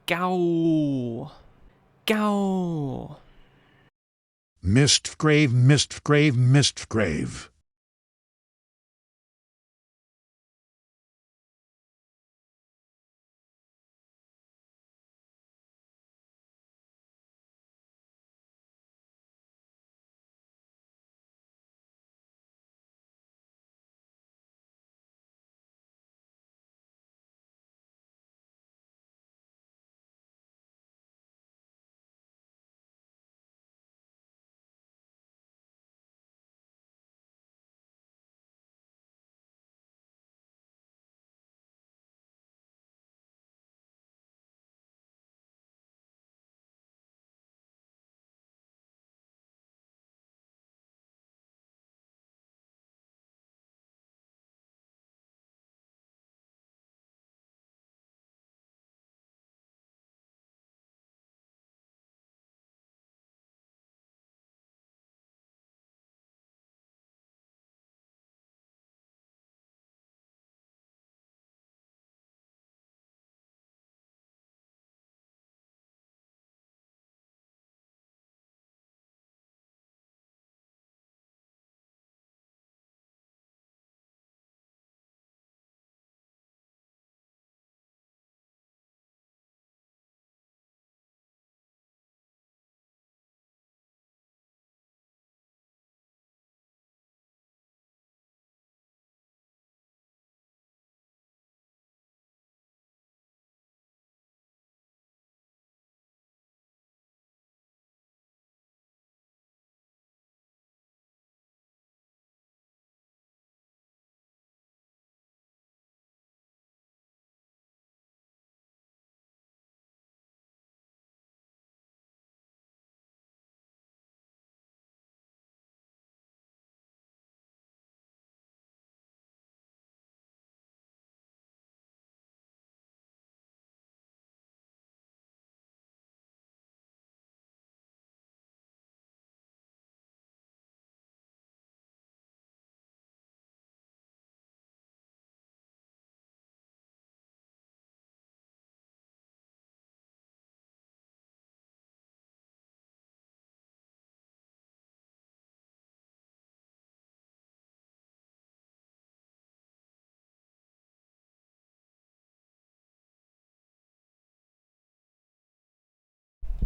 Gow. Gow. Mistgrave, Mistgrave, Mistgrave.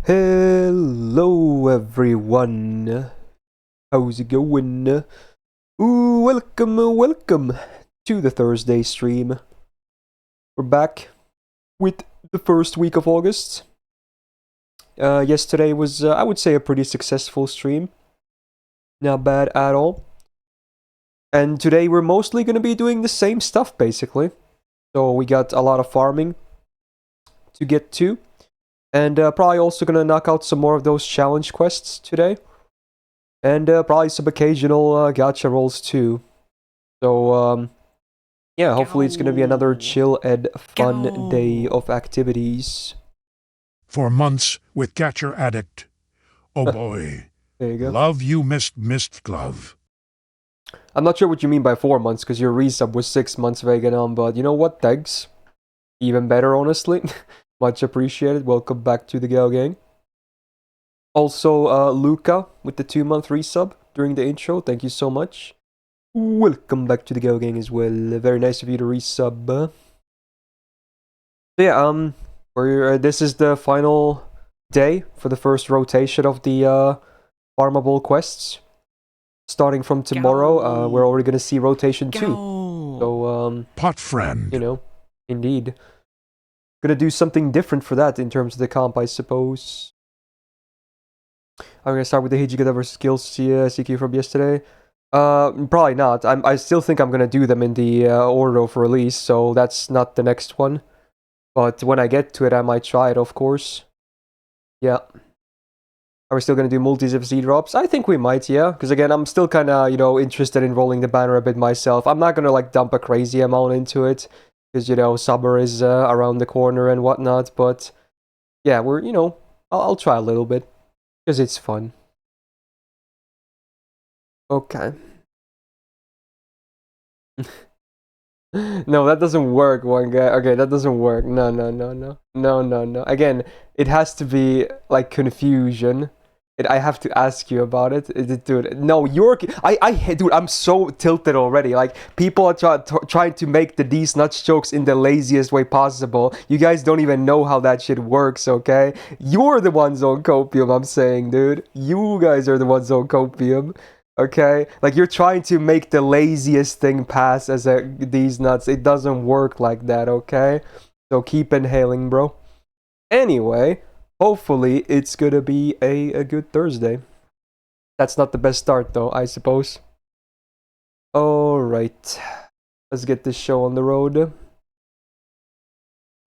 Hello everyone, how's it going? Welcome to the Thursday stream. We're back with the first week of August. Yesterday was, I would say, a pretty successful stream. Not bad at all. And today we're mostly going to be doing the same stuff, basically. So we got a lot of farming to get to. And probably also going to knock out some more of those challenge quests today. And probably some occasional gacha rolls too. So, yeah, hopefully it's going to be another chill and fun day of activities. For months with Catcher Addict. Oh boy. There you go. Love you, Mist Glove. I'm not sure what you mean by 4 months, because your resub was 6 months vegan on, but you know what, thanks. Even better, honestly. Much appreciated. Welcome back to the Gal Gang. Also, Luca with the 2-month resub during the intro. Thank you so much. Welcome back to the Gal Gang as well. Very nice of you to resub. So yeah, this is the final day for the first rotation of the farmable quests. Starting from tomorrow, we're already gonna see rotation 2. So, Pot friend. you know, indeed. Gonna do something different for that in terms of the comp, I suppose. I'm gonna start with the Hijikata versus Skills CQ from yesterday. Probably not. I still think I'm gonna do them in the order of release, so that's not the next one. But when I get to it, I might try it, of course. Yeah. Are we still gonna do multis of Z drops? I think we might, yeah. Because again, I'm still kind of, interested in rolling the banner a bit myself. I'm not gonna like dump a crazy amount into it, because summer is around the corner and whatnot. But yeah, I'll try a little bit because it's fun. Okay. No, that doesn't work, one guy. Okay, that doesn't work. No, no, no, no. No, no, no. Again, it has to be like confusion. I have to ask you about it. Dude, no, dude, I'm so tilted already. Like, people are trying to make the these nuts jokes in the laziest way possible. You guys don't even know how that shit works, okay? You're the ones on copium, I'm saying, dude. You guys are the ones on copium. Okay, like you're trying to make the laziest thing pass as these nuts. It doesn't work like that, okay? So keep inhaling, bro. Anyway, hopefully it's gonna be a good Thursday. That's not the best start though, I suppose. Alright. Let's get this show on the road.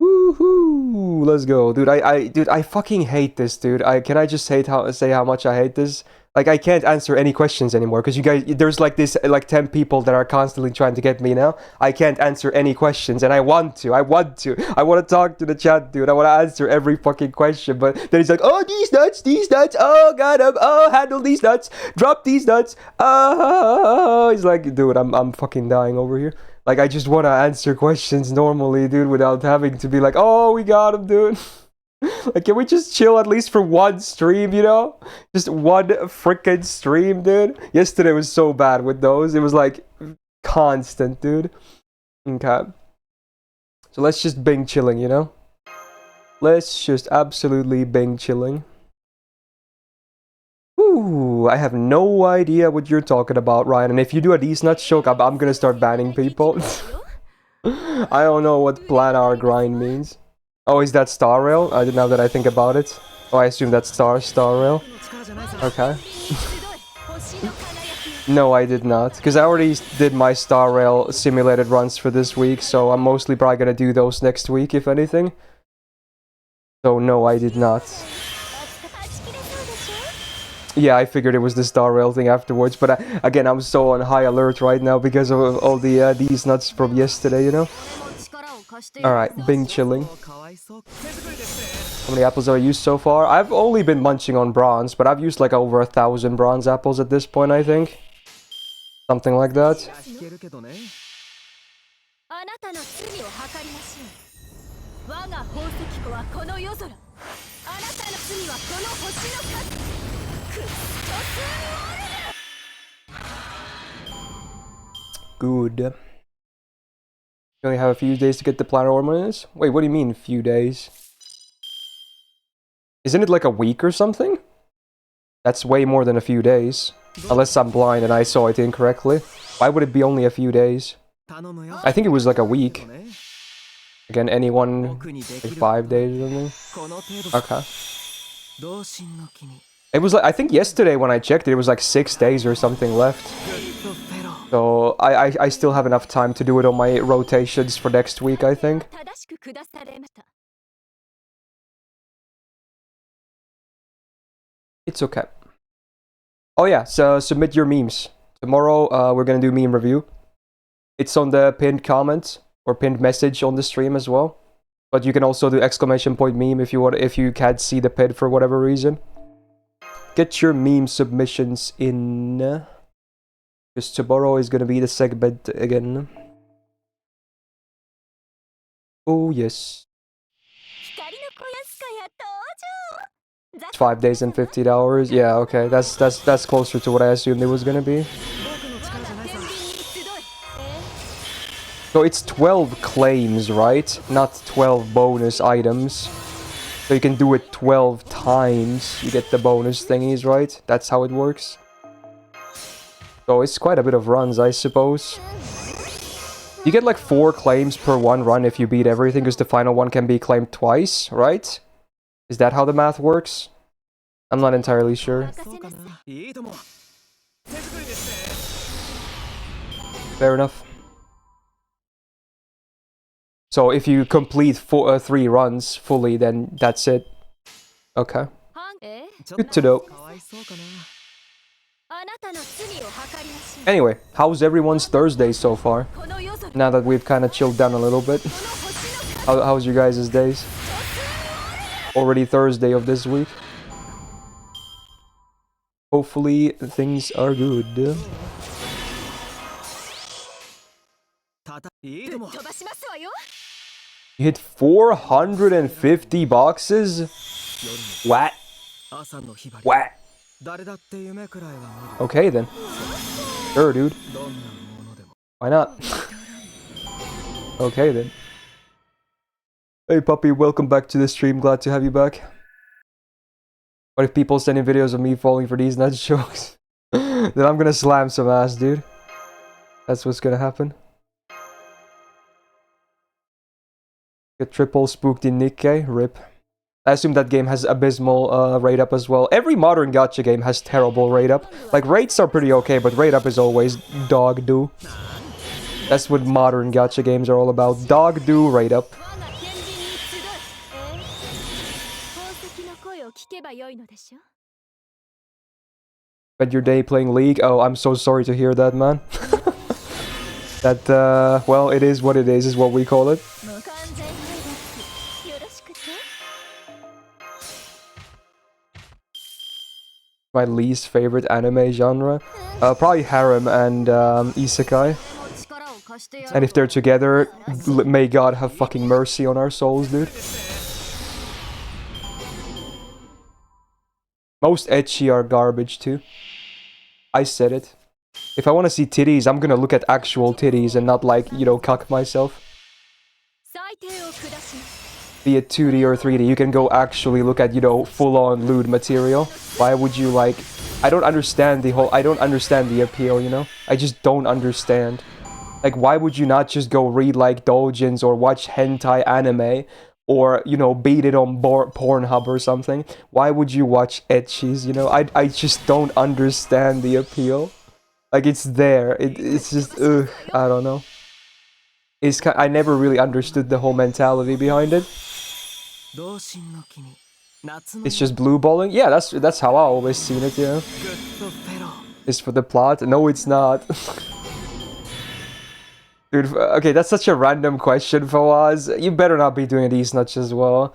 Woohoo! Let's go. Dude, I fucking hate this, dude. Can I just say how much I hate this? Like, I can't answer any questions anymore because you guys, there's like this, like 10 people that are constantly trying to get me now. I can't answer any questions, and I want to. I want to talk to the chat, dude. I want to answer every fucking question, but then he's like, oh, these nuts, oh, got him, oh, handle these nuts, drop these nuts, oh, he's like, dude, I'm fucking dying over here. Like, I just want to answer questions normally, dude, without having to be like, oh, we got him, dude. Like, can we just chill at least for one stream, you know? Just one freaking stream, dude. Yesterday was so bad with those. It was like constant, dude. Okay. So let's just Bing chilling, you know? Let's just absolutely Bing chilling. Ooh, I have no idea what you're talking about, Ryan. And if you do a these nuts joke, I'm gonna start banning people. I don't know what planar grind means. Oh, is that Star Rail? Now that I think about it. Oh, I assume that's Star Rail. Okay. No, I did not. Because I already did my Star Rail simulated runs for this week, so I'm mostly probably gonna do those next week, if anything. So no, I did not. Yeah, I figured it was the Star Rail thing afterwards, but again, I'm so on high alert right now because of all the these nuts from yesterday, you know? Alright, Bing chilling. How many apples have I used so far? I've only been munching on bronze, but I've used like over 1,000 bronze apples at this point, I think. Something like that. Good. You only have a few days to get the planar ornaments? Wait, what do you mean, few days? Isn't it like a week or something? That's way more than a few days. Unless I'm blind and I saw it incorrectly. Why would it be only a few days? I think it was like a week. Again, anyone, like 5 days or something? Okay. It was like, I think yesterday when I checked it, it was like 6 days or something left. So I still have enough time to do it on my rotations for next week, I think. It's okay. Oh yeah, so submit your memes. Tomorrow we're gonna do meme review. It's on the pinned comment or pinned message on the stream as well. But you can also do exclamation point meme if you can't see the pin for whatever reason. Get your meme submissions in. Because tomorrow is gonna be the segment again. Oh yes. It's 5 days and 15 hours. Yeah, okay. That's closer to what I assumed it was gonna be. So it's 12 claims, right? Not 12 bonus items. So you can do it 12 times. You get the bonus thingies, right? That's how it works. So it's quite a bit of runs, I suppose. You get like 4 claims per one run if you beat everything, because the final one can be claimed twice, right? Is that how the math works? I'm not entirely sure. Fair enough. So if you complete 3 runs fully, then that's it. Okay. Good to know. Anyway, how's everyone's Thursday so far? Now that we've kind of chilled down a little bit. How's your guys' days? Already Thursday of this week. Hopefully things are good. You hit 450 boxes? What? What? Okay then. Sure, dude. Why not? Okay then. Hey puppy, welcome back to the stream. Glad to have you back. What if people send in videos of me falling for these nut jokes? Then I'm gonna slam some ass, dude. That's what's gonna happen. Get triple spooked in Nikkei. RIP. I assume that game has abysmal rate up as well. Every modern gacha game has terrible rate up. Like, rates are pretty okay, but rate up is always dog do. That's what modern gacha games are all about. Dog do, rate up. Spend your day playing League? Oh, I'm so sorry to hear that, man. That, well, it is what it is what we call it. My least favorite anime genre? Probably harem and isekai. And if they're together, may God have fucking mercy on our souls, dude. Most ecchi are garbage too. I said it. If I want to see titties, I'm gonna look at actual titties and not like, you know, cuck myself. Be it 2D or 3D, you can go actually look at, you know, full-on lewd material. Why would you, like... I don't understand the appeal, you know? I just don't understand. Like, why would you not just go read, like, doujins or watch hentai anime? Or, you know, beat it on Pornhub or something? Why would you watch ecchis, you know? I just don't understand the appeal. Like, it's there. It's just, ugh, I don't know. I never really understood the whole mentality behind it. It's just blue balling? Yeah, that's how I always seen it, yeah. It's for the plot? No, it's not. Dude, okay, that's such a random question, Fawaz. You better not be doing these nuts as well.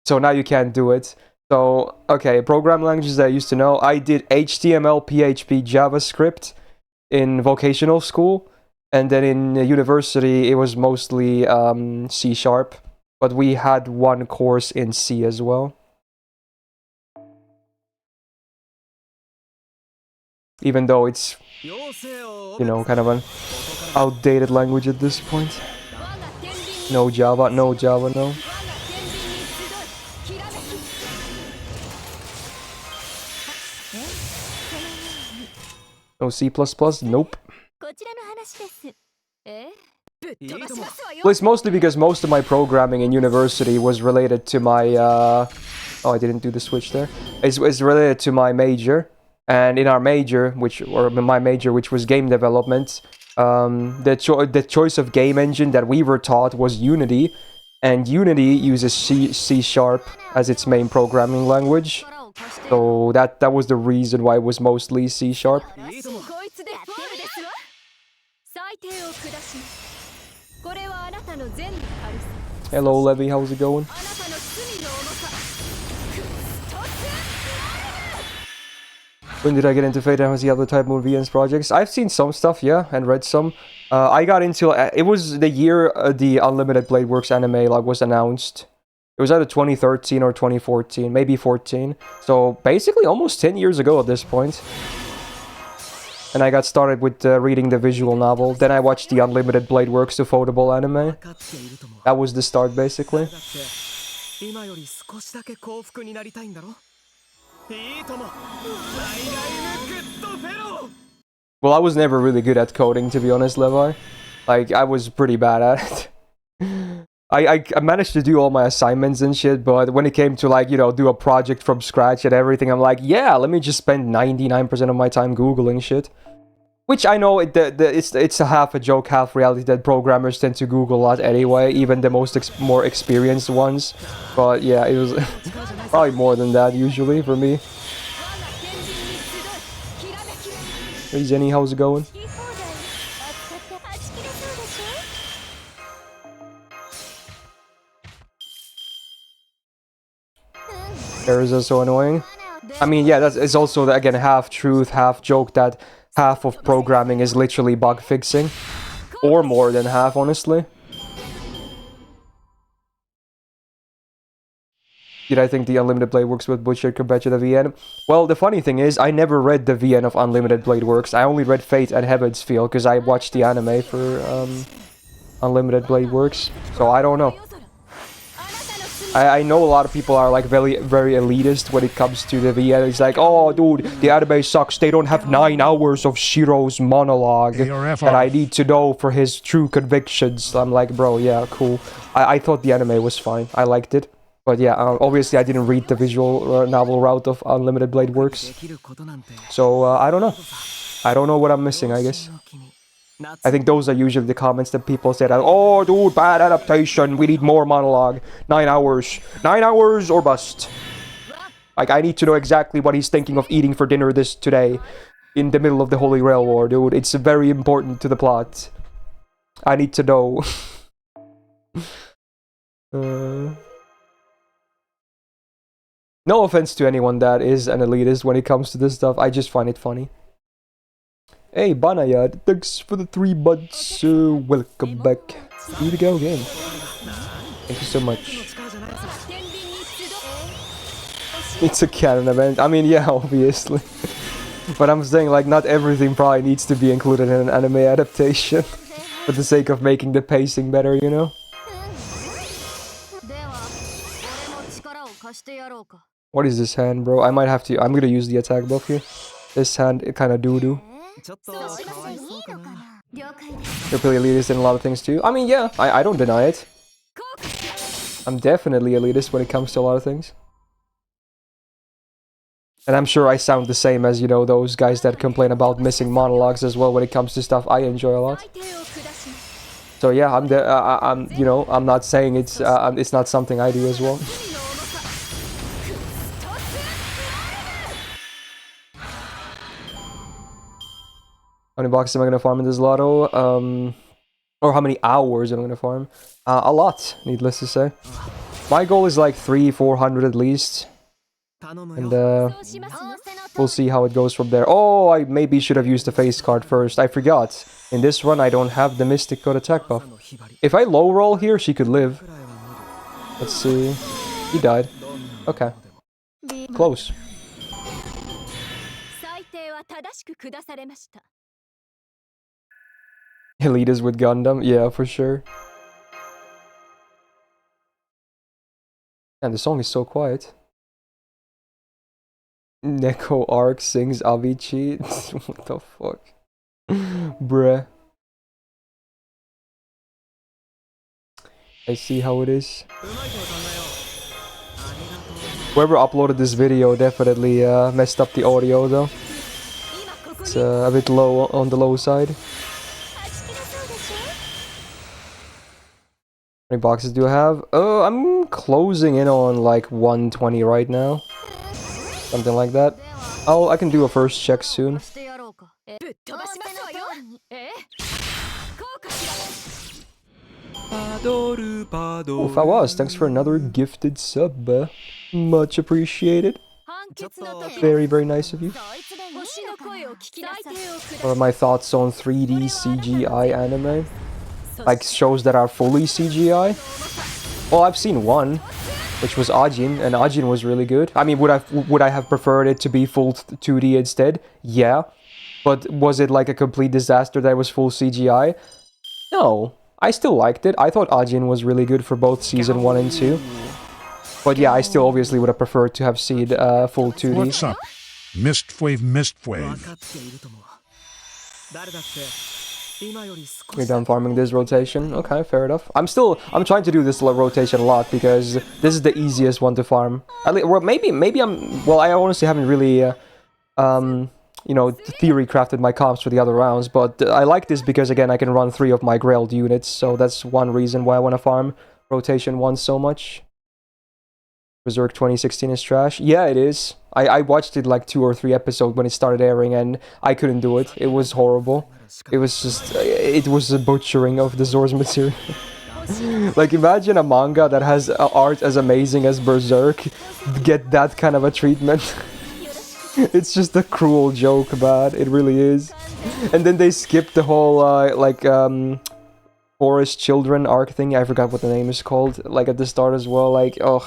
So now you can't do it. So, okay, program languages I used to know. I did HTML, PHP, JavaScript in vocational school. And then in university, it was ', C#. But we had one course in C as well. Even though it's, you know, kind of an outdated language at this point. No Java, no. No C++, nope. Well, it's mostly because most of my programming in university was related to my, oh, I didn't do the switch there. It's related to my major. And in our major, my major, which was game development, the choice of game engine that we were taught was Unity. And Unity uses C# as its main programming language. So that was the reason why it was mostly C#. Hello, Levy, how's it going? When did I get into Fate and was the other type movie and projects? I've seen some stuff, yeah, and read some. I got into... it was the year the Unlimited Blade Works anime like was announced. It was either 2013 or 2014, maybe 14. So basically almost 10 years ago at this point. And I got started with reading the visual novel. Then I watched the Unlimited Blade Works Ufotable anime. That was the start, basically. Well, I was never really good at coding, to be honest, Levi. Like, I was pretty bad at it. I managed to do all my assignments and shit, but when it came to, like, you know, do a project from scratch and everything, I'm like, yeah, let me just spend 99% of my time Googling shit. Which I know it's a half a joke, half reality that programmers tend to Google a lot anyway, even the more experienced ones. But yeah, it was probably more than that usually for me. Hey Jenny, how's it going? Errors are so annoying. I mean, yeah, it's also, again, half truth, half joke that half of programming is literally bug fixing. Or more than half, honestly. Did I think the Unlimited Blade Works with Butcher compared to the VN? Well, the funny thing is, I never read the VN of Unlimited Blade Works. I only read Fate and Heaven's Feel because I watched the anime for Unlimited Blade Works. So I don't know. I know a lot of people are like very elitist when it comes to the VN. It's like, oh dude, the anime sucks. They don't have 9 hours of Shiro's monologue that I need to know for his true convictions. I'm like, bro, yeah, cool. I thought the anime was fine. I liked it. But yeah, obviously I didn't read the visual novel route of Unlimited Blade Works. So I don't know. I don't know what I'm missing, I guess. I think those are usually the comments that people say that, oh dude, bad adaptation, we need more monologue. 9 hours. 9 hours or bust. Like, I need to know exactly what he's thinking of eating for dinner today. In the middle of the Holy Grail War, dude. It's very important to the plot. I need to know. No offense to anyone that is an elitist when it comes to this stuff. I just find it funny. Hey, Banayad, thanks for the 3 months. Welcome back. Do the go again. Thank you so much. It's a canon event. I mean, yeah, obviously. But I'm saying, like, not everything probably needs to be included in an anime adaptation. For the sake of making the pacing better, you know? What is this hand, bro? I might have to... I'm gonna use the attack buff here. This hand, it kinda doo-doo. You're pretty elitist in a lot of things too. I mean, yeah, I don't deny it. I'm definitely elitist when it comes to a lot of things. And I'm sure I sound the same as, you know, those guys that complain about missing monologues as well when it comes to stuff I enjoy a lot. So yeah, I'm you know, I'm not saying it's not something I do as well. How many boxes am I gonna farm in this Lotto? Or how many hours am I gonna farm? A lot, needless to say. My goal is like 300-400 at least. And we'll see how it goes from there. Oh, I maybe should have used the face card first. I forgot. In this run, I don't have the Mystic Code attack buff. If I low roll here, she could live. Let's see. He died. Okay. Close. Elitist with Gundam? Yeah, for sure. And the song is so quiet. Neko Arc sings Avicii. What the fuck? Bruh. I see how it is. Whoever uploaded this video definitely messed up the audio though. It's a bit low on the low side. How many boxes do I have? I'm closing in on like 120 right now. Something like that. I can do a first check soon. Oof, I was. Thanks for another gifted sub. Much appreciated. Very, very nice of you. What are my thoughts on 3D CGI anime? Like shows that are fully CGI? Well, I've seen one, which was Ajin, and Ajin was really good. I mean, would I have preferred it to be full 2D instead? Yeah. But was it like a complete disaster that it was full CGI? No. I still liked it. I thought Ajin was really good for both season 1 and 2. But yeah, I still obviously would have preferred to have seen full 2D. What's up? Mistwave, Mistwave. You're done farming this rotation? Okay, fair enough. I'm trying to do this rotation a lot because this is the easiest one to farm. Well, maybe I honestly haven't really, you know, theory crafted my comps for the other rounds, but I like this because, again, I can run 3 of my Grailed units, so that's one reason why I want to farm rotation 1 so much. Berserk 2016 is trash. Yeah, it is. I watched it like 2 or 3 episodes when it started airing, and I couldn't do it. It was horrible. It was just... It was a butchering of the source material. Like, imagine a manga that has art as amazing as Berserk get that kind of a treatment. It's just a cruel joke, man. It really is. And then they skip the whole, Forest Children arc thing. I forgot what the name is called. Like at the start as well. Like, oh,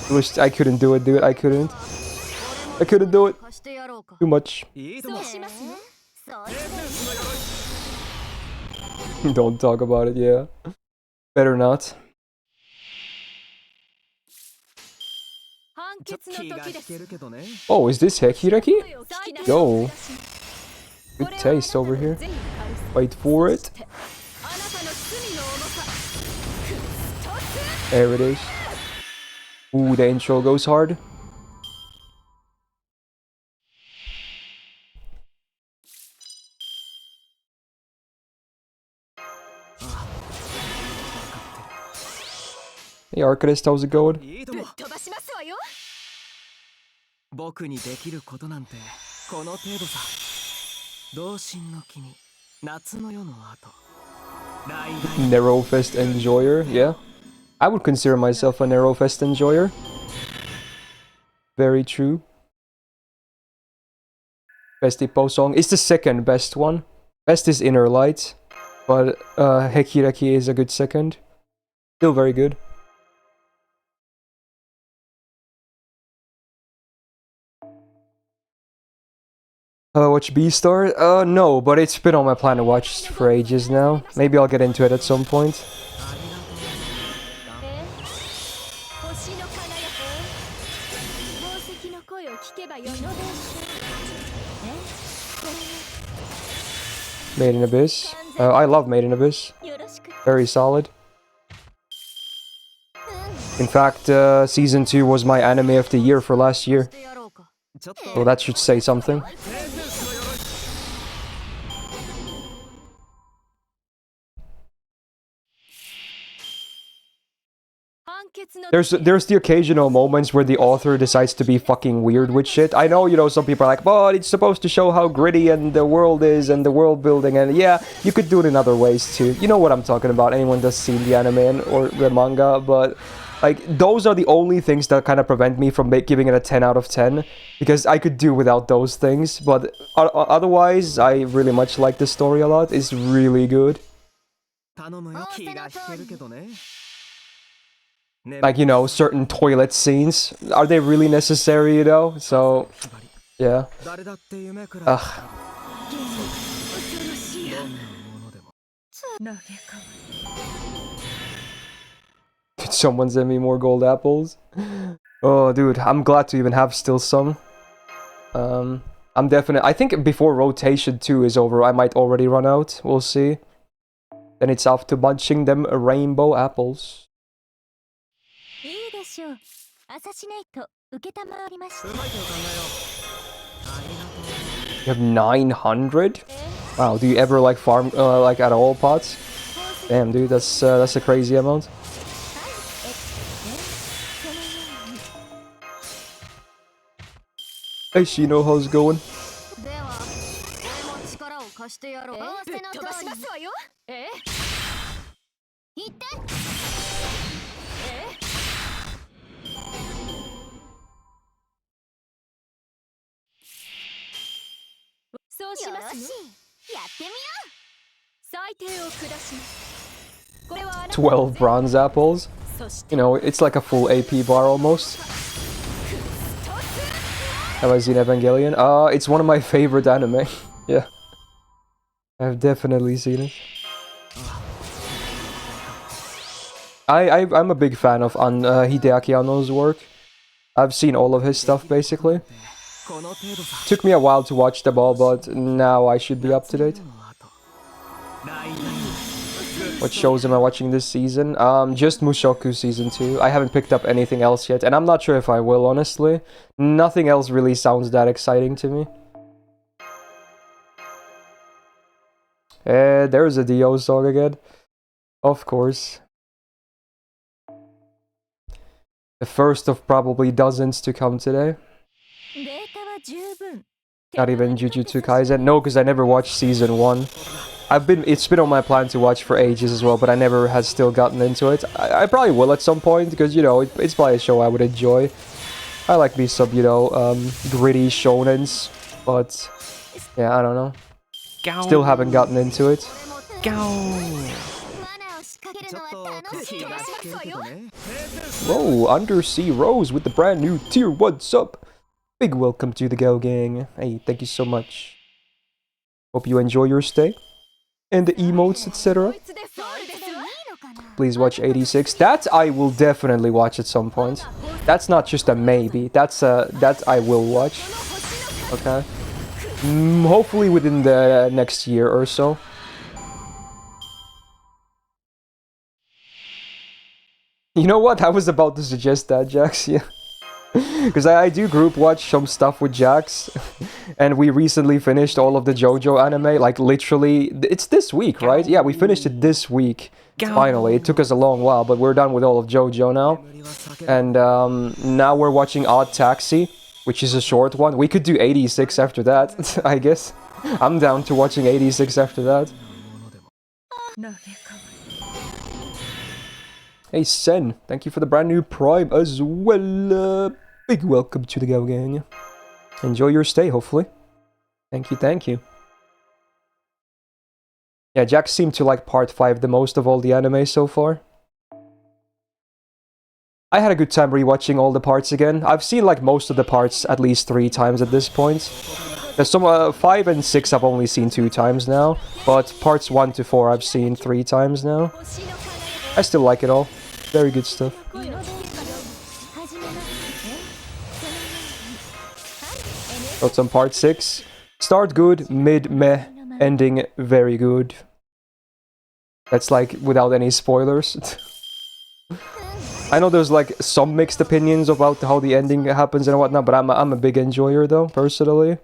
it was. I couldn't do it, dude. I couldn't do it. Too much. Don't talk about it. Yeah, better not. Oh, is this Hekireki? Yo, good taste over here. Wait for it. There it is. Ooh, the intro goes hard. Hey Arcanist, how's it going? 僕にできることなんてこの程度さ。同心の君、夏の夜の後。Narrow Fest enjoyer, yeah. I would consider myself a Narrow Fest enjoyer. Very true. Best Hippo song is the second best one. Best is Inner Light, but Hekireki is a good second. Still very good. Have I watched Beastar? No, but it's been on my plan to watch for ages now. Maybe I'll get into it at some point. Made in Abyss. I love Made in Abyss. Very solid. In fact, Season 2 was my anime of the year for last year. So that should say something. There's the occasional moments where the author decides to be fucking weird with shit. I know, you know, some people are like, but it's supposed to show how gritty and the world is and the world building, and yeah, you could do it in other ways too. You know what I'm talking about, anyone that's seen the anime or the manga, but like, those are the only things that kind of prevent me from giving it a 10 out of 10, because I could do without those things, but otherwise, I really much like the story a lot. It's really good. Like, you know, certain toilet scenes, are they really necessary, you know? So, yeah. Ugh. Could someone send me more gold apples? Oh, dude, I'm glad to even have still some. I'm definitely... I think before Rotation 2 is over, I might already run out. We'll see. Then it's off to bunching them rainbow apples. You have 900? Wow, do you ever like farm like at all pots? Damn, dude, that's a crazy amount. Hey Shino, how's it going? $12 bronze apples. You know, it's like a full AP bar almost. Have I seen Evangelion? It's one of my favorite anime. Yeah. I've definitely seen it. I'm a big fan of Hideaki Anno's work. I've seen all of his stuff basically. Took me a while to watch them all, but now I should be up to date. What shows am I watching this season? Just Mushoku Season 2. I haven't picked up anything else yet, and I'm not sure if I will, honestly. Nothing else really sounds that exciting to me. There's a Dio song again. Of course. The first of probably dozens to come today. Not even Jujutsu Kaisen. No, because I never watched Season 1. It's been on my plan to watch for ages as well, but I never had still gotten into it. I probably will at some point, because, you know, it's probably a show I would enjoy. I like me some, you know, gritty shonens, but yeah, I don't know. Still haven't gotten into it. ちょっと気が引けるけどね。 Whoa, Undersea Rose with the brand new tier. What's up? Big welcome to the Go Gang. Hey, thank you so much. Hope you enjoy your stay. And the emotes, etc. Please watch 86. That I will definitely watch at some point. That's not just a maybe. That I will watch. Okay. Hopefully within the next year or so. You know what? I was about to suggest that, Jax. Yeah. Because I do group watch some stuff with Jax. And we recently finished all of the JoJo anime. Like, literally, it's this week, right? Yeah, we finished it this week. Finally, it took us a long while, but we're done with all of JoJo now. And now we're watching Odd Taxi, which is a short one. We could do 86 after that, I guess. I'm down to watching 86 after that. Hey Sen, thank you for the brand new Prime as well. Big welcome to the Go Gang. Enjoy your stay, hopefully. Thank you, thank you. Yeah, Jack seemed to like part 5 the most of all the anime so far. I had a good time rewatching all the parts again. I've seen like most of the parts at least 3 times at this point. There's some 5 and 6 I've only seen 2 times now, but parts 1 to 4 I've seen 3 times now. I still like it all. Very good stuff. Thoughts on part 6? Start good, mid meh, ending very good. That's like without any spoilers. I know there's like some mixed opinions about how the ending happens and whatnot, but I'm a big enjoyer though, personally.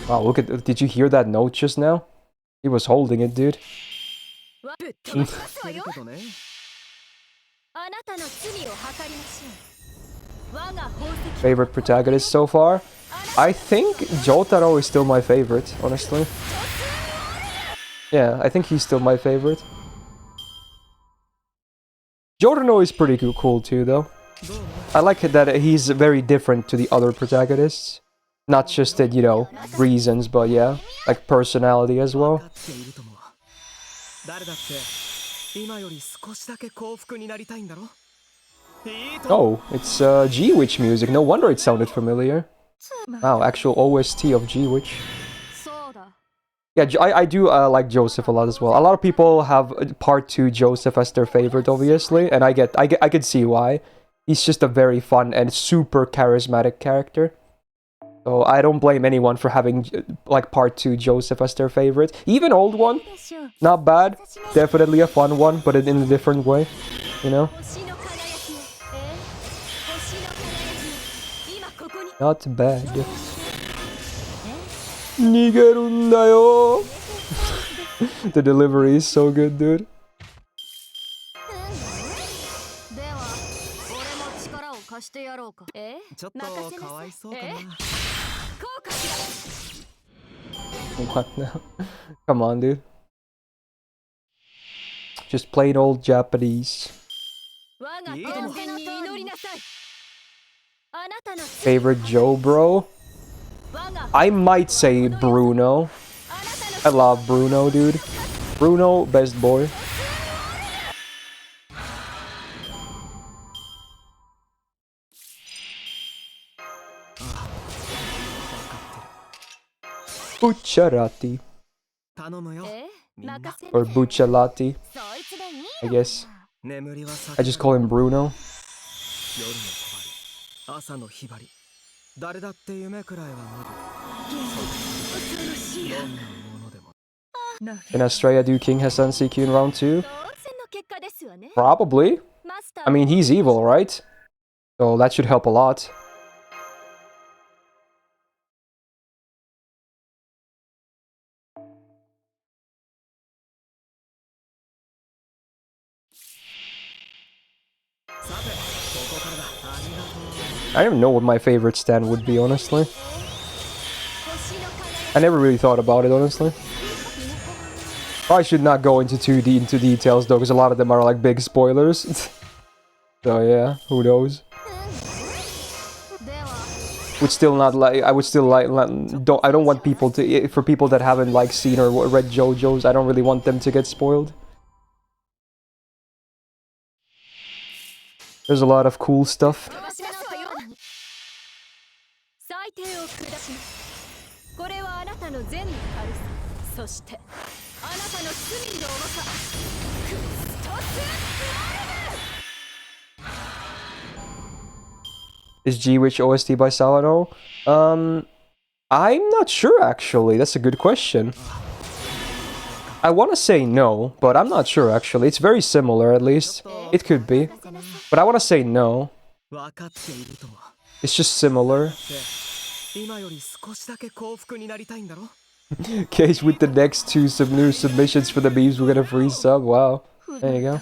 Wow, look at, did you hear that note just now? He was holding it, dude. Favorite protagonist so far? I think Jotaro is still my favorite, honestly. Yeah, I think he's still my favorite. Jotaro is pretty cool too, though. I like that he's very different to the other protagonists. Not just that, you know, reasons, but yeah, like personality as well. Oh, it's G-Witch music. No wonder it sounded familiar. Wow, actual OST of G-Witch. Yeah, I do like Joseph a lot as well. A lot of people have part 2 Joseph as their favorite, obviously, and I could see why. He's just a very fun and super charismatic character. So I don't blame anyone for having like part 2 Joseph as their favorite. Even old one, not bad. Definitely a fun one, but in a different way, you know? Not bad. Nigerundayo. The delivery is so good, dude. What now? Come on, dude. Just plain old Japanese. Favorite Joe bro? I might say Bruno. I love Bruno, dude. Bruno, best boy. Bucciarati. Or Buccialati, I guess. I just call him Bruno. Can Estrella do King Hassan CQ in round 2? Probably. I mean, he's evil, right? So that should help a lot. I don't even know what my favorite stand would be, honestly. I never really thought about it, honestly. Probably should not go into details, though, because a lot of them are, like, big spoilers. So, yeah, who knows? would still not like. I would still like. Don't. I don't want people to. For people that haven't like seen or read JoJo's, I don't really want them to get spoiled. There's a lot of cool stuff. 最低を下します。これはあなたの善の軽さ、そしてあなたの罪の重さ。クストスワルム。 Is G-Witch OST by Sawano? I'm not sure actually. That's a good question. I want to say no, but I'm not sure actually. It's very similar at least. It could be. But I want to say no. 分かっていると。 It's just similar. 今より少しだけ幸福になりたいんだろ。 Cage with the next two new submissions for the memes. We'll get a free sub. Wow. There you go.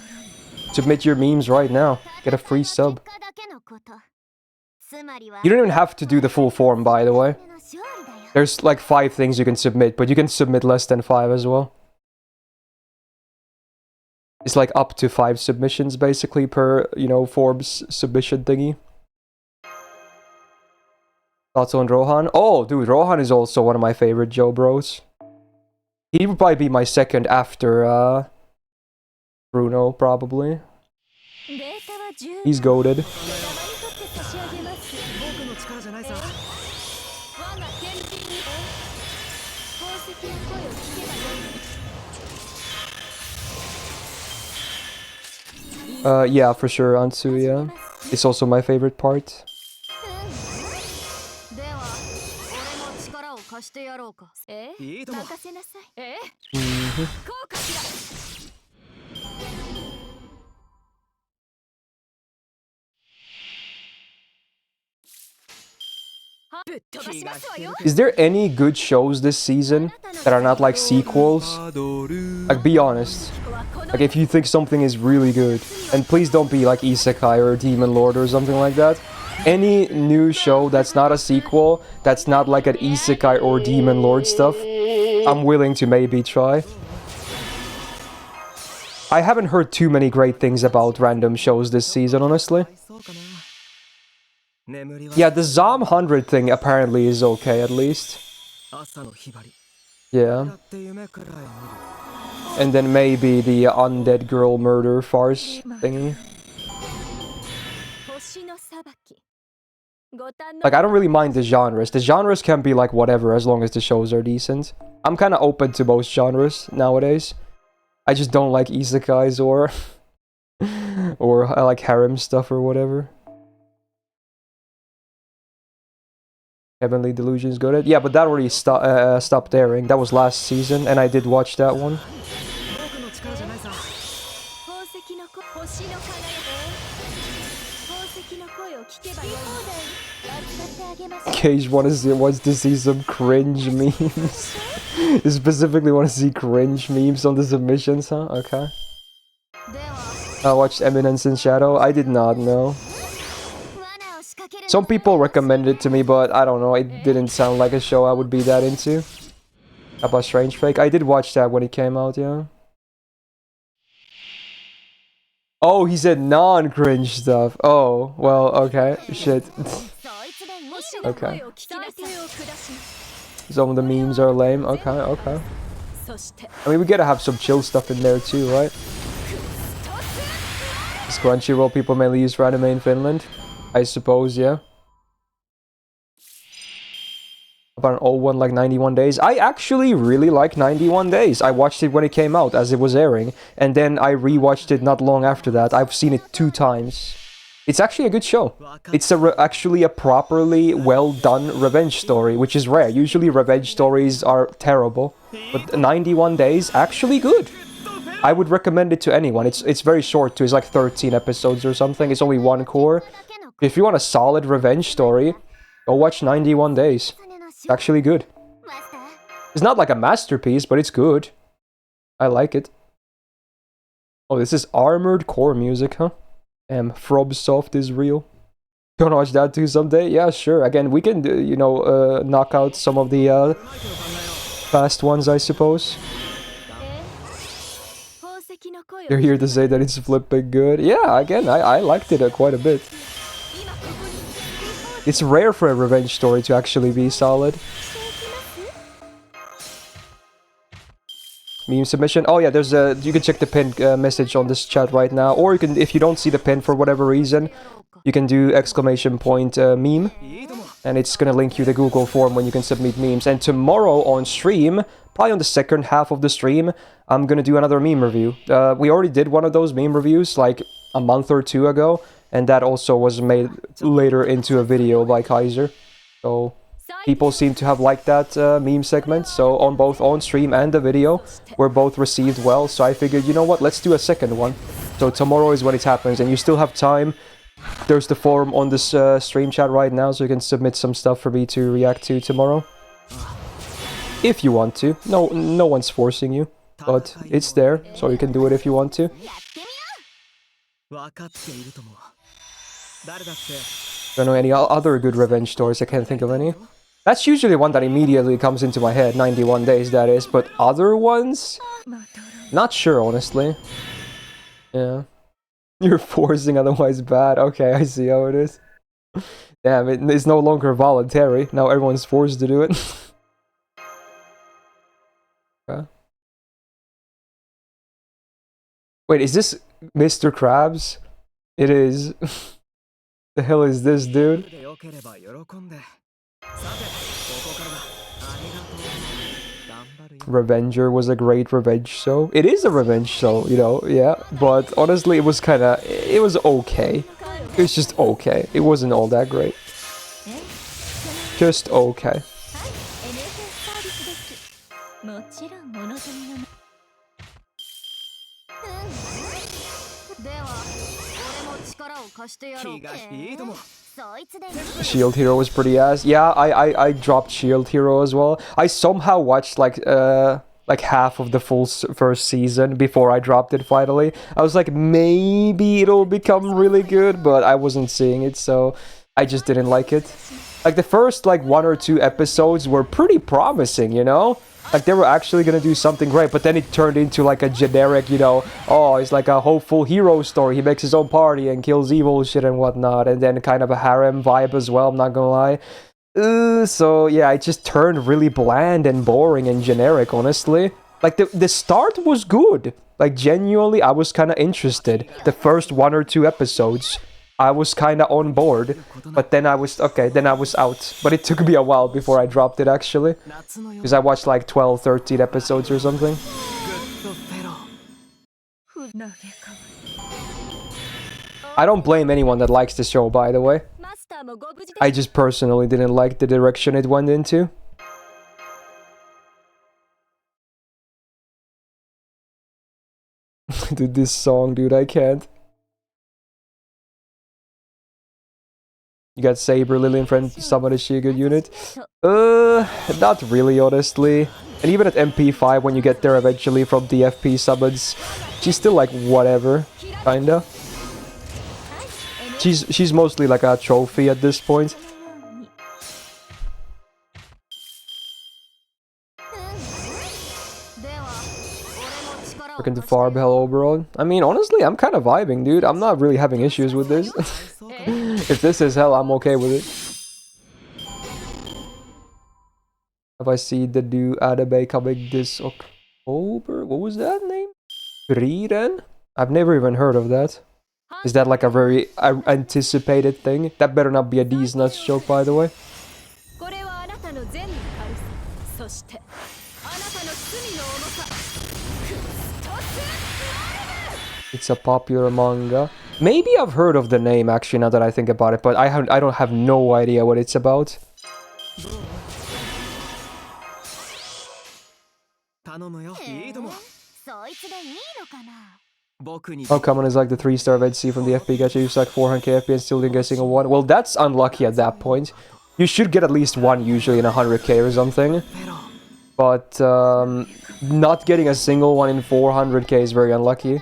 Submit your memes right now. Get a free sub. You don't even have to do the full form, by the way. There's like 5 things you can submit, but you can submit less than 5 as well. It's like up to 5 submissions basically per, you know, Forbes submission thingy. Thoughts on Rohan? Oh, dude, Rohan is also one of my favorite Joe bros. He would probably be my second after, Bruno, probably. He's goated. Yeah, for sure, Ansuya. It's also my favorite part. 貸してやろうか。いいとも。任せなさい。こうかしら。Is there any good shows this season that are not like sequels? Like, be honest. Like, if you think something is really good, and please don't be like Isekai or Demon Lord or something like that. Any new show that's not a sequel, that's not like an Isekai or Demon Lord stuff, I'm willing to maybe try. I haven't heard too many great things about random shows this season, honestly. Yeah, the Zom 100 thing apparently is okay, at least. Yeah. And then maybe the undead girl murder farce thingy. Like, I don't really mind the genres. The genres can be like whatever as long as the shows are decent. I'm kind of open to most genres nowadays. I just don't like isekais or or I like harem stuff or whatever. Heavenly Delusions good at? Yeah, but that already stopped airing. That was last season, and I did watch that one. Cage wants to see some cringe memes. You specifically want to see cringe memes on the submissions, huh? Okay. I watched Eminence in Shadow. I did not know. Some people recommended it to me, but I don't know. It didn't sound like a show I would be that into. How about Strange Fake? I did watch that when it came out, yeah. Oh, he said non-cringe stuff. Oh, well, okay. Shit. Okay. Some of the memes are lame. Okay, okay. I mean, we gotta have some chill stuff in there too, right? Is Crunchyroll people mainly use for anime in Finland? I suppose, yeah. About an old one like 91 Days. I actually really like 91 Days. I watched it when it came out as it was airing, and then I rewatched it not long after that. I've seen it 2 times. It's actually a good show. It's actually a properly well done revenge story, which is rare. Usually revenge stories are terrible, but 91 Days actually good. I would recommend it to anyone. It's very short too. It's like 13 episodes or something. It's only 1 core. If you want a solid revenge story, go watch 91 Days. It's actually good. It's not like a masterpiece, but it's good. I like it. Oh, this is Armored Core music, huh? Frobsoft is real. Gonna watch that too someday? Yeah, sure. Again, we can, you know, knock out some of the fast ones, I suppose. You're here to say that it's flipping good. Yeah, again, I liked it quite a bit. It's rare for a revenge story to actually be solid. Meme submission. Oh yeah, there's a. You can check the pinned message on this chat right now, or you can, if you don't see the pin for whatever reason, you can do !meme, and it's gonna link you the Google form when you can submit memes. And tomorrow on stream, probably on the second half of the stream, I'm gonna do another meme review. We already did one of those meme reviews like a month or two ago, and that also was made later into a video by Kaiser. So people seem to have liked that meme segment, so on both on stream and the video, were both received well, so I figured, you know what, let's do a second one. So tomorrow is when it happens, and you still have time. There's the forum on this stream chat right now, so you can submit some stuff for me to react to tomorrow. If you want to. No one's forcing you, but it's there, so you can do it if you want to. Don't know any other good revenge stories, I can't think of any. That's usually one that immediately comes into my head, 91 days that is, but other ones? Not sure, honestly. Yeah. You're forcing otherwise bad. Okay, I see how it is. Damn, it's no longer voluntary. Now everyone's forced to do it. Okay. Wait, is this Mr. Krabs? It is. The hell is this, dude? Revenger was a great revenge show. It is a revenge show, you know, yeah. But honestly, it was okay. It was just okay. It wasn't all that great. Just okay. Shield Hero was pretty ass. Yeah, I dropped Shield Hero as well. I somehow watched like half of the full first season before I dropped it finally. I was like, maybe it'll become really good, but I wasn't seeing it, so I just didn't like it. Like the first like 1 or 2 episodes were pretty promising, you know? Like they were actually gonna do something great, but then it turned into like a generic, you know, oh, it's like a hopeful hero story. He makes his own party and kills evil shit and whatnot, and then kind of a harem vibe as well, I'm not gonna lie. So yeah, it just turned really bland and boring and generic, honestly. Like the start was good. Like genuinely, I was kind of interested. The first 1 or 2 episodes, I was kind of on board, but then I was out. But it took me a while before I dropped it, actually, because I watched like 12, 13 episodes or something. I don't blame anyone that likes the show, by the way. I just personally didn't like the direction it went into. Dude, this song, dude, I can't. You got Saber, Lillian, friend, summon, is she a good unit? Not really, honestly. And even at MP5, when you get there eventually from the FP summons, she's still like whatever, kinda. She's mostly like a trophy at this point. Looking to farm hell overall. I mean, honestly, I'm kind of vibing, dude. I'm not really having issues with this. If this is hell, I'm okay with it. Have I seen the new anime coming this October? What was that name? Riren? I've never even heard of that. Is that like a very anticipated thing? That better not be a D's Nuts joke, by the way. It's a popular manga. Maybe I've heard of the name, actually, now that I think about it, but I don't have no idea what it's about. How common is like the 3-star VODs from the FP gacha? You like 400k FP and still didn't get a single one? Well, that's unlucky at that point. You should get at least one usually in 100k or something. But not getting a single one in 400k is very unlucky.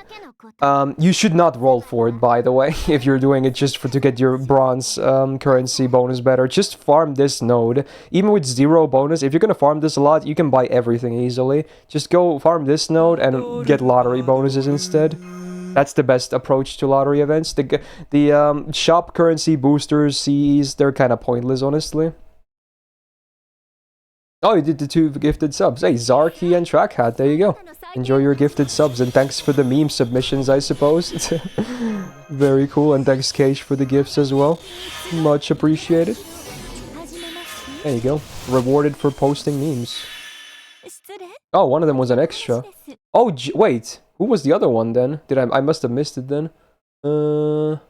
You should not roll for it, by the way, if you're doing it just to get your bronze currency bonus better. Just farm this node. Even with 0 bonus, if you're gonna farm this a lot, you can buy everything easily. Just go farm this node and get lottery bonuses instead. That's the best approach to lottery events. The shop currency boosters, CEs, they're kind of pointless, honestly. Oh, you did the 2 gifted subs. Hey, Zarky and Trackhat, there you go. Enjoy your gifted subs, and thanks for the meme submissions, I suppose. Very cool, and thanks, Cage, for the gifts as well. Much appreciated. There you go. Rewarded for posting memes. Oh, one of them was an extra. Oh, wait. Who was the other one then? I must have missed it then. Did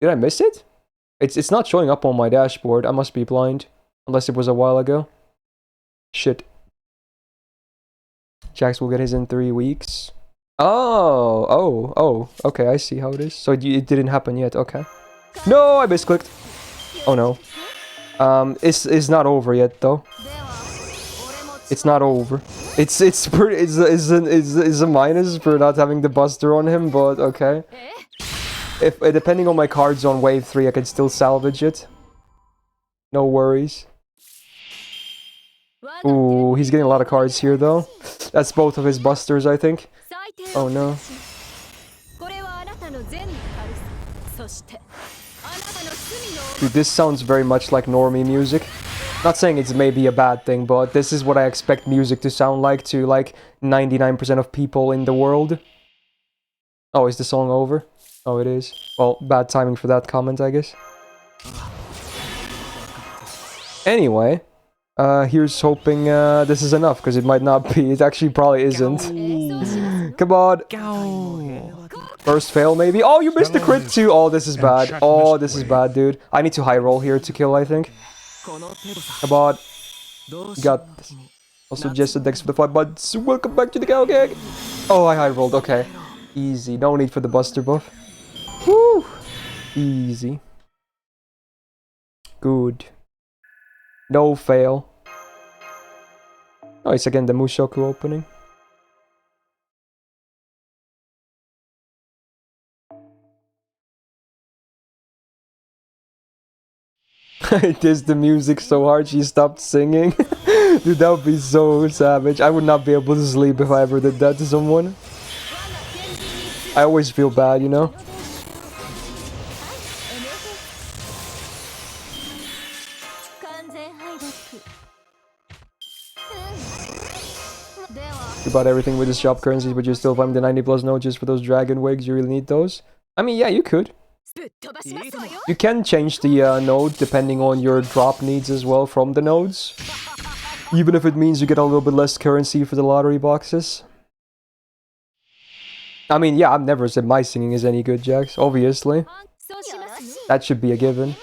I miss it? It's not showing up on my dashboard. I must be blind. Unless it was a while ago. Shit. Jax will get his in 3 weeks. Oh. Okay, I see how it is. So it didn't happen yet. Okay. No, I misclicked. Oh no. It's not over yet though. It's not over. It's a minus for not having the buster on him, but okay. If depending on my cards on wave 3, I can still salvage it. No worries. Ooh, he's getting a lot of cards here though. That's both of his busters, I think. Oh no. Dude, this sounds very much like normie music. Not saying it's maybe a bad thing, but this is what I expect music to sound like to like 99% of people in the world. Oh, is the song over? Oh, it is. Well, bad timing for that comment, I guess. Anyway, here's hoping this is enough, because it might not be. It actually probably isn't. Come on. First fail, maybe? Oh, you missed the crit too! Oh, this is bad. Oh, this is bad, dude. I need to high roll here to kill, I think. Come on. You got this. Also, just a dex for the 5 buds. Welcome back to the cow gang! Oh, I high rolled. Okay. Easy. No need for the buster buff. Woo! Easy. Good. No fail. Oh, it's again the Mushoku opening. I dissed the music so hard she stopped singing. Dude, that would be so savage. I would not be able to sleep if I ever did that to someone. I always feel bad, you know? You bought everything with the shop currencies, but you're still finding the 90 plus nodes for those dragon wigs. You really need those? I mean, yeah, you could. You can change the node depending on your drop needs as well from the nodes. Even if it means you get a little bit less currency for the lottery boxes. I mean, yeah, I've never said my singing is any good, Jax, obviously. That should be a given.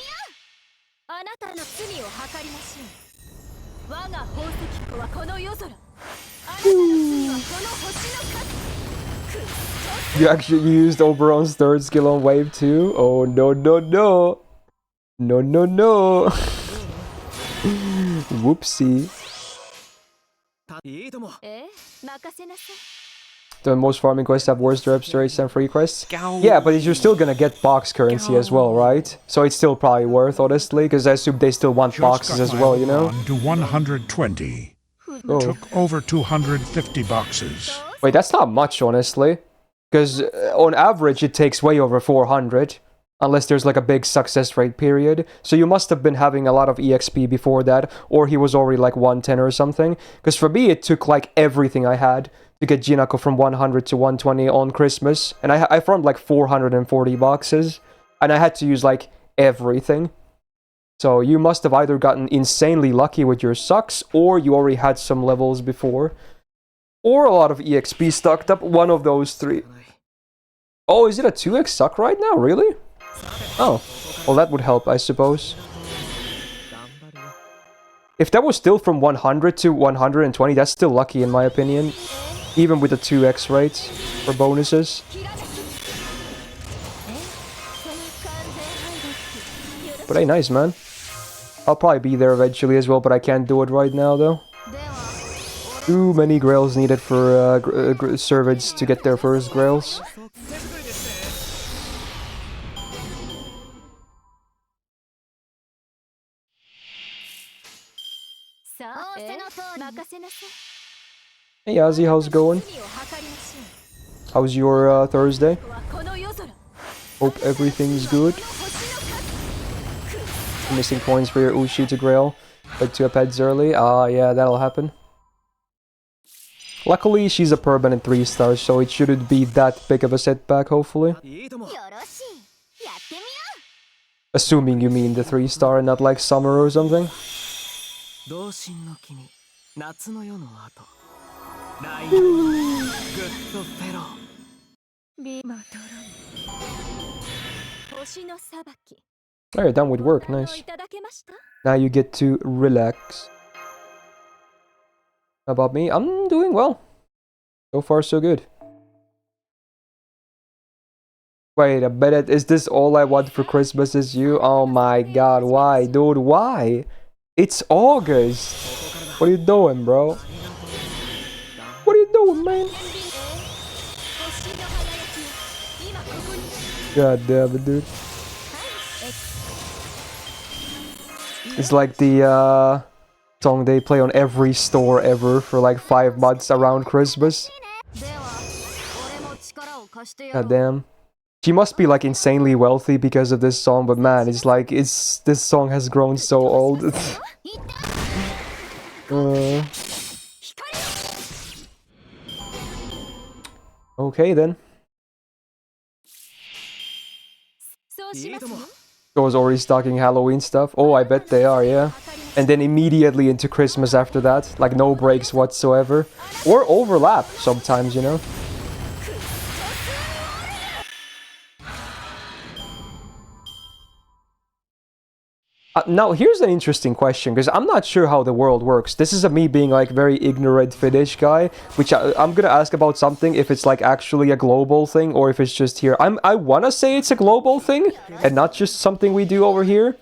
You actually used Oberon's 3rd skill on wave 2? Oh, no. No. Whoopsie. The most farming quests have worse reps rates than free quests? Yeah, but you're still gonna get box currency as well, right? So it's still probably worth, honestly, because I assume they still want boxes as well, you know? To 120. Oh. Took over 250 boxes. Wait, that's not much, honestly. Because on average, it takes way over 400. Unless there's like a big success rate period. So you must have been having a lot of EXP before that. Or he was already like 110 or something. Because for me, it took like everything I had to get Jinako from 100 to 120 on Christmas. And I farmed like 440 boxes. And I had to use like everything. So you must have either gotten insanely lucky with your sucks. Or you already had some levels before. Or a lot of EXP stocked up. One of those 3. Oh, is it a 2x suck right now? Really? Oh. Well, that would help, I suppose. If that was still from 100 to 120, that's still lucky in my opinion. Even with the 2x rates for bonuses. But hey, nice, man. I'll probably be there eventually as well, but I can't do it right now, though. Too many grails needed for servants to get their first grails. Hey Yazzie, how's it going? How's your Thursday? この夜空 Hope everything's good. 星の数 Missing coins for your Ushi to Grail. Like 2 peds early. Yeah, that'll happen. Luckily, she's a permanent 3 star, so it shouldn't be that big of a setback, hopefully. いいとも。よろしいやってみよ Assuming you mean the 3 star and not like summer or something. 同心の君、夏の夜の後。来年、グッドフェロー。うビマトロン星の裁き Oh, you're done with work, ご堪能 nice. いただけました Now you get to relax. How about me? I'm doing well. So far, so good. Wait a minute, is this all I want for Christmas is you? Oh my god, why, dude, why? It's August. What are you doing, bro? What are you doing, man? 星の輝きを今ここに God damn it, dude. It's like the song they play on every store ever for like 5 months around Christmas. では俺も力を貸してや God ろう damn. She must be like insanely wealthy because of this song, but man, it's like this song has grown so old. いった Okay then. そうしますよ Goes already stocking Halloween stuff. Oh, I bet they are, yeah. And then immediately into Christmas after that. Like no breaks whatsoever. Or overlap sometimes, you know. Now, here's an interesting question, because I'm not sure how the world works. This is me being, like, very ignorant Finnish guy, which I'm gonna ask about something, if it's, like, actually a global thing, or if it's just here. I wanna say it's a global thing, and not just something we do over here.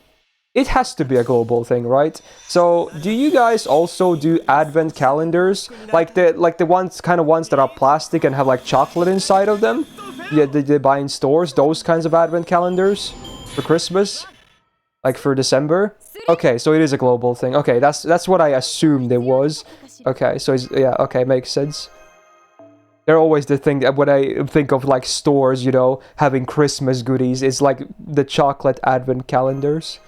It has to be a global thing, right? So, do you guys also do advent calendars? Like the ones that are plastic and have, like, chocolate inside of them? Yeah, they buy in stores, those kinds of advent calendars for Christmas? Like for December? Okay, so it is a global thing. Okay, that's what I assumed it was. Okay, so yeah, okay, makes sense. They're always the thing that when I think of like stores, you know, having Christmas goodies, it's like the chocolate advent calendars.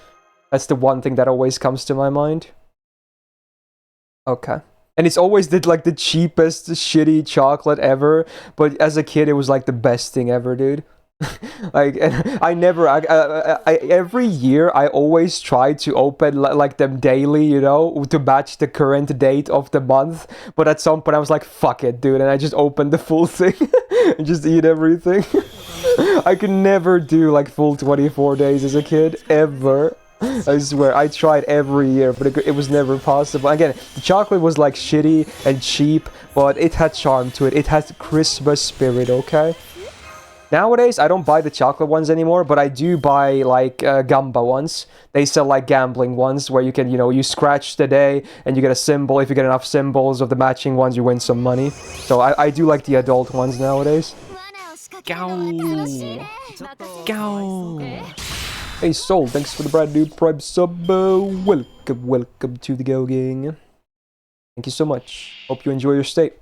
That's the one thing that always comes to my mind. Okay. And it's always the cheapest shitty chocolate ever, but as a kid it was like the best thing ever, dude. Like, I never, every year I always try to open like them daily, you know, to match the current date of the month. But at some point I was like, fuck it, dude, and I just opened the full thing and just eat everything. I could never do like full 24 days as a kid, ever. I swear, I tried every year, but it was never possible. Again, the chocolate was like shitty and cheap, but it had charm to it. It has Christmas spirit, okay? Nowadays, I don't buy the chocolate ones anymore, but I do buy, like, gamba ones. They sell, like, gambling ones, where you can, you know, you scratch the day, and you get a symbol. If you get enough symbols of the matching ones, you win some money. So I do like the adult ones nowadays. 罠を仕掛けるのは楽しいね任せ Go! Hey, Soul, thanks for the brand new Prime sub. Welcome to the Go Gang. Thank you so much. Hope you enjoy your stay.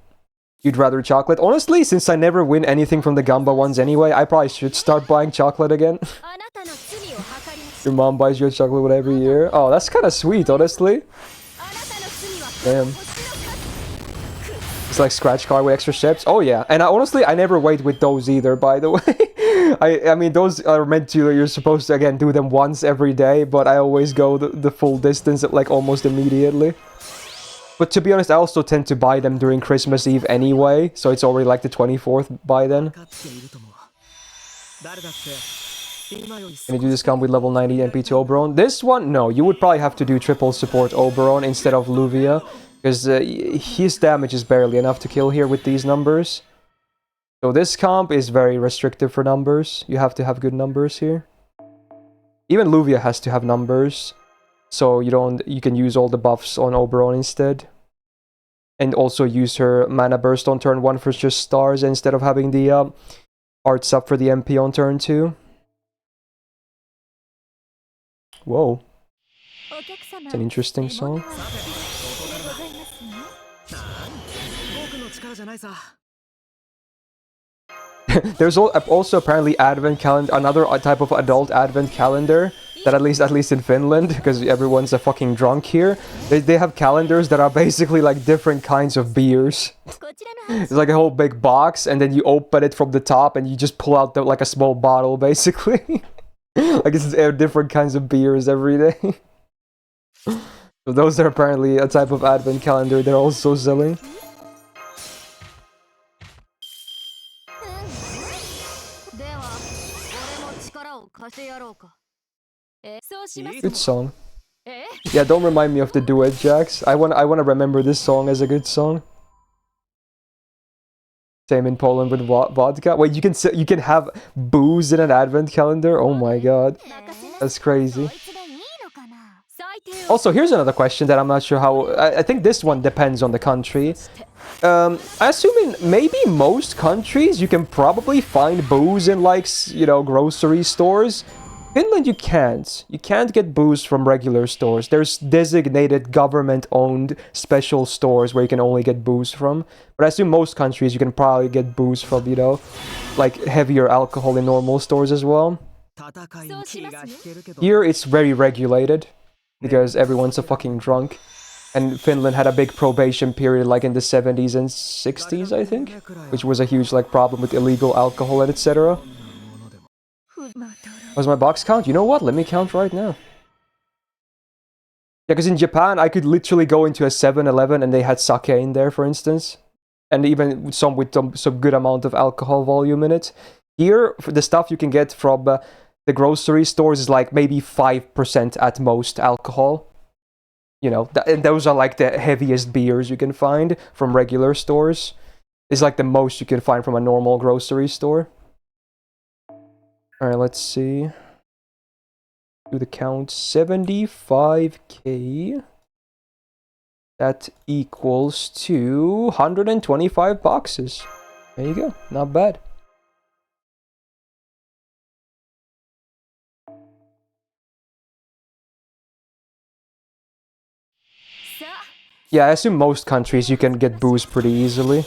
You'd rather chocolate? Honestly, since I never win anything from the gamba ones anyway, I probably should start buying chocolate again. あなたの罪を計ります Your mom buys you a chocolate one every year. Oh, that's kind of sweet, honestly. あなたの罪は Damn. 星の数 It's like scratch card with extra steps. Oh yeah, and honestly, I never wait with those either. By the way, I mean those are meant to. You're supposed to again do them once every day, but I always go the full distance like almost immediately. But to be honest, I also tend to buy them during Christmas Eve anyway, so it's already like the 24th by then. 分かっているとも誰だって今より Can you do this combo with level 90 MP to Oberon? This one? No, you would probably have to do triple support Oberon instead of Luvia, because his damage is barely enough to kill here with these numbers. So this comp is very restrictive for numbers. You have to have good numbers here. Even Luvia has to have numbers. So you can use all the buffs on Oberon instead. And also use her mana burst on turn 1 for just stars instead of having the arts up for the MP on turn 2. Whoa. お客様 It's an interesting song. ございますね僕の力じゃないさ There's also apparently advent calendar, another type of adult advent calendar that at least in Finland, because everyone's a fucking drunk here. They have calendars that are basically like different kinds of beers. It's like a whole big box, and then you open it from the top, and you just pull out like a small bottle, basically. Like it's different kinds of beers every day. So those are apparently a type of advent calendar they're also selling. Good song. Yeah, don't remind me of the duet, Jax. I wanna remember this song as a good song. Same in Poland with vodka. Wait, you can have booze in an advent calendar? Oh my god, that's crazy. Also, here's another question that I'm not sure how. I think this one depends on the country. I assume in maybe most countries you can probably find booze in like, you know, grocery stores. Finland you can't. You can't get booze from regular stores. There's designated government-owned special stores where you can only get booze from. But I assume most countries you can probably get booze from, you know, like heavier alcohol in normal stores as well. Here it's very regulated because everyone's a fucking drunk. And Finland had a big probation period like in the 70s and 60s, I think, which was a huge like problem with illegal alcohol and etc. Was my box count? You know what? Let me count right now. Yeah, because in Japan, I could literally go into a 7-Eleven and they had sake in there, for instance. And even some with some good amount of alcohol volume in it. Here, the stuff you can get from the grocery stores is like maybe 5% at most alcohol. You know, and those are like the heaviest beers you can find from regular stores. It's like the most you can find from a normal grocery store. Alright, let's see. Do the count. 75k. That equals to 125 boxes. There you go. Not bad. Yeah, I assume most countries you can get booze pretty easily.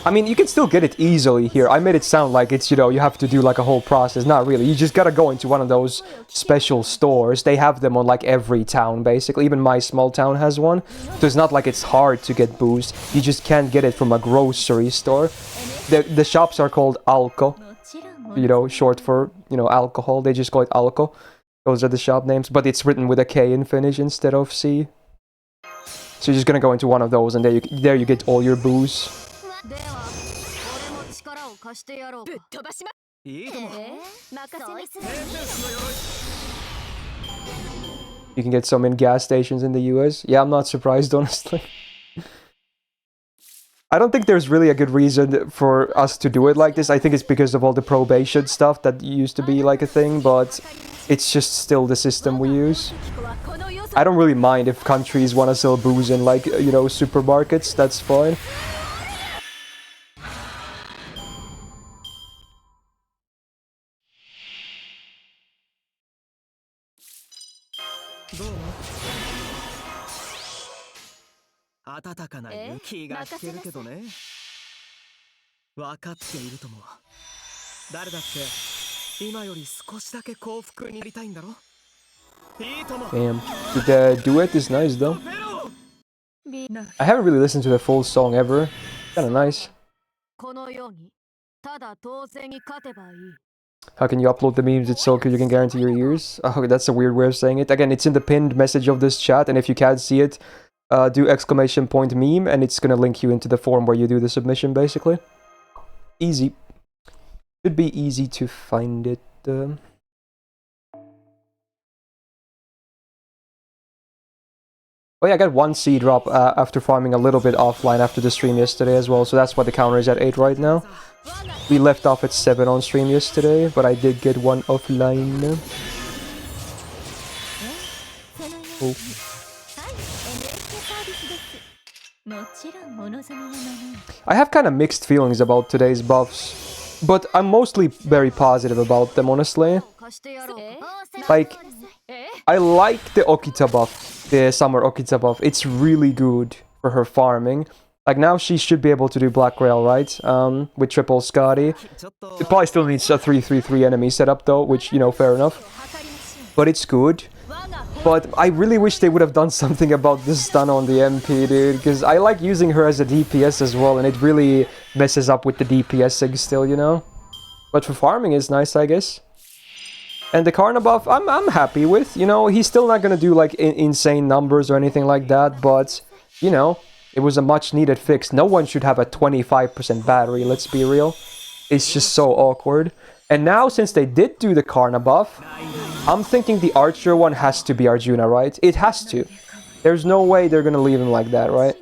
I mean, you can still get it easily here. I made it sound like it's, you know, you have to do like a whole process. Not really. You just gotta go into one of those special stores. They have them on like every town, basically. Even my small town has one. So it's not like it's hard to get booze. You just can't get it from a grocery store. The shops are called Alko. You know, short for, you know, alcohol. They just call it Alko. Those are the shop names. But it's written with a K in Finnish instead of C. So you're just gonna go into one of those and there you get all your booze. You can get some in gas stations in the US. Yeah, I'm not surprised, honestly. I don't think there's really a good reason for us to do it like this. I think it's because of all the probation stuff that used to be like a thing, but it's just still the system we use. I don't really mind if countries want to sell booze in like, you know, supermarkets. That's fine. Damn. The duet is nice though. I haven't really listened to the full song ever. Kinda nice. How can you upload the memes? It's so good you can guarantee your ears. Oh, that's a weird way of saying it. Again, it's in the pinned message of this chat, and if you can't see it, do !meme, and it's gonna link you into the form where you do the submission, basically. Easy. Should be easy to find it. Oh yeah, I got 1 C drop after farming a little bit offline after the stream yesterday as well, so that's why the counter is at 8 right now. We left off at 7 on stream yesterday, but I did get 1 offline. Oh. I have kind of mixed feelings about today's buffs, but I'm mostly very positive about them, honestly. Like, I like the Okita buff, the summer Okita buff. It's really good for her farming. Like now she should be able to do Black Rail, right? With triple Scotty. It probably still needs a 3-3-3 enemy setup though, which, you know, fair enough. But it's good. But I really wish they would have done something about this stun on the MP, dude. Because I like using her as a DPS as well, and it really messes up with the DPSing still, you know? But for farming is nice, I guess. And the Karna buff, I'm happy with. You know, he's still not gonna do like insane numbers or anything like that, but, you know, it was a much needed fix. No one should have a 25% battery, let's be real. It's just so awkward. And now, since they did do the Karna buff, I'm thinking the Archer one has to be Arjuna, right? It has to. There's no way they're gonna leave him like that, right?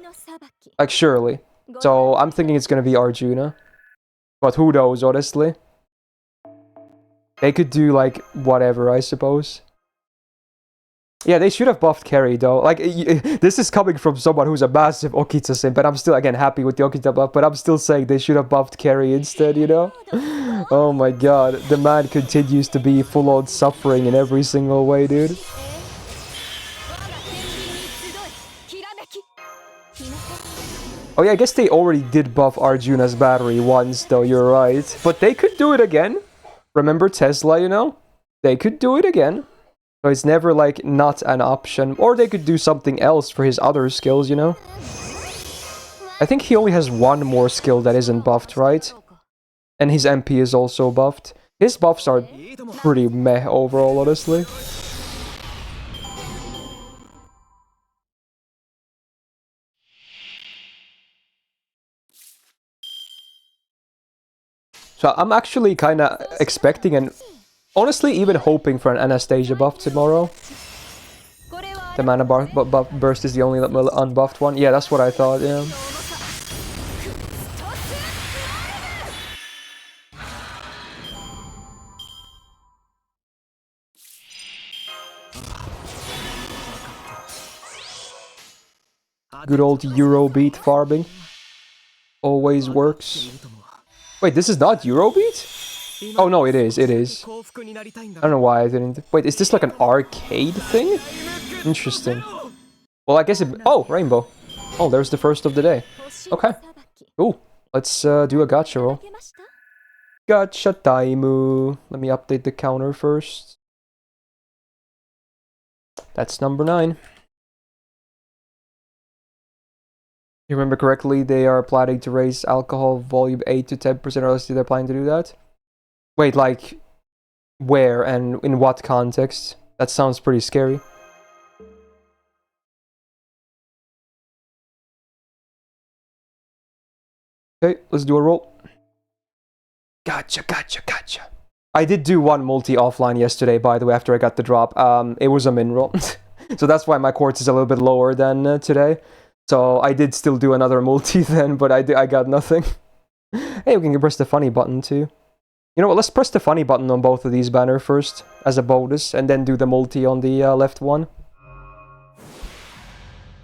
Like, surely. So, I'm thinking it's gonna be Arjuna. But who knows, honestly? They could do, like, whatever, I suppose. Yeah, they should have buffed Carry, though. Like, this is coming from someone who's a massive Okita sim, but I'm still, again, happy with the Okita buff, but I'm still saying they should have buffed Carry instead, you know? Oh my god, the man continues to be full-on suffering in every single way, dude. Oh yeah, I guess they already did buff Arjuna's battery once, though, you're right. But they could do it again. Remember Tesla, you know? They could do it again. So it's never, like, not an option. Or they could do something else for his other skills, you know? I think he only has one more skill that isn't buffed, right? And his MP is also buffed. His buffs are pretty meh overall, honestly. So I'm actually kind of expecting and honestly even hoping for an Anastasia buff tomorrow. The mana burst is the only unbuffed one. Yeah, that's what I thought, yeah. Good old Eurobeat farming. Always works. Wait, this is not Eurobeat? Oh no, it is, it is. I don't know why I didn't... Wait, is this like an arcade thing? Interesting. Well, I guess it... Oh, Rainbow. Oh, there's the first of the day. Okay. Cool. Let's do a gacha roll. Gacha time. Let me update the counter first. That's number 9. You remember correctly, they are planning to raise alcohol volume 8 to 10%, or else they're planning to do that? Wait, like, where and in what context? That sounds pretty scary. Okay, let's do a roll. Gotcha, gotcha, gotcha. I did do one multi offline yesterday, by the way, after I got the drop. It was a min roll. So that's why my quartz is a little bit lower than today. So I did still do another multi then, but I got nothing. Hey, we can press the funny button too. You know what, let's press the funny button on both of these banners first, as a bonus, and then do the multi on the left one.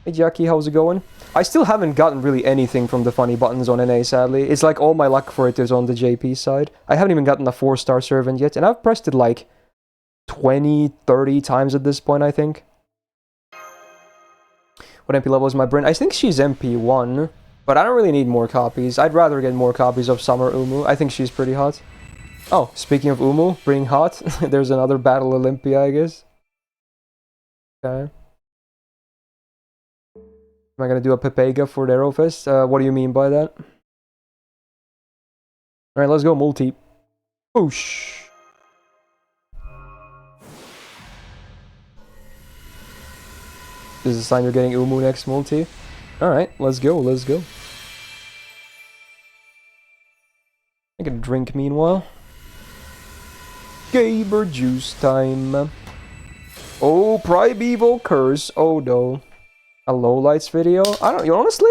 Hey Jackie, how's it going? I still haven't gotten really anything from the funny buttons on NA, sadly. It's like all my luck for it is on the JP side. I haven't even gotten a 4-star servant yet, and I've pressed it like 20, 30 times at this point, I think. What MP level is my Bryn? I think she's MP1, but I don't really need more copies. I'd rather get more copies of Summer Umu. I think she's pretty hot. Oh, speaking of Umu, being hot, there's another Battle Olympia, I guess. Okay. Am I gonna do a Pepega for the Aerofest? What do you mean by that? Alright, let's go multi. Whoosh! This is a sign you're getting Umu next multi. Alright, let's go, let's go. I can drink meanwhile. Gamer juice time. Oh, Primeval Curse. Oh no. A lowlights video? I don't know, honestly,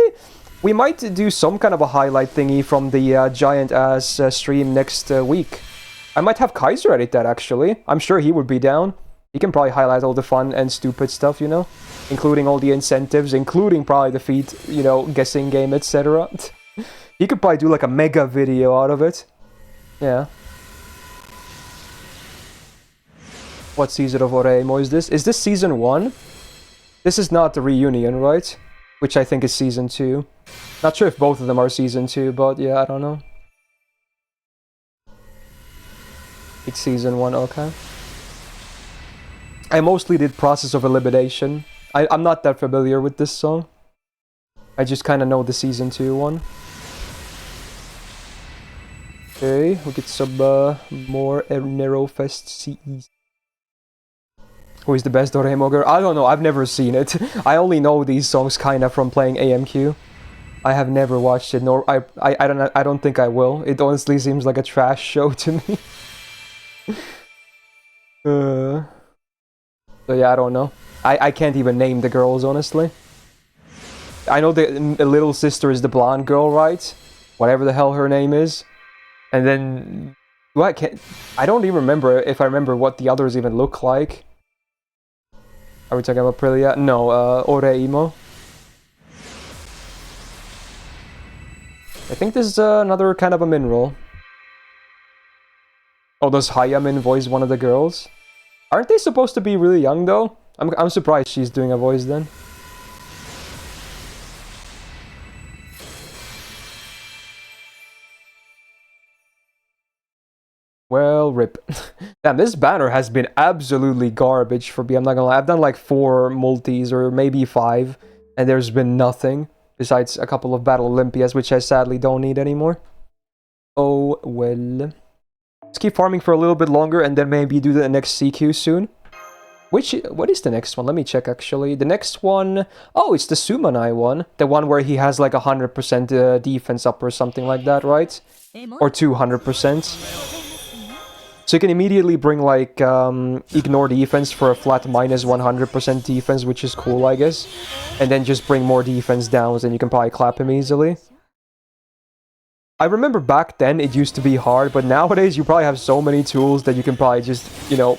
we might do some kind of a highlight thingy from the giant ass stream next week. I might have Kaiser edit that actually. I'm sure he would be down. He can probably highlight all the fun and stupid stuff, you know? Including all the incentives, including probably the feat, you know, guessing game, etc. He could probably do like a mega video out of it. Yeah. What season of Oreimo is this? Is this season 1? This is not the reunion, right? which I think is season 2. Not sure if both of them are season 2, but yeah, I don't know. It's season 1, okay. I mostly did Process of Elimination. I'm not that familiar with this song. I just kind of know the season 2 one. Okay, we'll get some more Nerofest CEs. Who is the best Doraemon girl? I don't know, I've never seen it. I only know these songs kind of from playing AMQ. I have never watched it, nor I don't think I will. It honestly seems like a trash show to me. So yeah, I don't know. I can't even name the girls, honestly. I know the little sister is the blonde girl, right? Whatever the hell her name is. And then... I don't even remember if I remember what the others even look like. Are we talking about Aprilia? No, Oreimo. I think this is another kind of a mineral. Oh, does Hayamin voice one of the girls? Aren't they supposed to be really young, though? I'm surprised she's doing a voice then. Well, rip. Damn, this banner has been absolutely garbage for me, I'm not gonna lie. I've done like 4 multis, or maybe 5, and there's been nothing, besides a couple of Battle Olympias, which I sadly don't need anymore. Oh, well. Let's keep farming for a little bit longer, and then maybe do the next CQ soon. What is the next one? Let me check, actually. The next one... Oh, it's the Sumanai one. The one where he has like 100% defense up or something like that, right? Or 200%. So you can immediately bring like ignore defense for a flat minus 100% defense, which is cool, I guess. And then just bring more defense down, and you can probably clap him easily. I remember back then it used to be hard, but nowadays you probably have so many tools that you can probably just, you know,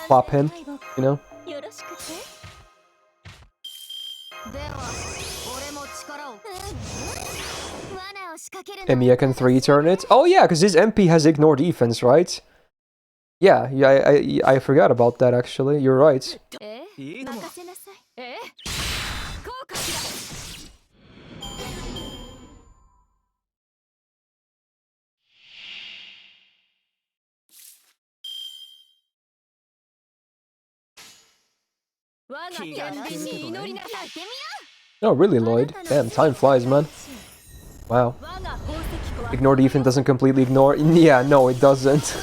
clap him, you know? Emiya can 3-turn it. Oh yeah, because his MP has ignore defense, right? Yeah, I forgot about that, actually. You're right. Oh, really, Lloyd? Damn, time flies, man. Wow. Ignore defense doesn't completely ignore... Yeah, no, it doesn't.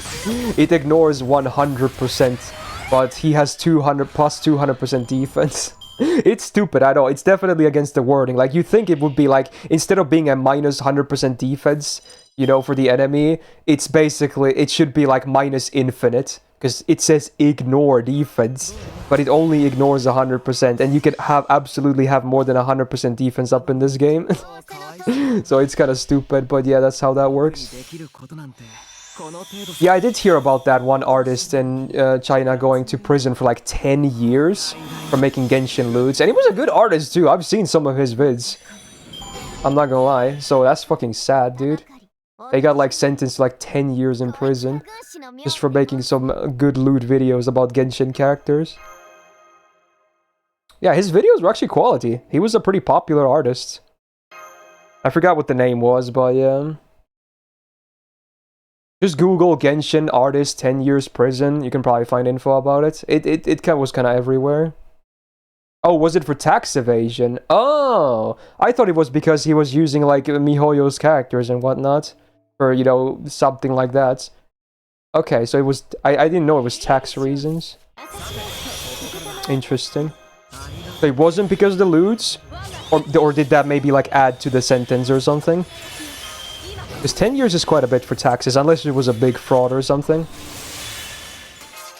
It ignores 100%, but he has 200 plus 200% defense. It's stupid, I know. It's definitely against the wording. Like, you think it would be like, instead of being a minus 100% defense, you know, for the enemy, it's basically, it should be like minus infinite. Because it says ignore defense, but it only ignores 100%, and you can absolutely have more than 100% defense up in this game. So it's kind of stupid, but yeah, that's how that works. Yeah, I did hear about that one artist in China going to prison for like 10 years for making Genshin loots, and he was a good artist too. I've seen some of his vids. I'm not gonna lie, so that's fucking sad, dude. They got like sentenced to like 10 years in prison just for making some good loot videos about Genshin characters. Yeah, his videos were actually quality. He was a pretty popular artist. I forgot what the name was, but yeah. Just Google Genshin artist 10 years prison. You can probably find info about it. It was kind of everywhere. Oh, was it for tax evasion? Oh, I thought it was because he was using like MiHoYo's characters and whatnot. Or, you know, something like that. Okay, so it was... I didn't know it was tax reasons. Interesting. So it wasn't because of the loots? Or did that maybe, like, add to the sentence or something? Because 10 years is quite a bit for taxes, unless it was a big fraud or something.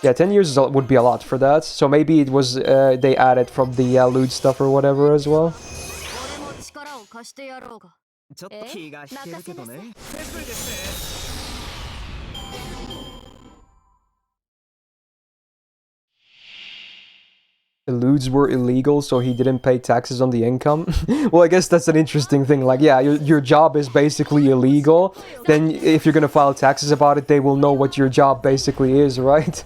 Yeah, 10 years would be a lot for that. So maybe it was... they added from the loot stuff or whatever as well. eludes were illegal, so he didn't pay taxes on the income. Well, I guess that's an interesting thing. Like, yeah, your job is basically illegal. Then if you're gonna file taxes about it, they will know what your job basically is, right?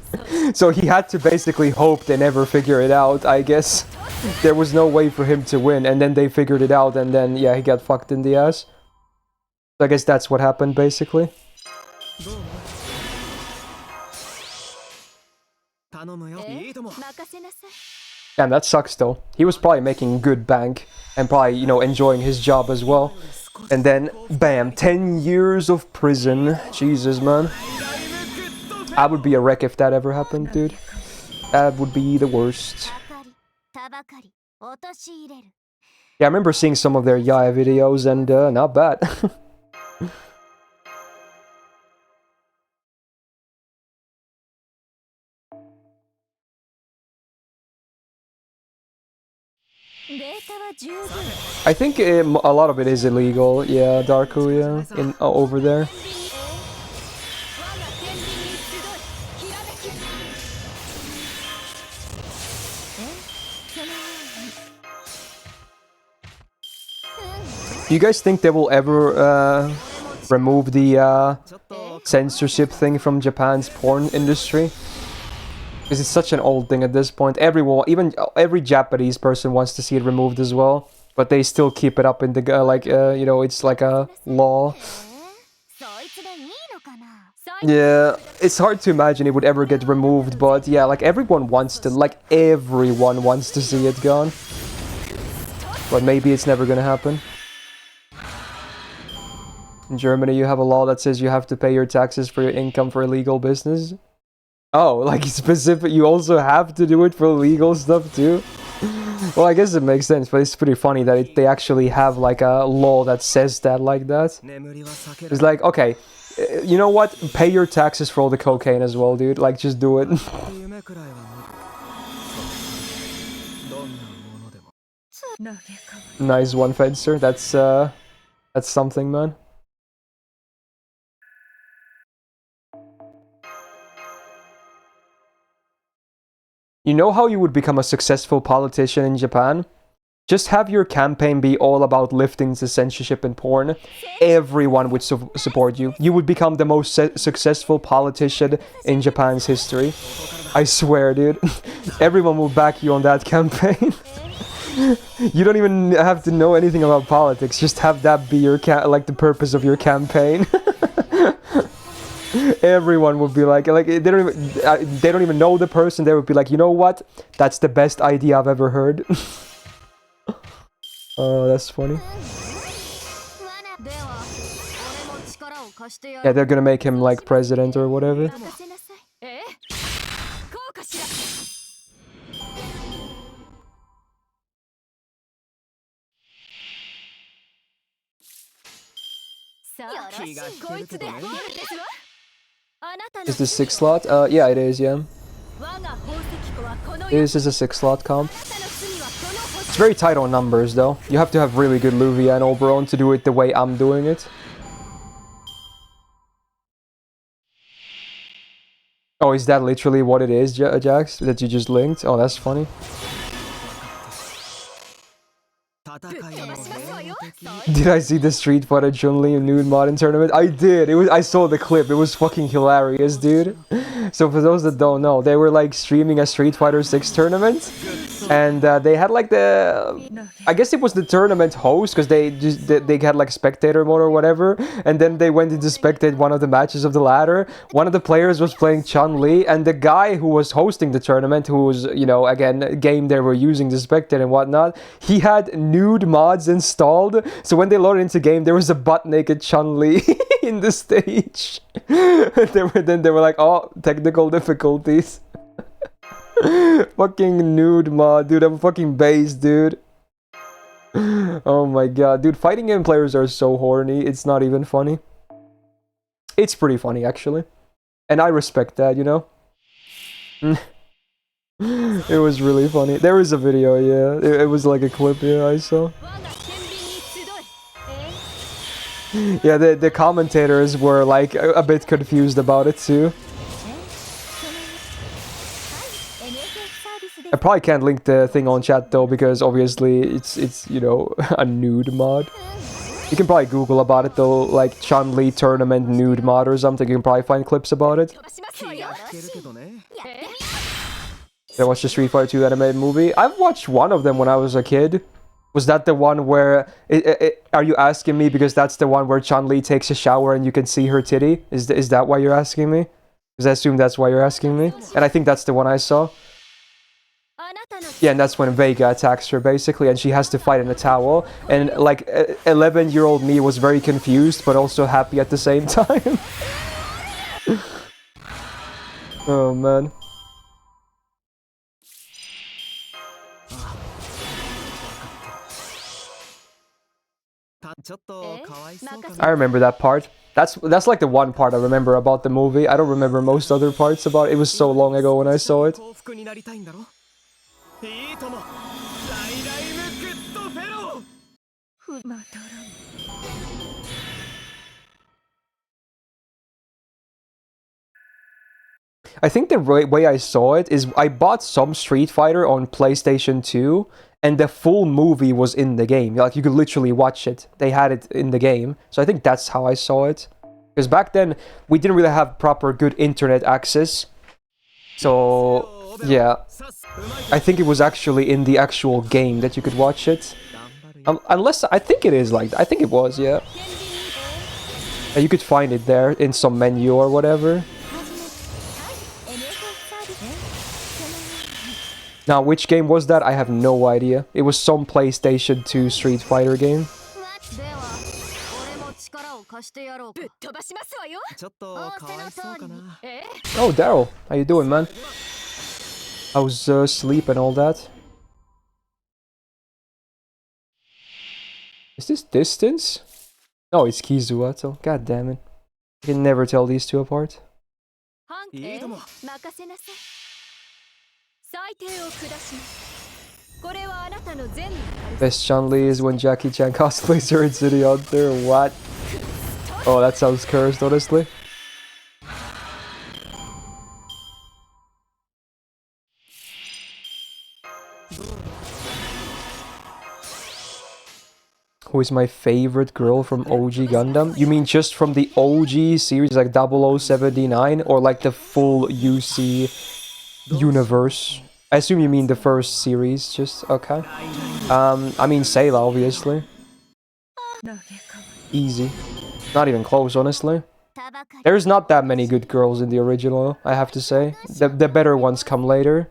So he had to basically hope they never figure it out, I guess. There was no way for him to win, and then they figured it out, and then, yeah, he got fucked in the ass. So I guess that's what happened, basically. Damn, that sucks though. He was probably making good bank and probably, you know, enjoying his job as well. And then, bam, 10 years of prison. Jesus, man. I would be a wreck if that ever happened, dude. That would be the worst. Yeah, I remember seeing some of their Yaya videos and not bad. I think a lot of it is illegal, yeah, Darko, yeah, in over there. Do you guys think they will ever remove the censorship thing from Japan's porn industry? Because it's such an old thing at this point. Everyone, even every Japanese person wants to see it removed as well. But they still keep it up in the, you know, it's like a law. Yeah, it's hard to imagine it would ever get removed. But yeah, like everyone wants to see it gone. But maybe it's never gonna happen. In Germany, you have a law that says you have to pay your taxes for your income for illegal business. Oh, like specific, you also have to do it for legal stuff too? Well, I guess it makes sense, but it's pretty funny that they actually have like a law that says that like that. It's like, okay, you know what? Pay your taxes for all the cocaine as well, dude. Like, just do it. Nice one, Fencer. That's something, man. You know how you would become a successful politician in Japan? Just have your campaign be all about lifting the censorship in porn. Everyone would support you. You would become the most successful politician in Japan's history. I swear, dude. Everyone will back you on that campaign. You don't even have to know anything about politics. Just have that be your the purpose of your campaign. Everyone would be like they don't even know the person. They would be like, you know what? That's the best idea I've ever heard. Oh, that's funny. Yeah, they're gonna make him like president or whatever. Is this 6 slot? Yeah, it is, yeah. This is a 6 slot comp. It's very tight on numbers, though. You have to have really good Luvia and Oberon to do it the way I'm doing it. Oh, is that literally what it is, Jax? That you just linked? Oh, that's funny. Did I see the Street Fighter Chun-Li nude mod in tournament? I did. I saw the clip. It was fucking hilarious, dude. So for those that don't know, they were like streaming a Street Fighter 6 tournament, and they had like I guess it was the tournament host, because they had like spectator mode or whatever, and then they went in to spectate one of the matches of the ladder. One of the players was playing Chun-Li, and the guy who was hosting the tournament, who was, you know, again, game they were using to spectate and whatnot, he had nude mods installed, so when they loaded into game, there was a butt-naked Chun-Li in the stage. Then they were like, oh, technical difficulties. Fucking nude mod, dude. I'm fucking based, dude. Oh my god, dude. Fighting game players are so horny. It's not even funny. It's pretty funny, actually. And I respect that, you know? It was really funny. There is a video, yeah. It was like a clip, yeah, I saw. Yeah, the commentators were like a bit confused about it too. probably can't link the thing on chat though, because obviously it's you know, a nude mod. You can probably Google about it though, like Chun-Li tournament nude mod or something. You can probably find clips about it. 気が引けるけどね Did I watch the Street Fighter 2 animated movie? I've watched one of them when I was a kid. Was that the one where... are you asking me because that's the one where Chun-Li takes a shower and you can see her titty? Is that why you're asking me? Because I assume that's why you're asking me. And I think that's the one I saw. Yeah, and that's when Vega attacks her, basically, and she has to fight in a towel. And, like, 11-year-old me was very confused, but also happy at the same time. Oh, man. I remember that part. That's like the one part I remember about the movie. I don't remember most other parts about it. It was so long ago when I saw it. I think the way I saw it is I bought some Street Fighter on PlayStation 2, and the full movie was in the game. Like, you could literally watch it. They had it in the game. So I think that's how I saw it. Because back then, we didn't really have proper good internet access. So, yeah. I think it was actually in the actual game that you could watch it. Unless, I think it is like that. I think it was, yeah. And you could find it there in some menu or whatever. Now, which game was that? I have no idea. It was some PlayStation 2 Street Fighter game. Oh, Daryl. How you doing, man? How's sleep and all that? Is this distance? No, it's Kizuato. God damn it. I can never tell these two apart. Best Chun-Li is when Jackie Chan cosplays her in City Hunter. What? Oh, that sounds cursed, honestly. Who is my favorite girl from OG Gundam? You mean just from the OG series, like 0079, or like the full UC universe? I assume you mean the first series, just okay. I mean Sayla, obviously. Easy. Not even close, honestly. There's not that many good girls in the original, I have to say. The better ones come later.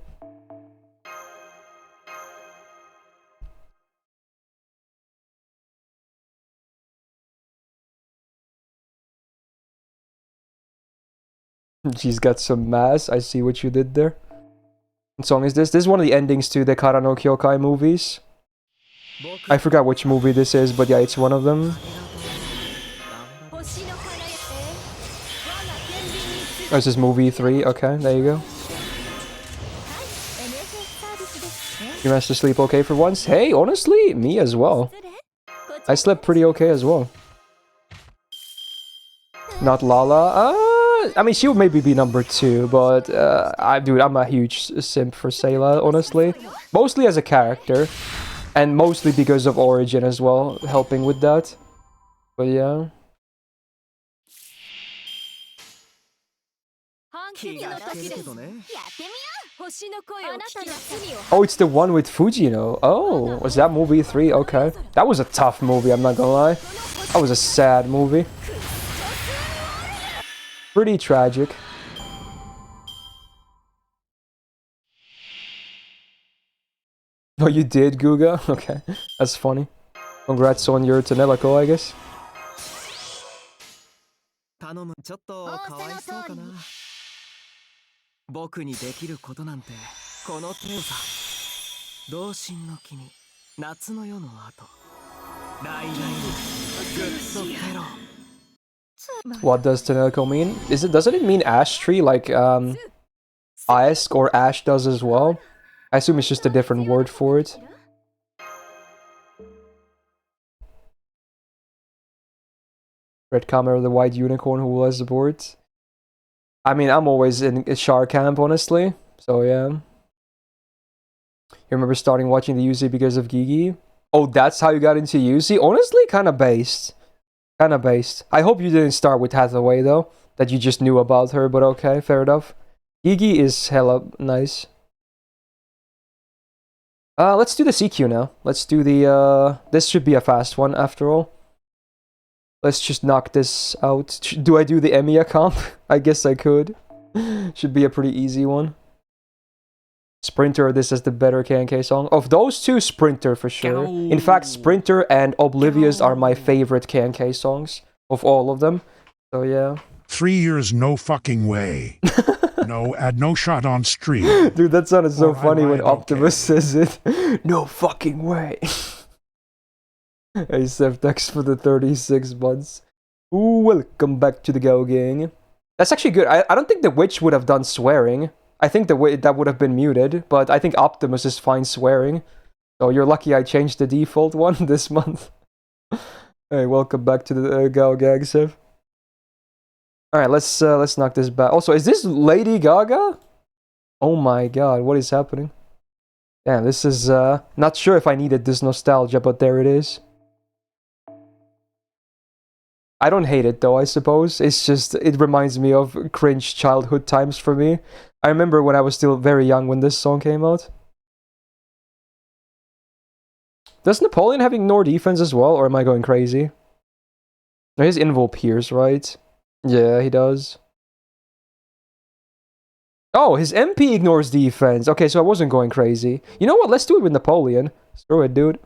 She's got some mass. I see what you did there. What song is this? This is one of the endings to the Kara no Kyokai movies. I forgot which movie this is, but yeah, it's one of them. Oh, this is movie 3. Okay, there you go. You managed to sleep okay for once? Hey, honestly, me as well. I slept pretty okay as well. Not Lala. I mean, she would maybe be number 2, but dude, I'm a huge simp for Sayla, honestly. Mostly as a character, and mostly because of Origin as well, helping with that. But yeah. Oh, it's the one with Fujino. Oh, was that movie 3? Okay. That was a tough movie, I'm not gonna lie. That was a sad movie. Pretty tragic. Oh, you did, Guga? Okay, that's funny. Congrats on your Tonelico, I guess. What does Tonelico mean? Doesn't it mean ash tree like Ask or Ash does as well? I assume it's just a different word for it. Red Camera, the white unicorn who was aboard. I mean, I'm always in Char camp, honestly. So yeah. You remember starting watching the UC because of Gigi? Oh, that's how you got into UC? Honestly, kind of based. Kind of based. I hope you didn't start with Hathaway, though. That you just knew about her, but okay, fair enough. Gigi is hella nice. Let's do the CQ now. Let's do the, this should be a fast one, after all. Let's just knock this out. Do I do the Emiya comp? I guess I could. Should be a pretty easy one. Sprinter, this is the better KNK song. Of those two, Sprinter for sure. In fact, Sprinter and Oblivious are my favorite KNK songs of all of them. So yeah. 3 years, no fucking way. No, add no shot on stream. Dude, that sounded so Or I funny when lied, Optimus okay. says it. No fucking way. Hey, Seth, thanks for the 36 months. Ooh, welcome back to the Go Gang. That's actually good. I don't think the Witch would have done swearing. I think that would have been muted, but I think Optimus is fine swearing. So you're lucky I changed the default one this month. Hey, welcome back to the Go Gang, Seth. Alright, let's knock this back. Also, is this Lady Gaga? Oh my god, what is happening? Damn, this is, not sure if I needed this nostalgia, but there it is. I don't hate it though, I suppose. It's just, it reminds me of cringe childhood times for me. I remember when I was still very young when this song came out. Does Napoleon have ignore defense as well, or am I going crazy? No, he has invul pierce, right? Yeah, he does. Oh, his MP ignores defense. Okay, so I wasn't going crazy. You know what? Let's do it with Napoleon. Screw it, dude. It's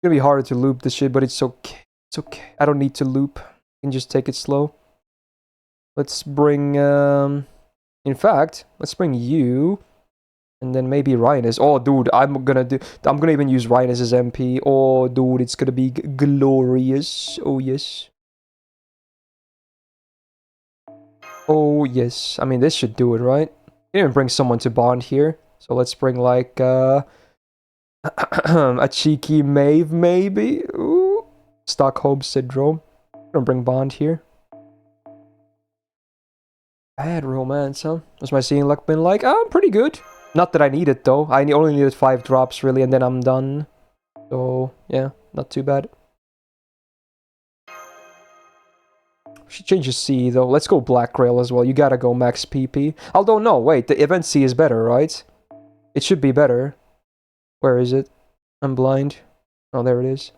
gonna be harder to loop this shit, but it's okay. It's okay. I don't need to loop. I can just take it slow. Let's bring, in fact, let's bring you. And then maybe Rhinus. Oh, dude, I'm gonna even use Rhinus as MP. Oh, dude, it's gonna be glorious. Oh, yes. Oh, yes. I mean, this should do it, right? You even bring someone to bond here. So let's bring, like, a cheeky Maeve, maybe? Ooh. Stockholm Syndrome. I'm gonna bring bond here. Bad romance, huh? What's my seeing luck been like? Oh, pretty good. Not that I need it, though. I only needed 5 drops, really, and then I'm done. So, yeah, not too bad. Should change the C, though. Let's go Black Grail as well. You gotta go max PP. Although, no, wait. The event C is better, right? It should be better. Where is it? I'm blind. Oh, there it is.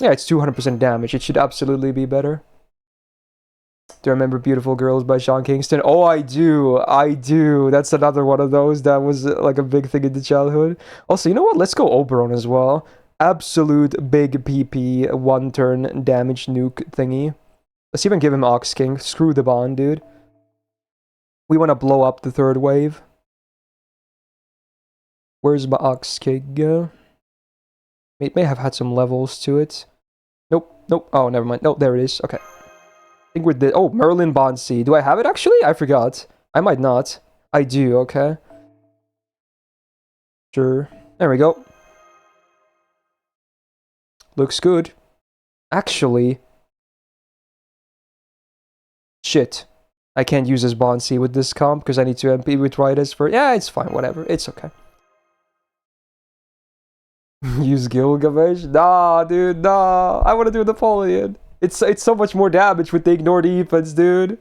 Yeah, it's 200% damage. It should absolutely be better. Do you remember Beautiful Girls by Sean Kingston? Oh, I do. I do. That's another one of those that was like a big thing in the childhood. Also, you know what? Let's go Oberon as well. Absolute big PP, 1-turn damage nuke thingy. Let's even give him Ox King. Screw the bond, dude. We want to blow up the 3rd wave. Where's my Ox King? It may have had some levels to it. Nope. Nope. Oh, never mind. Nope, there it is. Okay. I think we're the... Oh, Merlin Bond C. Do I have it, actually? I forgot. I might not. I do, okay. Sure. There we go. Looks good. Actually... Shit. I can't use this Bond C with this comp, because I need to MP with Riders for... Yeah, it's fine, whatever. It's okay. Use Gilgamesh? Nah, dude, nah. I want to do Napoleon. It's so much more damage with the ignore defense, dude.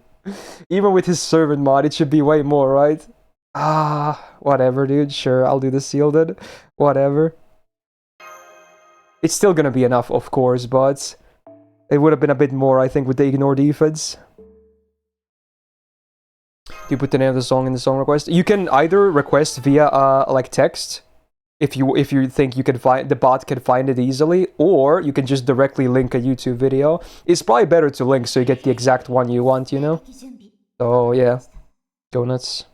Even with his servant mod, it should be way more, right? Ah, whatever, dude. Sure, I'll do the seal then. Whatever. It's still gonna be enough, of course, but it would have been a bit more, I think, with the ignore defense. Do you put the name of the song in the song request? You can either request via like text, if you think you can find the bot can find it easily, or you can just directly link a YouTube video. It's probably better to link so you get the exact one you want, you know? So yeah, go nuts.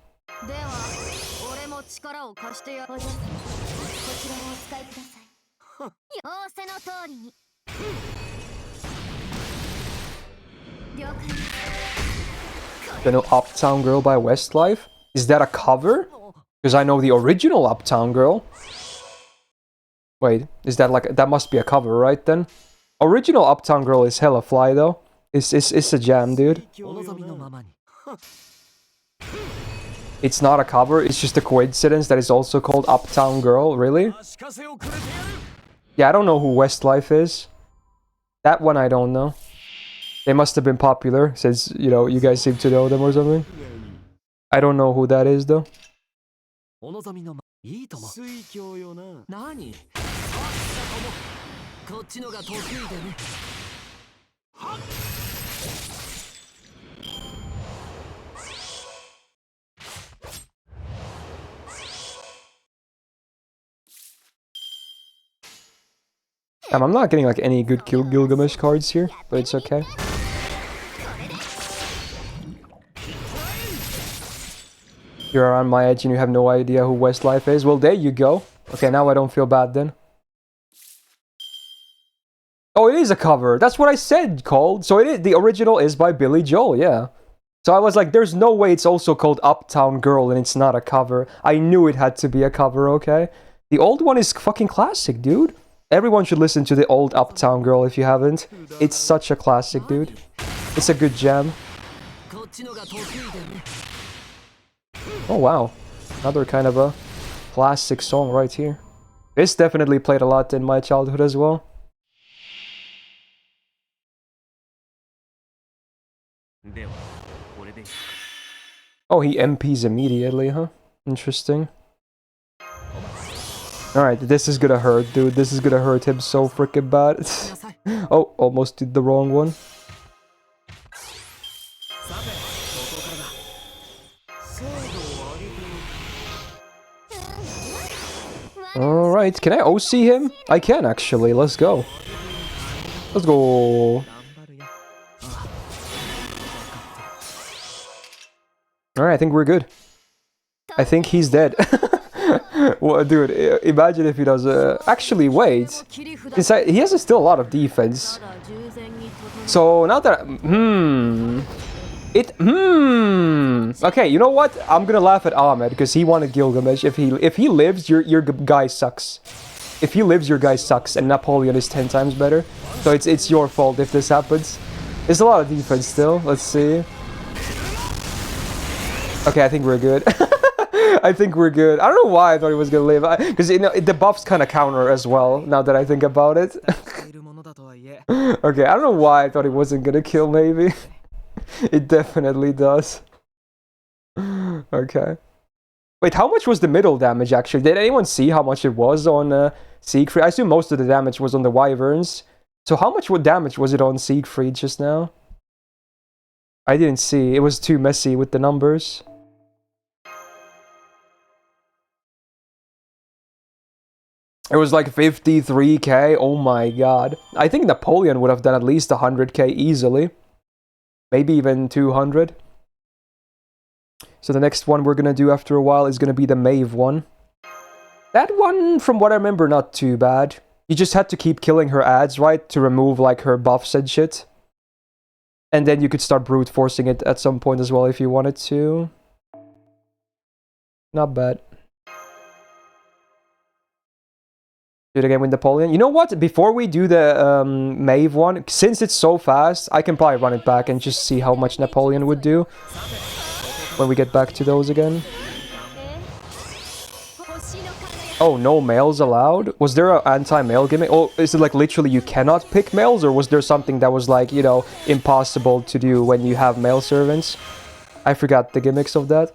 You know Uptown Girl by Westlife? Is that a cover? Because I know the original Uptown Girl. Wait, is that like... That must be a cover, right, then? Original Uptown Girl is hella fly, though. It's a jam, dude. It's not a cover, it's just a coincidence that it's also called Uptown Girl, really? Yeah, I don't know who Westlife is. That one I don't know. They must have been popular, since, you know, you guys seem to know them or something. I don't know who that is, though. I'm not getting like any good Gilgamesh cards here, but it's okay. You're around my age and you have no idea who Westlife is? Well, there you go. Okay, now I don't feel bad then. Oh, it is a cover. That's what I said, called. So it is, the original is by Billy Joel, yeah. So I was like, there's no way it's also called Uptown Girl and it's not a cover. I knew it had to be a cover, okay? The old one is fucking classic, dude. Everyone should listen to the old Uptown Girl if you haven't. It's such a classic, dude. It's a good jam. Oh wow. Another kind of a classic song right here. This definitely played a lot in my childhood as well. Oh, he MPs immediately, huh? Interesting. Alright, this is gonna hurt, dude. This is gonna hurt him so freaking bad. Oh, almost did the wrong one. Alright, can I OC him? I can actually, let's go. Let's go. Alright, I think we're good. I think he's dead. Well, dude, imagine if he does actually, wait. He has still a lot of defense. So, now that... Okay, you know what? I'm gonna laugh at Ahmed, because he wanted Gilgamesh. If he lives, your guy sucks. If he lives, your guy sucks, and Napoleon is 10 times better. So it's your fault if this happens. There's a lot of defense still. Let's see. Okay, I think we're good. I think we're good. I don't know why I thought he was gonna live. Because, you know, the buffs kind of counter as well, now that I think about it. Okay, I don't know why I thought he wasn't gonna kill, maybe. It definitely does. Okay. Wait, how much was the middle damage, actually? Did anyone see how much it was on Siegfried? I assume most of the damage was on the Wyverns. So how much damage was it on Siegfried just now? I didn't see. It was too messy with the numbers. It was like 53k. Oh my god. I think Napoleon would have done at least 100k easily. Maybe even 200. So the next one we're gonna do after a while is gonna be the Maeve one. That one, from what I remember, not too bad. You just had to keep killing her ads, right? To remove like her buffs and shit. And then you could start brute forcing it at some point as well if you wanted to. Not bad. Do it again with Napoleon. You know what? Before we do the Maeve one, since it's so fast, I can probably run it back and just see how much Napoleon would do when we get back to those again. Oh, no males allowed? Was there an anti-male gimmick? Oh, is it like literally you cannot pick males? Or was there something that was like, you know, impossible to do when you have male servants? I forgot the gimmicks of that.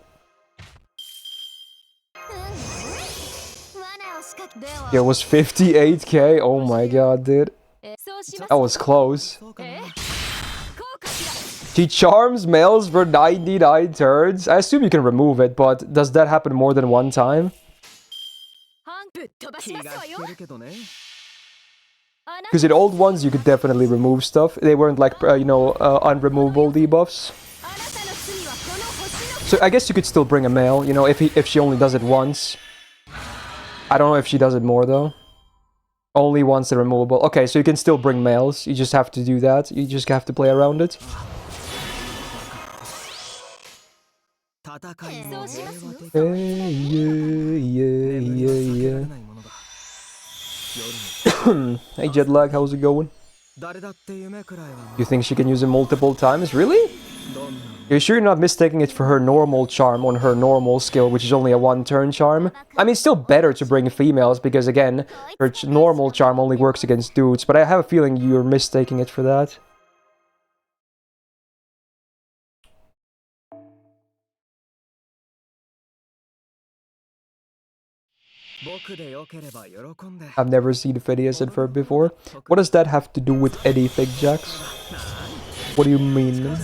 Yeah, it was 58k. Oh my god, dude. That was close. She charms males for 99 turns. I assume you can remove it, but does that happen more than one time? Because in old ones, you could definitely remove stuff. They weren't like, you know, unremovable debuffs. So I guess you could still bring a male, you know, if she only does it once. I don't know if she does it more, though. Only once and removable. Okay, so you can still bring males. You just have to do that. You just have to play around it. Yeah. Hey, Jetlag, how's it going? You think she can use it multiple times? Really? You're sure you're not mistaking it for her normal charm on her normal skill, which is only a 1-turn charm? I mean, it's still better to bring females, because again, her normal charm only works against dudes, but I have a feeling you're mistaking it for that. I've never seen Phineas and Ferb before. What does that have to do with anything, Jax? What do you mean?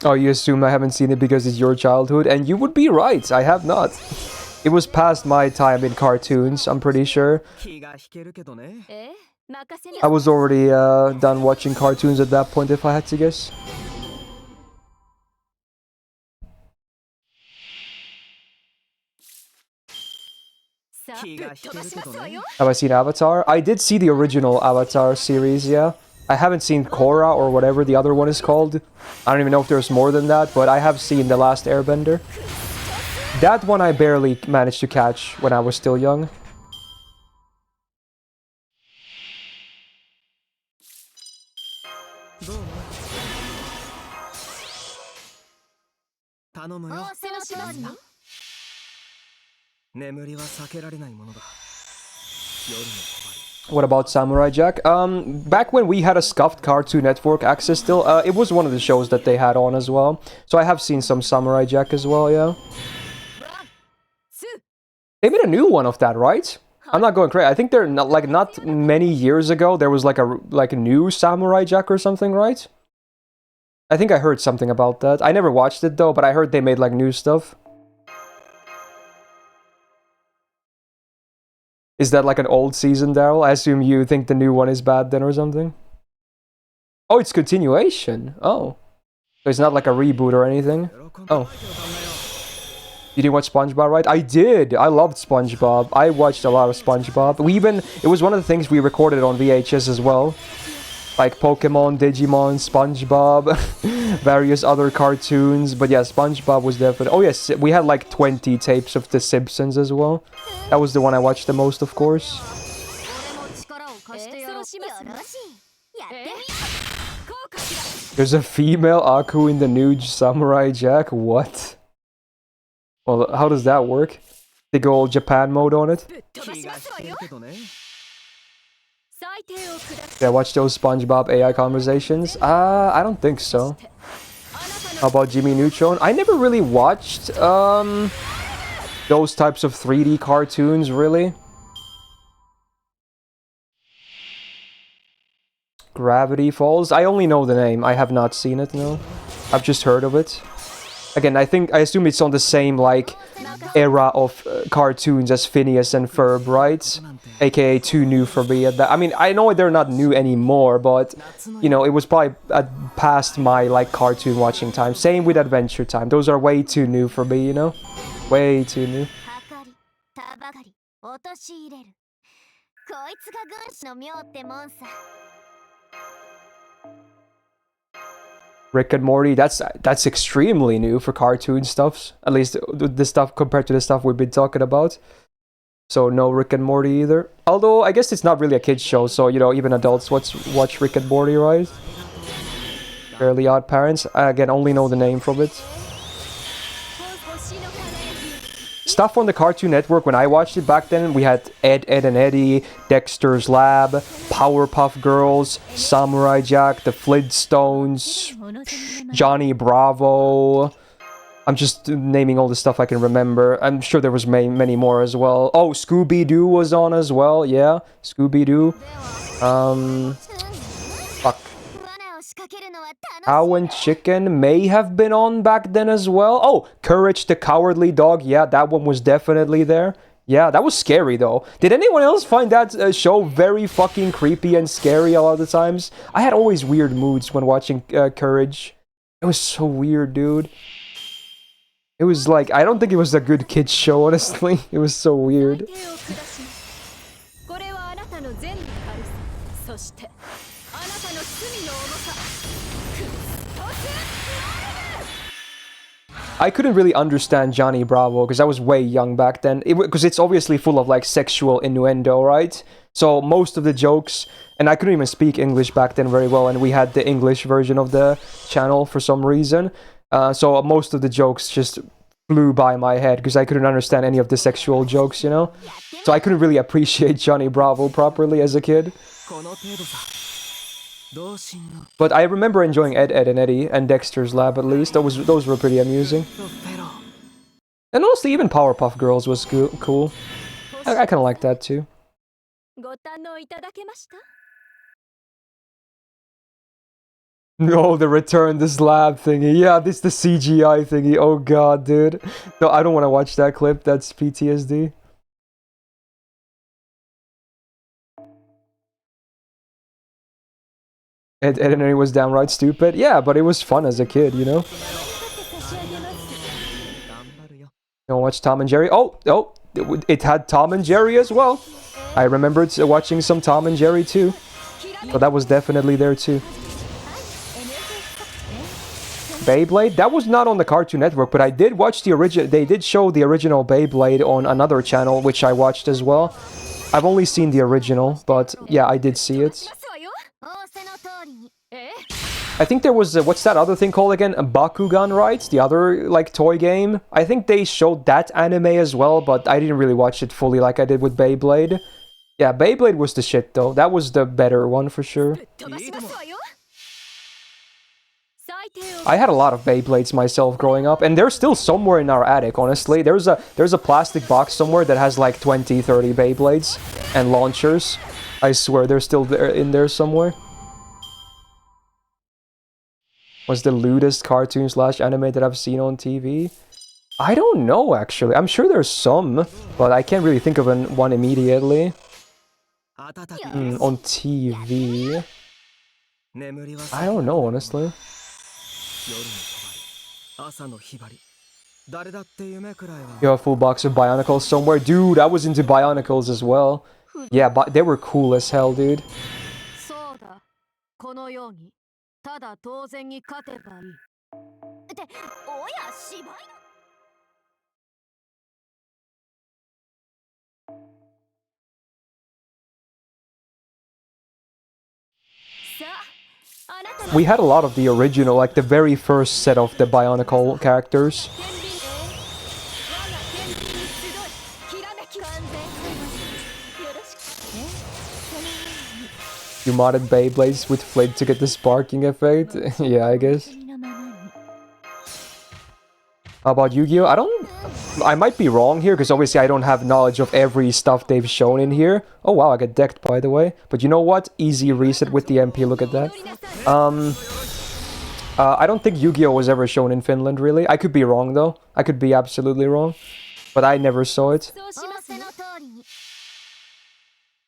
Oh, you assume I haven't seen it because it's your childhood? And you would be right, I have not. It was past my time in cartoons, I'm pretty sure. I was already done watching cartoons at that point, if I had to guess. Have I seen Avatar? I did see the original Avatar series, yeah. I haven't seen Korra or whatever the other one is called. I don't even know if there's more than that, but I have seen The Last Airbender. That one I barely managed to catch when I was still young. What about Samurai Jack? Back when we had a scuffed Cartoon Network access still, it was one of the shows that they had on as well. So I have seen some Samurai Jack as well, yeah. They made a new one of that, right? I'm not going crazy. I think they're not many years ago there was like a new Samurai Jack or something, right? I think I heard something about that. I never watched it though, but I heard they made like new stuff. Is that like an old season, Daryl? I assume you think the new one is bad then or something? Oh, it's continuation. Oh. So it's not like a reboot or anything? Oh. You didn't watch SpongeBob, right? I did! I loved SpongeBob. I watched a lot of SpongeBob. It was one of the things we recorded on VHS as well. Like Pokemon, Digimon, SpongeBob, various other cartoons. But yeah, SpongeBob was definitely... Oh yes, we had like 20 tapes of The Simpsons as well. That was the one I watched the most, of course. There's a female Aku in the new Samurai Jack? What? Well, how does that work? They go all Japan mode on it? Yeah, watch those SpongeBob AI conversations? I don't think so. How about Jimmy Neutron? I never really watched those types of 3D cartoons, really. Gravity Falls? I only know the name. I have not seen it, no. I've just heard of it. Again, I assume it's on the same, like, era of cartoons as Phineas and Ferb, right? AKA too new for me at that. I mean, I know they're not new anymore, but, you know, it was probably past my, like, cartoon watching time. Same with Adventure Time. Those are way too new for me, you know? Way too new. Rick and Morty, that's extremely new for cartoon stuffs. At least the stuff compared to the stuff we've been talking about. So no Rick and Morty either. Although I guess it's not really a kids show, so you know even adults watch Rick and Morty, right? Fairly Odd Parents. I again only know the name from it. Stuff on the Cartoon Network when I watched it back then, we had Ed, Edd and Eddy, Dexter's Lab, Powerpuff Girls, Samurai Jack, The Flintstones, Johnny Bravo. I'm just naming all the stuff I can remember. I'm sure there was many more as well. Oh, Scooby-Doo was on as well, yeah. Scooby-Doo. Fuck. Cow and Chicken may have been on back then as well. Oh, Courage the Cowardly Dog. Yeah, that one was definitely there. Yeah, that was scary though. Did anyone else find that show very fucking creepy and scary a lot of the times? I had always weird moods when watching Courage. It was so weird, dude. It was like, I don't think it was a good kids show, honestly. It was so weird. I couldn't really understand Johnny Bravo because I was way young back then. Because it's obviously full of like sexual innuendo, right? So most of the jokes, and I couldn't even speak English back then very well, and we had the English version of the channel for some reason. So most of the jokes just flew by my head because I couldn't understand any of the sexual jokes, you know? So I couldn't really appreciate Johnny Bravo properly as a kid. この程度さ同心の But I remember enjoying Ed, Ed and Eddie and Dexter's Lab at least. Those were pretty amusing. フェロー And honestly, even Powerpuff Girls was cool. I kind of like that too. ご堪能いただけました No, the return this lab thingy. Yeah, this the CGI thingy. Oh god, dude. No, I don't want to watch that clip. That's PTSD. Ed and Eddie was downright stupid. Yeah, but it was fun as a kid, you know? 差し上げます 頑張るよ Don't watch Tom and Jerry. Oh, it had Tom and Jerry as well. I remembered watching some Tom and Jerry too. So that was definitely there too. Beyblade? That was not on the Cartoon Network, but I did watch the original. They did show the original Beyblade on another channel, which I watched as well. I've only seen the original, but yeah, I did see it. ますわよ仰せの通りに I think there was what's that other thing called again? A Bakugan, right? The other like toy game. I think they showed that anime as well, but I didn't really watch it fully like I did with Beyblade. Yeah, Beyblade was the shit though. That was the better one for sure. 飛ばしますわよ最低を I had a lot of Beyblades myself growing up, and they're still somewhere in our attic, honestly. There's a plastic box somewhere that has like 20, 30 Beyblades and launchers. I swear they're still there in there somewhere. Was the lewdest cartoon / anime that I've seen on TV? I don't know actually. I'm sure there's some, but I can't really think of one immediately. 暖かく On TV? 眠りは I don't know honestly. 夜の帳朝のひばり誰だって夢くらいは You have a full box of Bionicles somewhere? Dude, I was into Bionicles as well. Yeah, but they were cool as hell, dude. そうだこのようにただ当然に勝てばいいっておや芝居のさああなたの We had a lot of the original, like the very first set of the Bionicle characters. 天秤我が天秤に集いきらめき完全よろしくねそのように You modded Beyblades with Flint to get the sparking effect? Yeah, I guess. 君のままに How about Yu-Gi-Oh? I might be wrong here, because obviously I don't have knowledge of every stuff they've shown in here. Oh wow, I got decked by the way. But you know what? Easy reset with the MP, look at that. I don't think Yu-Gi-Oh was ever shown in Finland, really. I could be wrong though. I could be absolutely wrong. But I never saw it. そうしますの通りに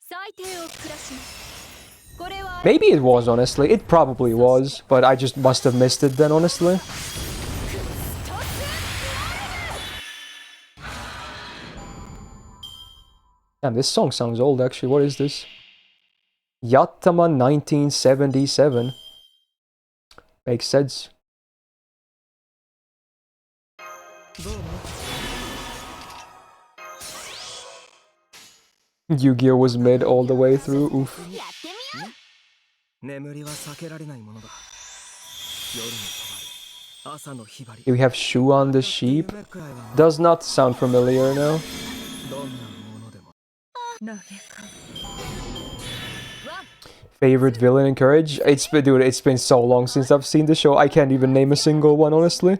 最低を下しますこれは Maybe it was, honestly. It probably was. But I just must have missed it then, honestly. Damn, this song sounds old actually. What is this? Yattama 1977. Makes sense. どうも Yu-Gi-Oh was mid all the way through. Oof. やってみよう眠りは避けられないものだ夜の帳朝のひばり Do we have Shu on the sheep? 夢くらいは Does not sound familiar now. どんなものでも Favorite villain in Courage? Dude, it's been so long since I've seen the show. I can't even name a single one, honestly.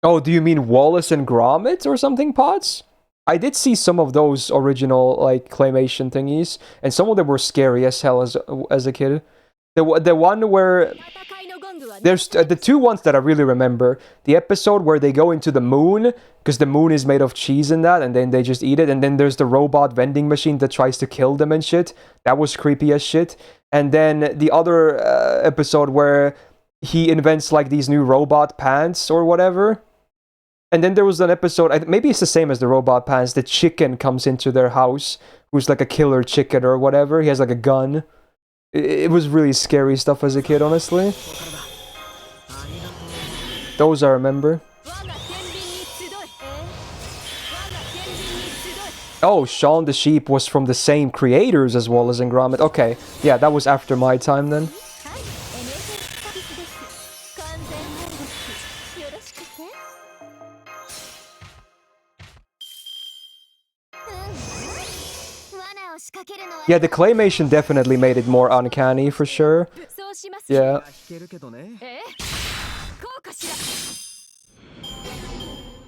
Oh, do you mean Wallace and Gromit or something, Pots? I did see some of those original, like, claymation thingies, and some of them were scary as hell as a kid. The one where... 戦いのゴングは There's the two ones that I really remember. The episode where they go into the moon, because the moon is made of cheese in that, and then they just eat it. And then there's the robot vending machine that tries to kill them and shit. That was creepy as shit. And then the other episode where he invents, like, these new robot pants or whatever. And then there was an episode, maybe it's the same as the Robot Pants, the chicken comes into their house, who's like a killer chicken or whatever. He has like a gun. It was really scary stuff as a kid, honestly. Those I remember. Oh, Shaun the Sheep was from the same creators as well as Ingramet. Okay, yeah, that was after my time then. Yeah, the claymation definitely made it more uncanny for sure. Yeah.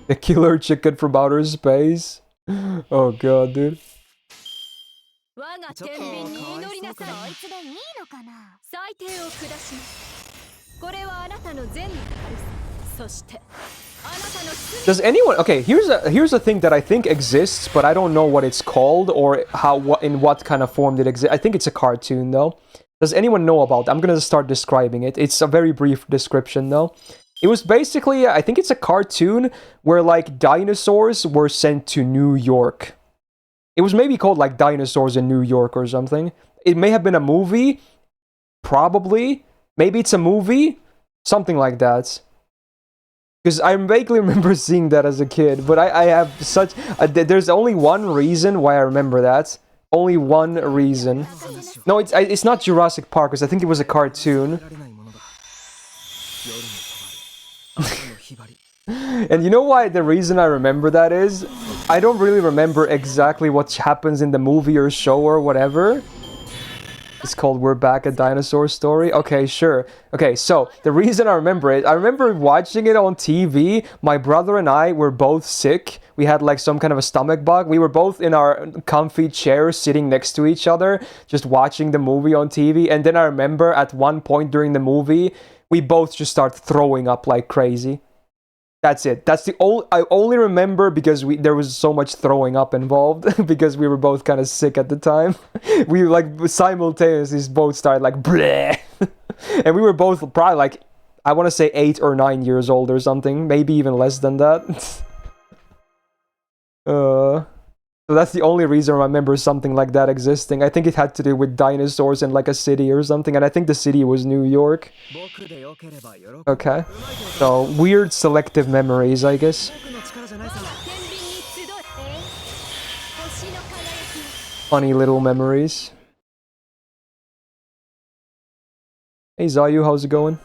The killer chicken from outer space. Oh god, dude. Does anyone... Okay, here's a thing that I think exists, but I don't know what it's called or in what kind of form it exists. I think it's a cartoon though. Does anyone know about it? I'm gonna start describing it. It's a very brief description though. It was basically, I think it's a cartoon where like dinosaurs were sent to New York. It was maybe called like Dinosaurs in New York or something. It may have been a movie. Probably. Maybe it's a movie. Something like that. Because I vaguely remember seeing that as a kid. But I have such... there's only one reason why I remember that. Only one reason. No, it's not Jurassic Park, because I think it was a cartoon. And you know why the reason I remember that is? I don't really remember exactly what happens in the movie or show or whatever. It's called We're Back, a Dinosaur Story. Okay, sure. Okay, so the reason I remember it, I remember watching it on TV. My brother and I were both sick. We had like some kind of a stomach bug. We were both in our comfy chairs sitting next to each other, just watching the movie on TV. And then I remember at one point during the movie, we both just start throwing up like crazy. That's it. That's the only... I only remember because there was so much throwing up involved because we were both kind of sick at the time. We like simultaneously both started like bleh. And we were both probably like, I want to say 8 or 9 years old or something, maybe even less than that. So that's the only reason I remember something like that existing. I think it had to do with dinosaurs in like a city or something, and I think the city was New York. Okay. So, weird selective memories, I guess. Funny little memories. Hey Zayu, how's it going?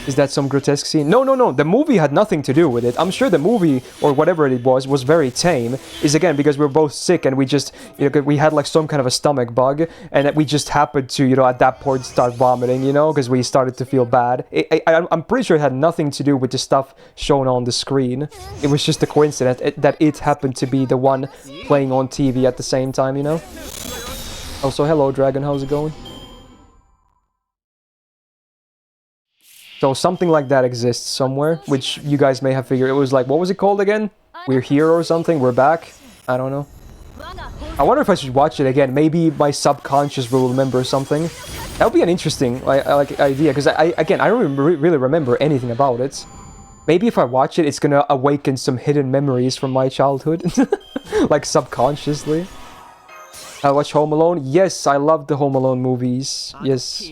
Is that some grotesque scene? No. The movie had nothing to do with it. I'm sure the movie, or whatever it was very tame. Is again because we were both sick and we just, you know, we had like some kind of a stomach bug. And that we just happened to, you know, at that point start vomiting, you know, because we started to feel bad. I'm pretty sure it had nothing to do with the stuff shown on the screen. It was just a coincidence that it happened to be the one playing on TV at the same time, you know? Also, hello Dragon, how's it going? So something like that exists somewhere, which you guys may have figured. It was like, what was it called again? We're here or something? We're back? I don't know. I wonder if I should watch it again. Maybe my subconscious will remember something. That would be an interesting like idea, because I don't really remember anything about it. Maybe if I watch it, it's gonna awaken some hidden memories from my childhood. Like subconsciously. I watch Home Alone. Yes, I love the Home Alone movies. Yes.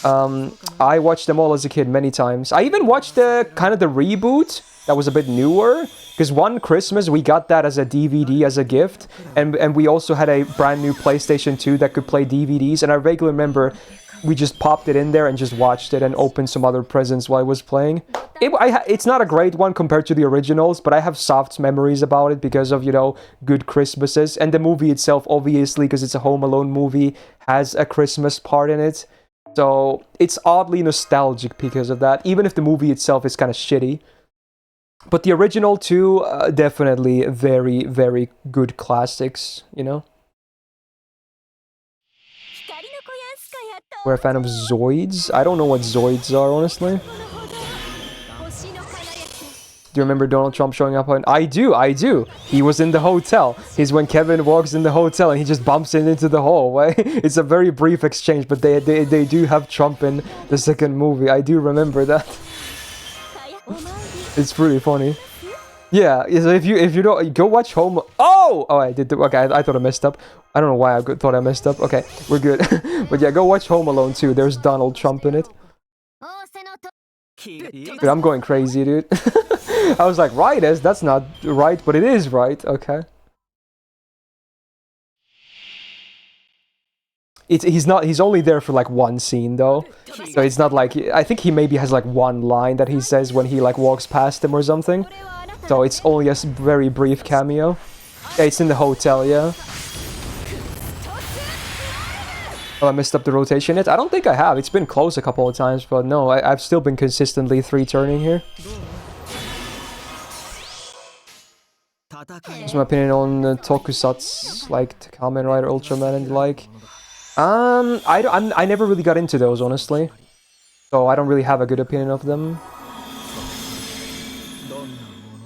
I watched them all as a kid many times. I even watched the kind of the reboot that was a bit newer. Because one Christmas we got that as a DVD as a gift. And we also had a brand new PlayStation 2 that could play DVDs. And I vaguely remember we just popped it in there and just watched it and opened some other presents while I was playing. It's not a great one compared to the originals, but I have soft memories about it because of, you know, good Christmases. And the movie itself, obviously, because it's a Home Alone movie, has a Christmas part in it. So it's oddly nostalgic because of that, even if the movie itself is kind of shitty. But the original too, definitely very, very good classics, you know? We're a fan of Zoids. I don't know what Zoids are, honestly. Do you remember Donald Trump showing up on... I do. He was in the hotel. He's when Kevin walks in the hotel and he just bumps into the hallway. It's a very brief exchange, but they do have Trump in the second movie. I do remember that. It's pretty funny. Yeah, so if you don't go watch Home. Oh, I did. Okay, I thought I messed up. I don't know why I thought I messed up. Okay, we're good. But yeah, go watch Home Alone 2. There's Donald Trump in it. Dude, I'm going crazy, dude. I was like, right, that's not right, but it is right. Okay. He's only there for like one scene though, so it's not like, I think he maybe has like one line that he says when he like walks past him or something, so it's only a very brief cameo. Yeah, it's in the hotel. Yeah. Oh, I messed up the rotation yet? I don't think I have. It's been close a couple of times, but no, I've still been consistently 3 turning here. What's my opinion on tokusatsu, like Kamen Rider, Ultraman, and the like? I never really got into those, honestly. So I don't really have a good opinion of them.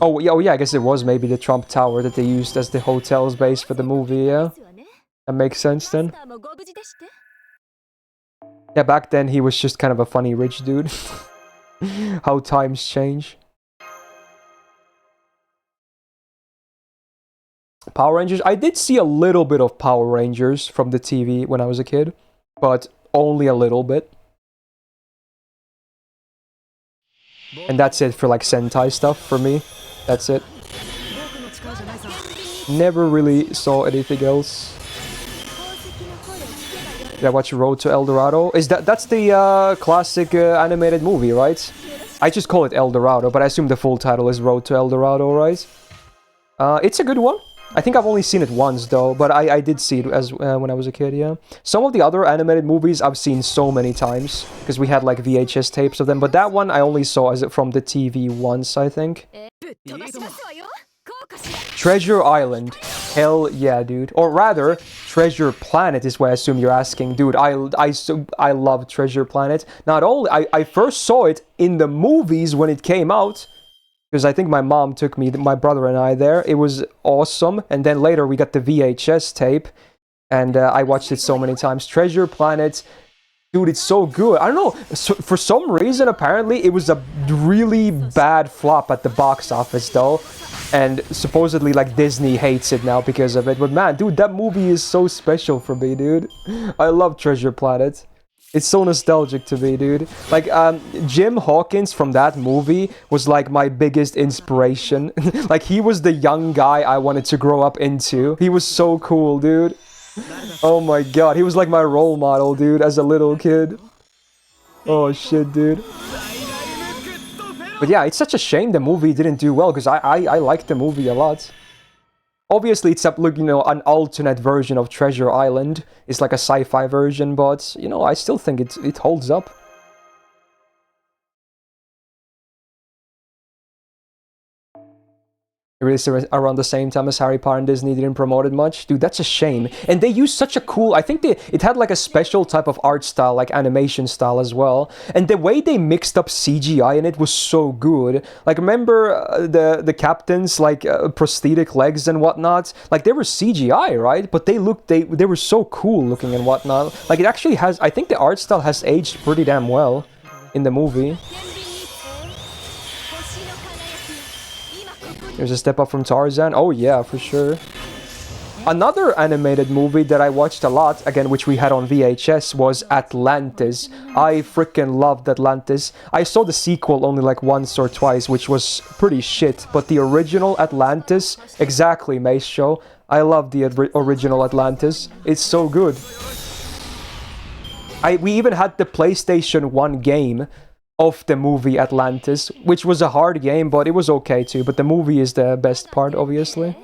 Oh yeah, I guess it was maybe the Trump Tower that they used as the hotel's base for the movie, yeah? That makes sense then. Yeah, back then he was just kind of a funny rich dude. How times change. Power Rangers. I did see a little bit of Power Rangers from the TV when I was a kid, but only a little bit. And that's it for like Sentai stuff for me. That's it. Never really saw anything else. Did I watch Road to El Dorado? That's the classic animated movie, right? I just call it El Dorado, but I assume the full title is Road to El Dorado, right? It's a good one. I think I've only seen it once though, but I did see it as when I was a kid, yeah. Some of the other animated movies I've seen so many times, because we had like VHS tapes of them, but that one I only saw as from the TV once, I think. Treasure Island. Hell yeah, dude. Or rather, Treasure Planet is what I assume you're asking. Dude, I love Treasure Planet. Not only, I first saw it in the movies when it came out, because I think my mom took me, my brother and I there. It was awesome. And then later we got the VHS tape, and I watched it so many times. Treasure Planet, dude, it's so good. I don't know, for some reason apparently it was a really bad flop at the box office though, and supposedly like Disney hates it now because of it. But man, dude, that movie is so special for me, dude. I love Treasure Planet. It's so nostalgic to me, dude. Like, Jim Hawkins from that movie was like my biggest inspiration. Like, he was the young guy I wanted to grow up into. He was so cool, dude. Oh my god, he was like my role model, dude, as a little kid. Oh shit, dude. But yeah, it's such a shame the movie didn't do well, because I liked the movie a lot. Obviously, it's an alternate version of Treasure Island. It's like a sci-fi version, but, you know, I still think it holds up. It released around the same time as Harry Potter, and Disney didn't promote it much. Dude, that's a shame. And they used such a cool... I think it had like a special type of art style, like animation style as well. And the way they mixed up CGI in it was so good. Like, remember the captain's like prosthetic legs and whatnot? Like, they were CGI, right? But they were so cool looking and whatnot. Like, it actually has... I think the art style has aged pretty damn well in the movie. There's a step up from Tarzan. Oh yeah, for sure. Another animated movie that I watched a lot, again, which we had on VHS, was Atlantis. I freaking loved Atlantis. I saw the sequel only like once or twice, which was pretty shit. But the original Atlantis, exactly, Myst show. I love the original Atlantis. It's so good. We even had the PlayStation 1 game of the movie Atlantis, which was a hard game, but it was okay too. But the movie is the best part, obviously.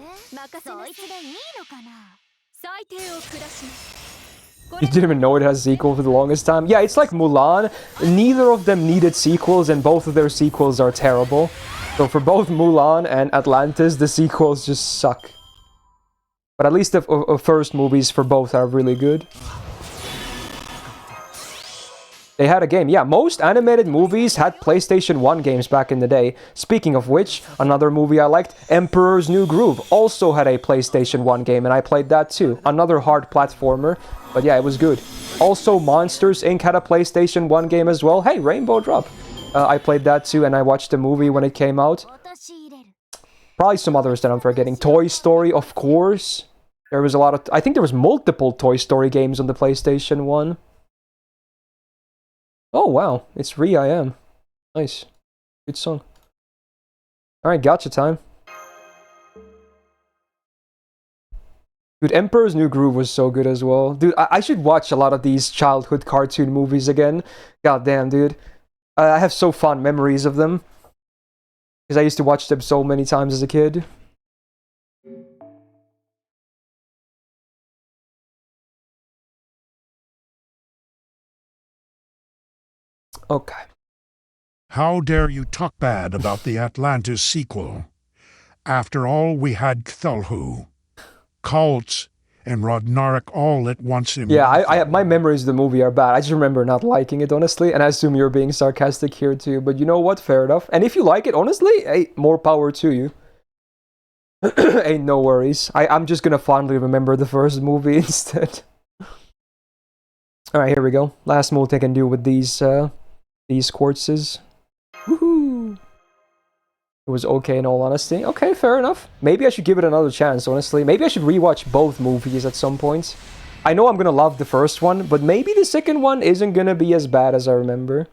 You didn't even know it has a sequel for the longest time? Yeah, it's like Mulan. Neither of them needed sequels, and both of their sequels are terrible. So for both Mulan and Atlantis, the sequels just suck. But at least the first movies for both are really good. They had a game. Yeah, most animated movies had PlayStation 1 games back in the day. Speaking of which, another movie I liked, Emperor's New Groove, also had a PlayStation 1 game, and I played that too. Another hard platformer, but yeah, it was good. Also, Monsters Inc. had a PlayStation 1 game as well. Hey, Rainbow Drop. I played that too, and I watched the movie when it came out. Probably some others that I'm forgetting. Toy Story, of course. There was a lot of... I think there was multiple Toy Story games on the PlayStation 1. Oh, wow. It's R.E.I.M. Nice. Good song. Alright, gotcha time. Dude, Emperor's New Groove was so good as well. Dude, I should watch a lot of these childhood cartoon movies again. God damn, dude. I have so fond memories of them. Because I used to watch them so many times as a kid. Okay. How dare you talk bad about the Atlantis sequel? After all, we had Cthulhu, cults, and Ragnarok all at once in Yeah, one I film. my memories of the movie are bad. I just remember not liking it, honestly. And I assume you're being sarcastic here too. But you know what? Fair enough. And if you like it, honestly, hey, more power to you. Ain't no worries. I'm just gonna fondly remember the first movie instead. Alright, here we go. Last move I can do with these quartzes. Woohoo! It was okay in all honesty. Okay, fair enough. Maybe I should give it another chance, honestly. Maybe I should rewatch both movies at some point. I know I'm gonna love the first one, but maybe the second one isn't gonna be as bad as I remember.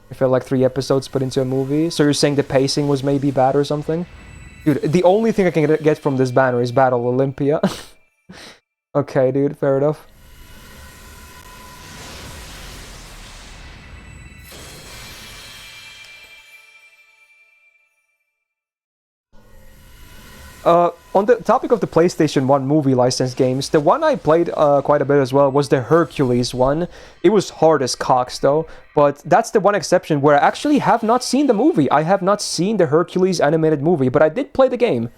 I felt like 3 episodes put into a movie. So you're saying the pacing was maybe bad or something? Dude, the only thing I can get from this banner is Battle Olympia. Okay, dude, fair enough. On the topic of the PlayStation 1 movie license games, the one I played quite a bit as well was the Hercules one. It was hard as cocks though, but that's the one exception where I actually have not seen the movie. I have not seen the Hercules animated movie, but I did play the game.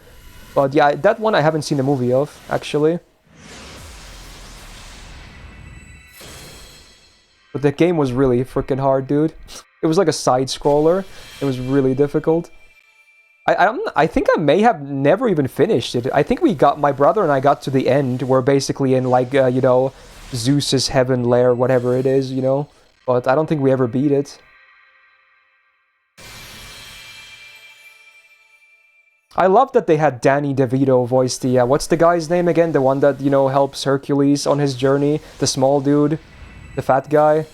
But yeah, that one I haven't seen the movie of, actually. But the game was really freaking hard, dude. It was like a side-scroller. It was really difficult. I think I may have never even finished it. I think my brother and I got to the end. We're basically in like, you know, Zeus's heaven lair, whatever it is, you know. But I don't think we ever beat it. I love that they had Danny DeVito voice the, what's the guy's name again? The one that, you know, helps Hercules on his journey. The small dude. The fat guy.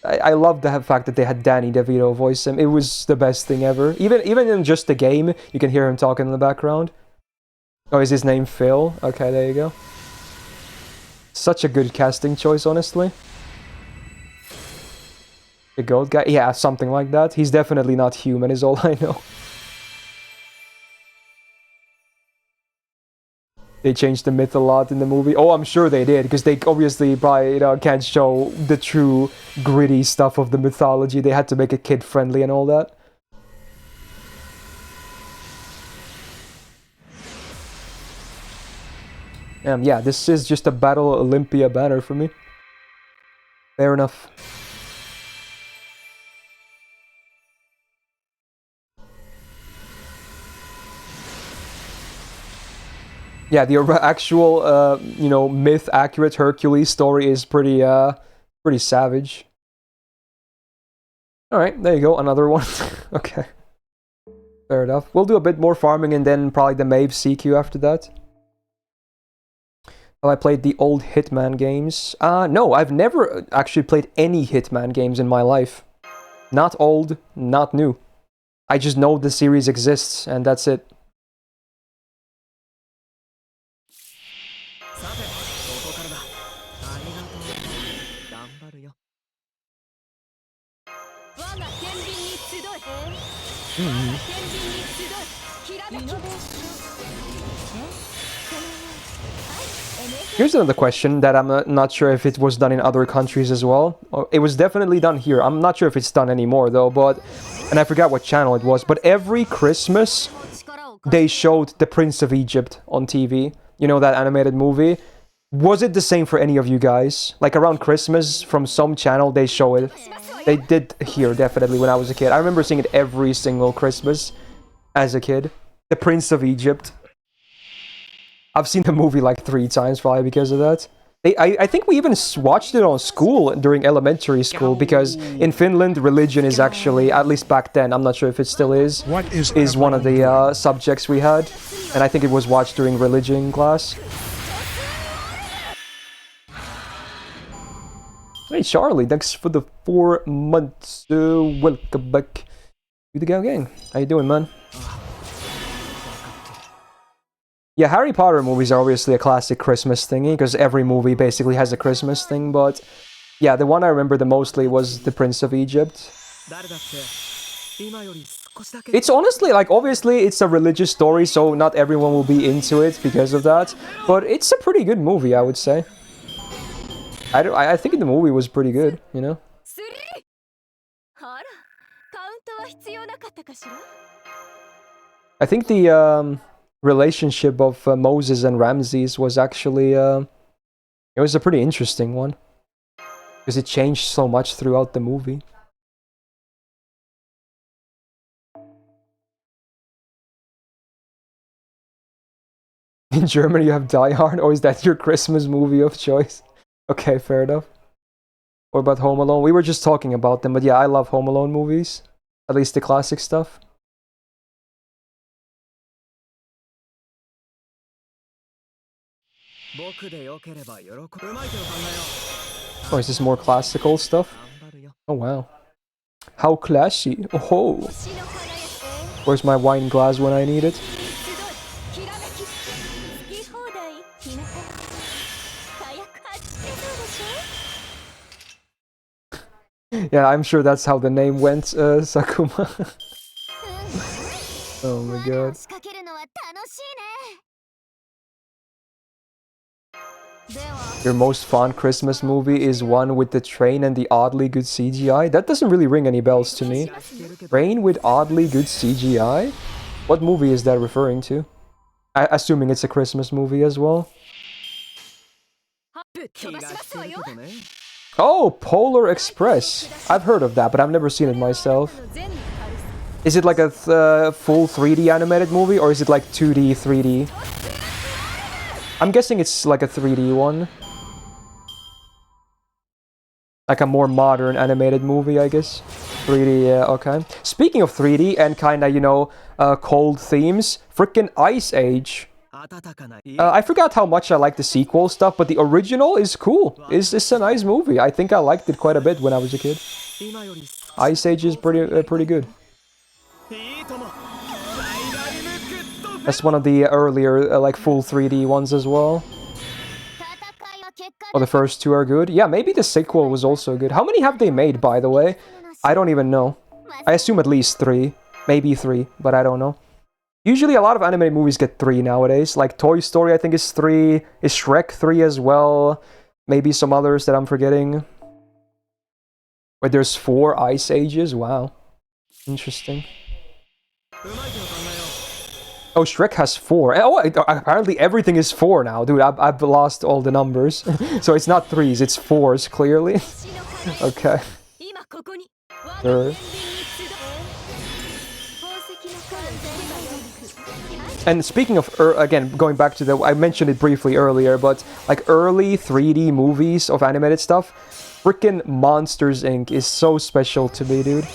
I love the fact that they had Danny DeVito voice him. It was the best thing ever. Even in just the game, you can hear him talking in the background. Oh, is his name Phil? Okay, there you go. Such a good casting choice, honestly. The goat guy? Yeah, something like that. He's definitely not human, is all I know. They changed the myth a lot in the movie. Oh, I'm sure they did, because they obviously probably, you know, can't show the true gritty stuff of the mythology. They had to make it kid-friendly and all that. Yeah, this is just a Battle Olympia banner for me. Fair enough. Yeah, the actual, you know, myth-accurate Hercules story is pretty savage. Alright, there you go, another one. Okay. Fair enough. We'll do a bit more farming and then probably the Mave CQ after that. Well, I played the old Hitman games. No, I've never actually played any Hitman games in my life. Not old, not new. I just know the series exists, and that's it. Here's another question that I'm not sure if it was done in other countries as well. It was definitely done here. I'm not sure if it's done anymore though, but... And I forgot what channel it was, but every Christmas they showed The Prince of Egypt on TV. You know, that animated movie? Was it the same for any of you guys? Like around Christmas, from some channel they show it. They did here, definitely, when I was a kid. I remember seeing it every single Christmas as a kid. The Prince of Egypt. I've seen the movie like 3 times probably because of that. I think we even watched it on school during elementary school because in Finland religion is actually, at least back then, I'm not sure if it still is one of the subjects we had, and I think it was watched during religion class. Hey Charlie, thanks for the 4 months. Welcome back to the Gal Gang. How you doing, man? Yeah, Harry Potter movies are obviously a classic Christmas thingy, because every movie basically has a Christmas thing, but yeah, the one I remember the mostly was The Prince of Egypt. It's honestly, like, obviously it's a religious story, so not everyone will be into it because of that, but it's a pretty good movie, I would say. I think the movie was pretty good, you know? I think the relationship of Moses and Ramses was actually it was a pretty interesting one because it changed so much throughout the movie. In Germany you have Die Hard, or is that your Christmas movie of choice? Okay, fair enough. What about Home Alone? We were just talking about them, but yeah, I love Home Alone movies, at least the classic stuff. Oh, is this more classical stuff? Oh wow. How classy. Oh. Where's my wine glass when I need it? Yeah, I'm sure that's how the name went, Sakuma. Oh my god. Your most fond Christmas movie is one with the train and the oddly good CGI? That doesn't really ring any bells to me. Train with oddly good CGI? What movie is that referring to? Assuming it's a Christmas movie as well. Oh, Polar Express. I've heard of that, but I've never seen it myself. Is it like a full 3D animated movie, or is it like 2D, 3D? I'm guessing it's like a 3D one. Like a more modern animated movie, I guess. 3D, yeah, okay. Speaking of 3D and kinda, you know, cold themes, frickin' Ice Age. I forgot how much I like the sequel stuff, but the original is cool. It's a nice movie. I think I liked it quite a bit when I was a kid. Ice Age is pretty good. That's one of the earlier, like, full 3D ones as well. Oh, the first two are good? Yeah, maybe the sequel was also good. How many have they made, by the way? I don't even know. I assume at least 3. Maybe 3, but I don't know. Usually a lot of anime movies get 3 nowadays. Like Toy Story, I think, is 3. Is Shrek 3 as well? Maybe some others that I'm forgetting. Wait, there's 4 Ice Ages? Wow. Interesting. Oh, Shrek has 4. Oh, apparently everything is 4 now. Dude, I've lost all the numbers. So it's not 3s, it's 4s, clearly. Okay. Sure. And speaking of, again, going back to I mentioned it briefly earlier, but like early 3D movies of animated stuff, freaking Monsters Inc. is so special to me, dude.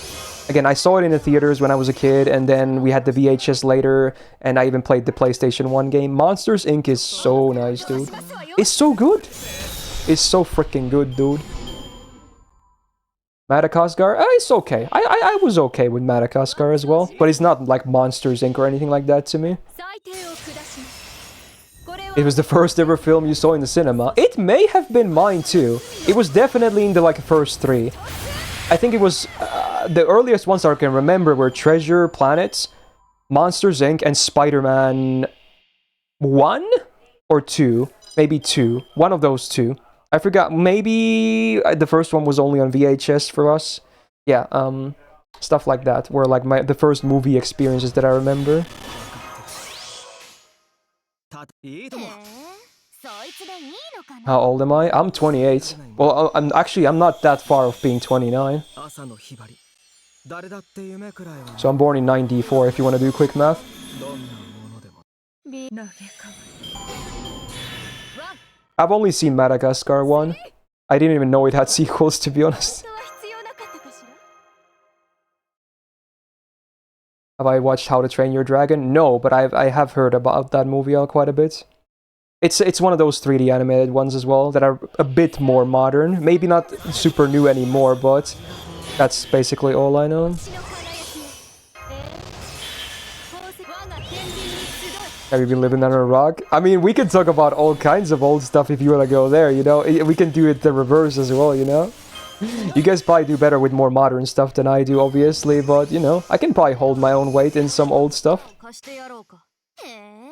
Again, I saw it in the theaters when I was a kid, and then we had the VHS later, and I even played the PlayStation 1 game. Monsters Inc. is so nice, dude. It's so good. It's so freaking good, dude. Madagascar? It's okay. I was okay with Madagascar as well, but it's not like Monsters Inc. or anything like that to me. It was the first ever film you saw in the cinema. It may have been mine too. It was definitely in the like first 3. I think it was the earliest ones I can remember were Treasure Planet, Monsters Inc., and Spider-Man 1 or 2, maybe 2. One of those 2. I forgot. Maybe the first one was only on VHS for us. Yeah, stuff like that were like the first movie experiences that I remember. How old am I? I'm 28. Well, I'm not that far off being 29. So I'm born in 94 if you want to do quick math. I've only seen Madagascar 1. I didn't even know it had sequels, to be honest. 本当は必要なかったかしら。 Have I watched How to Train Your Dragon? No, but I have heard about that movie quite a bit. It's one of those 3D animated ones as well that are a bit more modern. Maybe not super new anymore, but that's basically all I know. 血の輝きよ。宝石我が天秤に集い。 Have you been living under a rock? I mean, we can talk about all kinds of old stuff if you want to go there, you know? We can do it the reverse as well, you know? You guys probably do better with more modern stuff than I do, obviously, but, you know, I can probably hold my own weight in some old stuff. 貸してやろうか。へえ。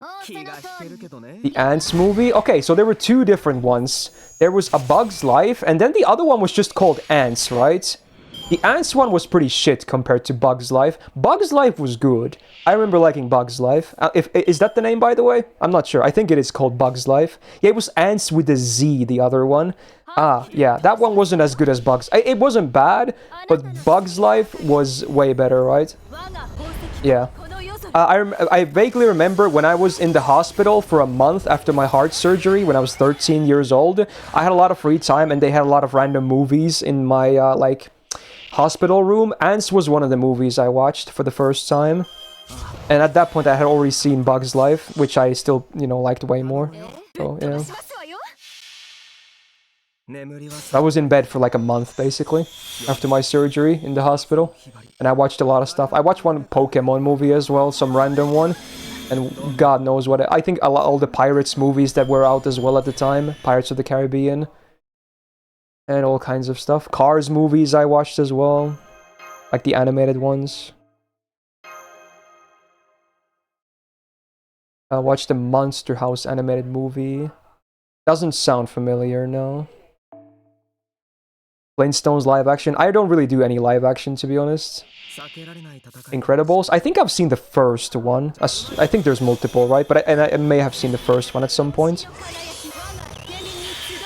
仰せの気が引け通りに。るけどね。 The Ants movie? Okay, so there were two different ones. There was A Bug's Life, and then the other one was just called Ants, right? The Ants one was pretty shit compared to Bug's Life. Bug's Life was good. I remember liking Bug's Life. Is that the name, by the way? I'm not sure. I think it is called Bug's Life. Yeah, it was Ants with a Z, the other one. Ah, yeah, that one wasn't as good as Bug's. It wasn't bad, but Bug's Life was way better, right? 我が宝石 Yeah. この夜空。 I vaguely remember when I was in the hospital for a month after my heart surgery when I was 13 years old. I had a lot of free time and they had a lot of random movies in my like hospital room. Ants was one of the movies I watched for the first time. And at that point I had already seen Bug's Life, which I still, you know, liked way more. え So, 飛 yeah. ばしますわよ。 眠りは I was in bed for like a month basically after my surgery in the hospital. And I watched a lot of stuff. I watched one Pokemon movie as well, some random one. And God knows what. I think all the Pirates movies that were out as well at the time. Pirates of the Caribbean. And all kinds of stuff. Cars movies I watched as well. Like the animated ones. I watched the Monster House animated movie. Doesn't sound familiar, no. Flintstones live action. I don't really do any live action, to be honest. 避けられない戦い。 Incredibles. I think I've seen the first one. I think there's multiple, right? But I may have seen the first one at some point. 輝き我が天秤に集い。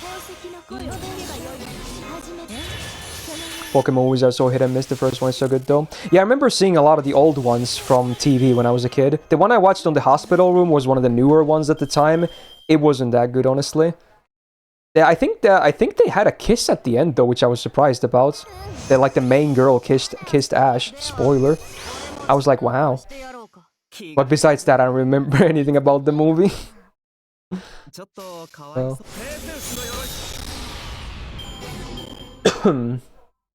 宝石の声を聞けばよい。初めて。その Pokemon movies are so hit and miss. The first one is so good, though. Yeah, I remember seeing a lot of the old ones from TV when I was a kid. The one I watched on the hospital room was one of the newer ones at the time. It wasn't that good, honestly. Yeah, I think they had a kiss at the end though, which I was surprised about. That like the main girl kissed Ash. Spoiler. I was like, wow. してやろうか。 But besides that, I don't remember anything about the movie. ちょっとかわいそう。ペースの鎧。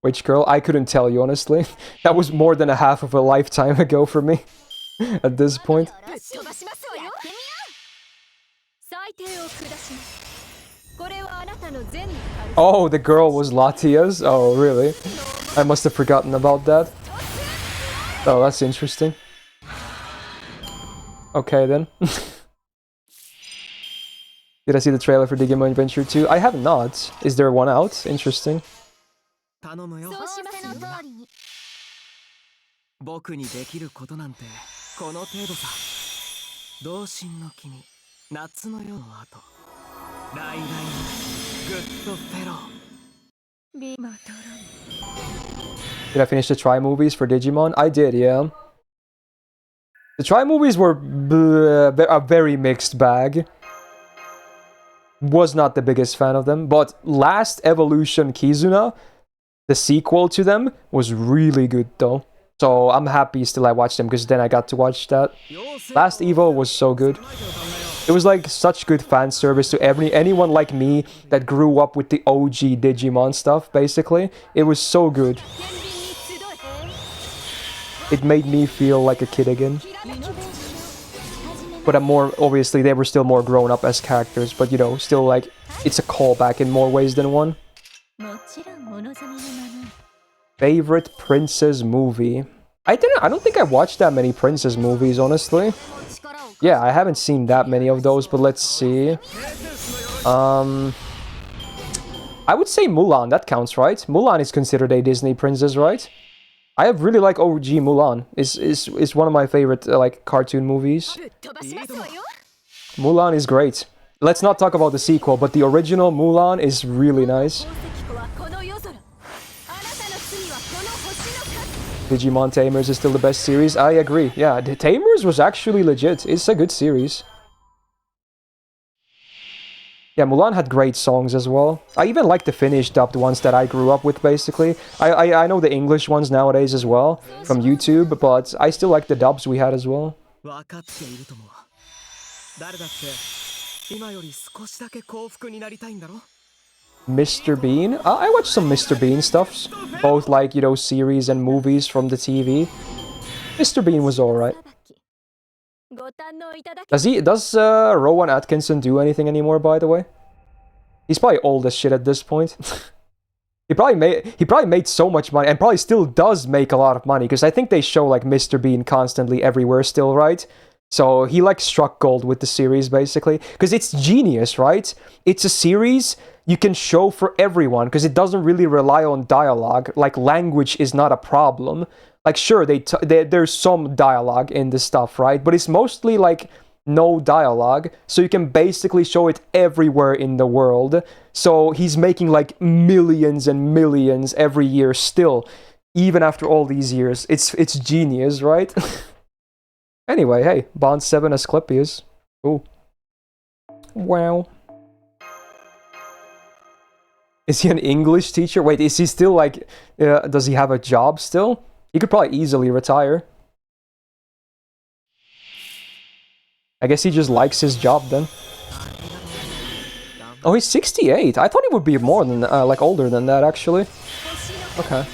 Which girl? I couldn't tell you, honestly. That was more than a half of a lifetime ago for me. At this point. 飛ばしますわよ。やってみよう。裁定を下します。これはあなたの善にある。 Oh, the girl was Latia's? Oh, really? I must have forgotten about that. Oh, that's interesting. Okay, then. Did I see the trailer for Digimon Adventure 2? I have not. Is there one out? Interesting. 頼むよ。そうしますの通りに。僕にできることなんてこの程度さ。同心の君、夏の夜の後。来来のグッドフェロー。ビマトロン。 Did I finish the Try movies for Digimon? I did, yeah. The Try movies were a very mixed bag. Was not the biggest fan of them, but Last Evolution Kizuna, the sequel to them, was really good though. So I'm happy still I watched them because then I got to watch that. Last Evo was so good. It was like such good fan service to anyone like me that grew up with the OG Digimon stuff, basically. It was so good. 天秤に集い。 It made me feel like a kid again. きらめき。始め But obviously they were still more grown up as characters, but you know, still like, it's a callback in more ways than one. もちろんお望みのまま。 Favorite princess movie? I don't think I watched that many princess movies, honestly. 力を。 Yeah, I haven't seen that many of those, but let's see. I would say Mulan, that counts, right? Mulan is considered a Disney princess, right? I really like OG Mulan. Is one of my favorite like cartoon movies. ぶっ飛ばしますわよ。 Mulan is great. Let's not talk about the sequel, but the original Mulan is really nice. 宝石庫はこの夜空。あなたの罪はこの星の数。 Digimon Tamers is still the best series. I agree. Yeah, Tamers was actually legit. It's a good series. Yeah, Mulan had great songs as well. I even like the Finnish dubbed ones that I grew up with, basically. I know the English ones nowadays as well, from YouTube, but I still like the dubs we had as well. 分かっているとも誰だって今より少しだけ幸福になりたいんだろ Mr. Bean? I watched some Mr. Bean stuff, both like, you know, series and movies from the TV. Mr. Bean was alright. ご堪能いただき Does Rowan Atkinson do anything anymore, by the way? He's probably old as shit at this point. He probably made so much money, and probably still does make a lot of money, because I think they show like Mr. Bean constantly everywhere still, right? So he like struck gold with the series, basically, because it's genius, right? It's a series you can show for everyone, because it doesn't really rely on dialogue. Like, language is not a problem. Like, sure, there's some dialogue in this stuff, right? But it's mostly like no dialogue, so you can basically show it everywhere in the world. So he's making like millions and millions every year still, even after all these years. It's genius, right? Anyway, hey, Bond 7 Asclepius. Ooh. Wow. Is he an English teacher? Wait, is he still like, does he have a job still? He could probably easily retire. I guess he just likes his job then. Oh, he's 68. I thought he would be more than, like, older than that, actually. Okay.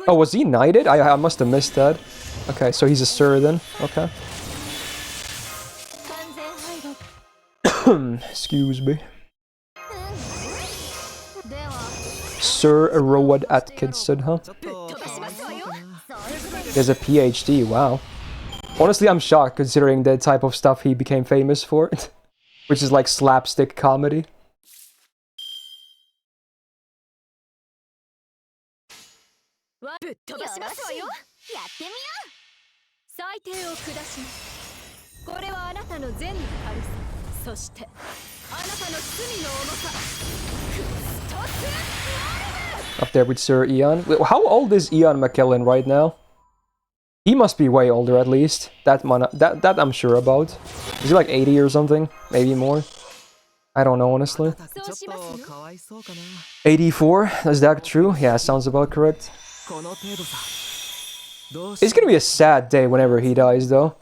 Oh, was he knighted? I must have missed that. Okay, so he's a sir then. Okay. 完全敗北 Excuse me. では Sir Rowan Atkinson, huh? ちょっと飛ばしますわよ He has a PhD, wow. Honestly, I'm shocked considering the type of stuff he became famous for. Which is like slapstick comedy. わぶっ飛ばしますわよやってみよう最低を下しますこれはあなたの善の軽さそしてあなたの罪の重さクストス Up there with Sir Ian. Wait, how old is Ian McKellen right now? He must be way older at least. That I'm sure about. Is he like 80 or something? Maybe more? I don't know, honestly. ちょっとかわいそうかな 84? Is that true? Yeah, sounds about correct. この程度さどう It's gonna be a sad day whenever he dies, though.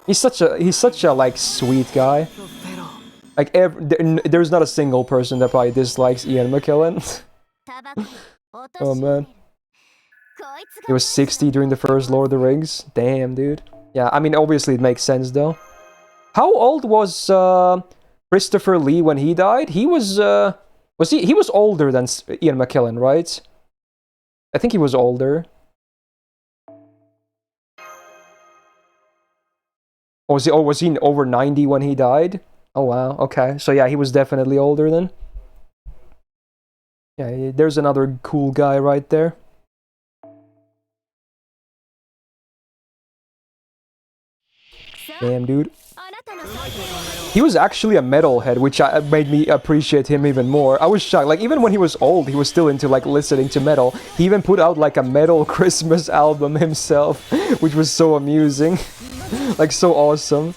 He's such a like sweet guy. フェロー Like there's not a single person that probably dislikes Ian McKellen. タバコ落とし Oh man. こいつ He was 60 during the first Lord of the Rings. Damn, dude. Yeah, I mean obviously it makes sense though. How old was Christopher Lee when he died? He was he was older than Ian McKellen, right? I think he was older. Or was he over 90 when he died? Oh wow, okay. So yeah, he was definitely older then. Yeah, there's another cool guy right there. Damn, dude. あなたの最低を He was actually a metalhead, which made me appreciate him even more. I was shocked. Like, even when he was old, he was still into, like, listening to metal. He even put out, like, a metal Christmas album himself, which was so amusing. Like, so awesome.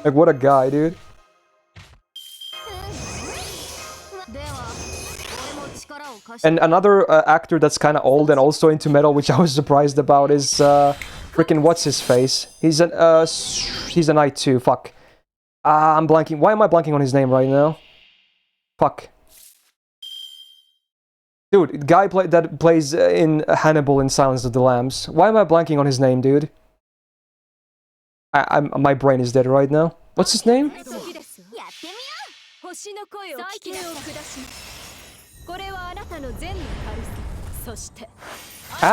Like, what a guy, dude. では俺も力を貸し And another actor that's kind of old and also into metal, which I was surprised about, is freaking what's his face? He's a knight too. Fuck. I'm blanking. Why am I blanking on his name right now? Fuck. Dude, guy that plays in Hannibal in Silence of the Lambs. Why am I blanking on his name, dude? My brain is dead right now. What's his name? やってみよう星の声を聞きなさいこれはあなたの善の軽さそして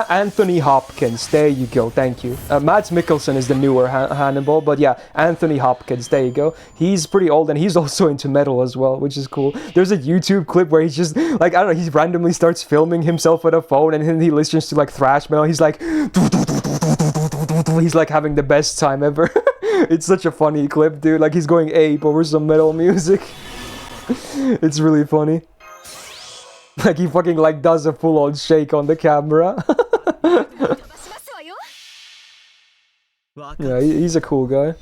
Anthony Hopkins. There you go. Thank you. Mads Mikkelsen is the newer Hannibal, but yeah, Anthony Hopkins. There you go. He's pretty old and he's also into metal as well, which is cool. There's a YouTube clip where he's just like, I don't know, he randomly starts filming himself with a phone and then he listens to like thrash metal. He's like, he's like having the best time ever. It's such a funny clip, dude. Like he's going ape over some metal music. It's really funny. Like he fucking like does a full-on shake on the camera. 飛ばしますわよ Yeah, he's a cool guy.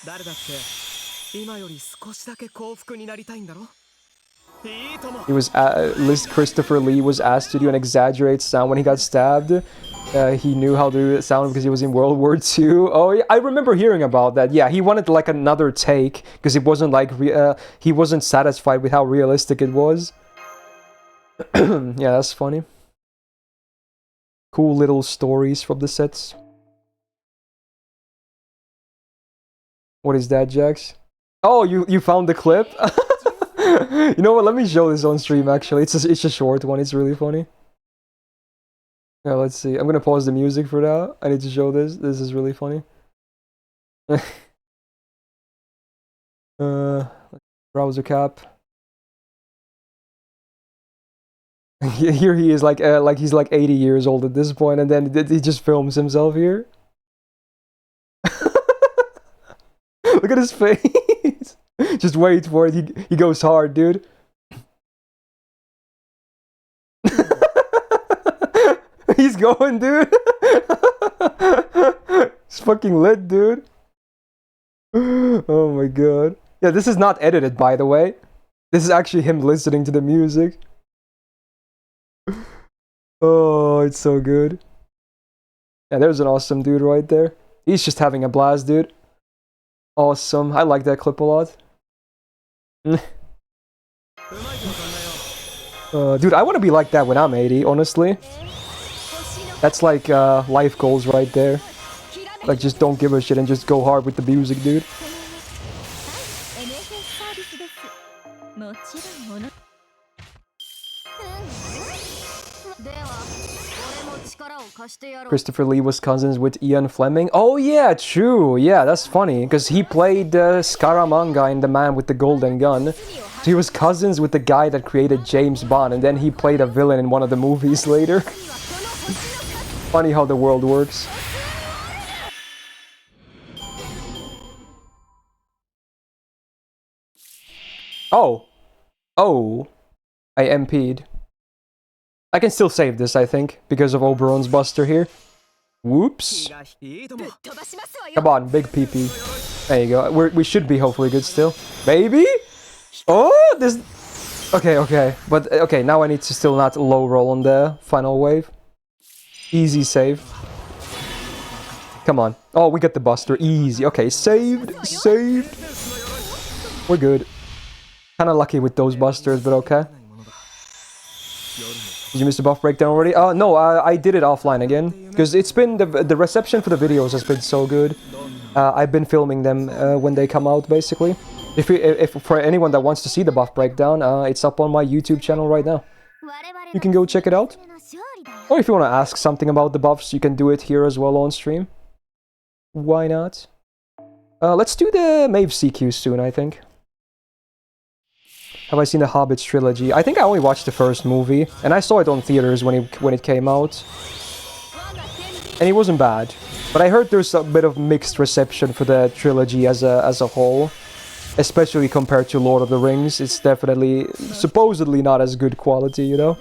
誰だって今より少しだけ幸福になりたいんだろ。いいとも。 He was Christopher Lee was asked to do an exaggerated sound when he got stabbed. He knew how to do the sound because he was in World War II. Oh, yeah, I remember hearing about that. Yeah, he wanted like another take because it wasn't like he wasn't satisfied with how realistic it was. Yeah, that's funny. Cool little stories from the sets. What is that, Jax? Oh, you found the clip? You know what? Let me show this on stream. Actually, it's a short one. It's really funny. Yeah, let's see. I'm gonna pause the music for that. I need to show this. This is really funny. Browser cap. Here he is, like he's like 80 years old at this point, and then he just films himself here. Look at his face. Just wait for it. He goes hard, dude. He's going, dude. It's fucking lit, dude. Oh my god. Yeah, this is not edited, by the way. This is actually him listening to the music. Oh, it's so good. Yeah, there's an awesome dude right there. He's just having a blast, dude. Awesome. I like that clip a lot. Dude, I want to be like that when I'm 80, honestly. That's like life goals right there. Like, just don't give a shit and just go hard with the music, dude. Christopher Lee was cousins with Ian Fleming. Oh yeah, true. Yeah, that's funny because he played Scaramanga in The Man with the Golden Gun. So he was cousins with the guy that created James Bond, and then he played a villain in one of the movies later. Funny how the world works. Oh. Oh. I MP'd. I can still save this, I think, because of Oberon's Buster here. Whoops. Come on, big PP. There you go. We should be hopefully good still. Maybe? Oh, this... Okay, okay. But, okay, now I need to still not low roll on the final wave. Easy save. Come on. Oh, we get the Buster. Easy. Okay, saved. Saved. We're good. Kinda lucky with those Busters, but okay. Did you miss the buff breakdown already? No, I did it offline again. Because it's been... The reception for the videos has been so good. I've been filming them when they come out, basically. If for anyone that wants to see the buff breakdown, it's up on my YouTube channel right now. You can go check it out. Or if you want to ask something about the buffs, you can do it here as well on stream. Why not? Let's do the Maeve CQ soon, I think. Have I seen the Hobbits trilogy? I think I only watched the first movie, and I saw it on theaters when it came out. And it wasn't bad. But I heard there's a bit of mixed reception for the trilogy as a whole. Especially compared to Lord of the Rings. It's definitely, supposedly not as good quality, you know?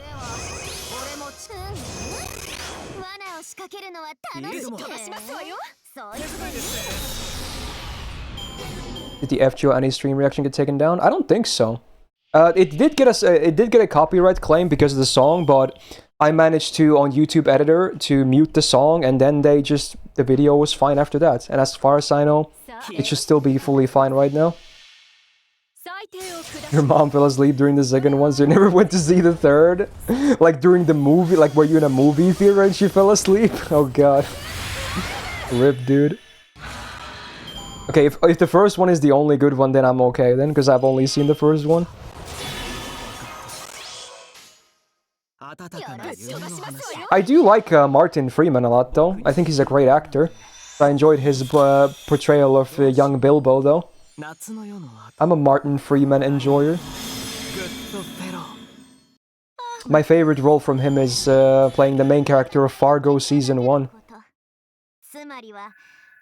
Did the FGO any stream reaction get taken down? I don't think so. It did get a copyright claim because of the song, but I managed to, on YouTube Editor, to mute the song, and then the video was fine after that. And as far as I know, it should still be fully fine right now. Your mom fell asleep during the second one, so you never went to see the third? Like during the movie, like were you in a movie theater and she fell asleep? Oh god. Rip, dude. Okay, if the first one is the only good one, then I'm okay then, because I've only seen the first one. I do like Martin Freeman a lot, though. I think he's a great actor. I enjoyed his portrayal of young Bilbo, though. I'm a Martin Freeman enjoyer. My favorite role from him is playing the main character of Fargo Season 1.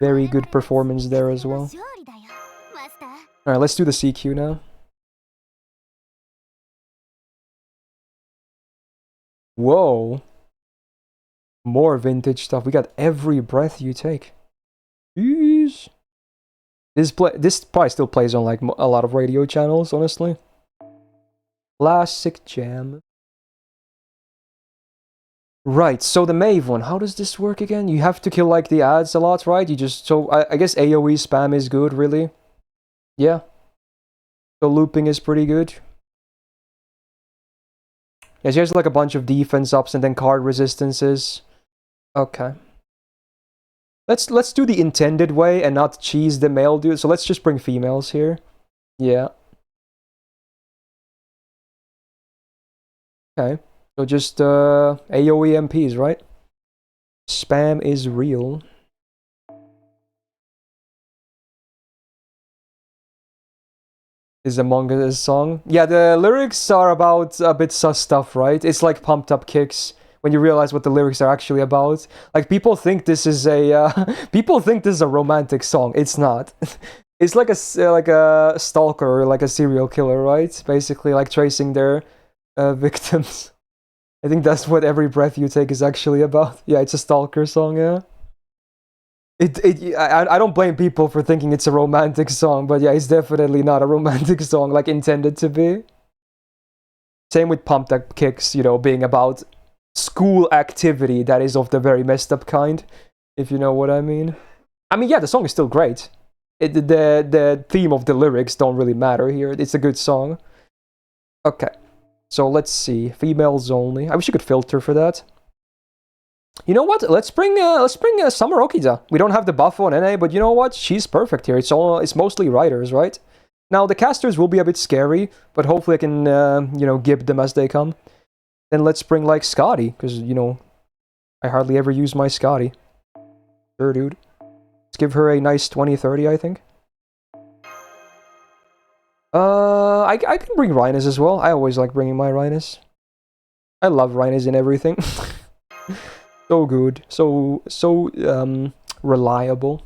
Very good performance there as well. Alright, let's do the CQ now. Whoa. More vintage stuff. We got Every Breath You Take. Jeez. This probably still plays on like a lot of radio channels, honestly. Classic jam. Right, so the Mave one, how does this work again? You have to kill like the ads a lot, right? So I guess AoE spam is good, really. Yeah. So looping is pretty good. Yeah, she has like a bunch of defense ups and then card resistances. Okay. Let's do the intended way and not cheese the male dude. So let's just bring females here. Yeah. Okay. So just AoE MPs, right? Spam is real. Is Among Us song? Yeah, the lyrics are about a bit sus stuff, right? It's like pumped up kicks when you realize what the lyrics are actually about. Like people think this is a people think this is a romantic song. It's not. It's like a stalker or like a serial killer, right? Basically, like tracing their victims. I think that's what Every Breath You Take is actually about. Yeah, it's a stalker song. Yeah. I don't blame people for thinking it's a romantic song, but yeah, it's definitely not a romantic song like intended to be. Same with Pumped Up Kicks, you know, being about school activity that is of the very messed up kind, if you know what I mean. I mean, yeah, the song is still great. The theme of the lyrics don't really matter here. It's a good song. Okay, so let's see. Females only. I wish you could filter for that. You know what? Let's bring Summer Okita. We don't have the buff on NA, but you know what? She's perfect here. It's mostly riders, right? Now the casters will be a bit scary, but hopefully I can you know, gib them as they come. Then let's bring like Scotty, because you know I hardly ever use my Scotty. Sure, dude. Let's give her a nice 20-30, I think. I can bring Rhinus as well. I always like bringing my Rhinus. I love Rhinus in everything. So good, so reliable.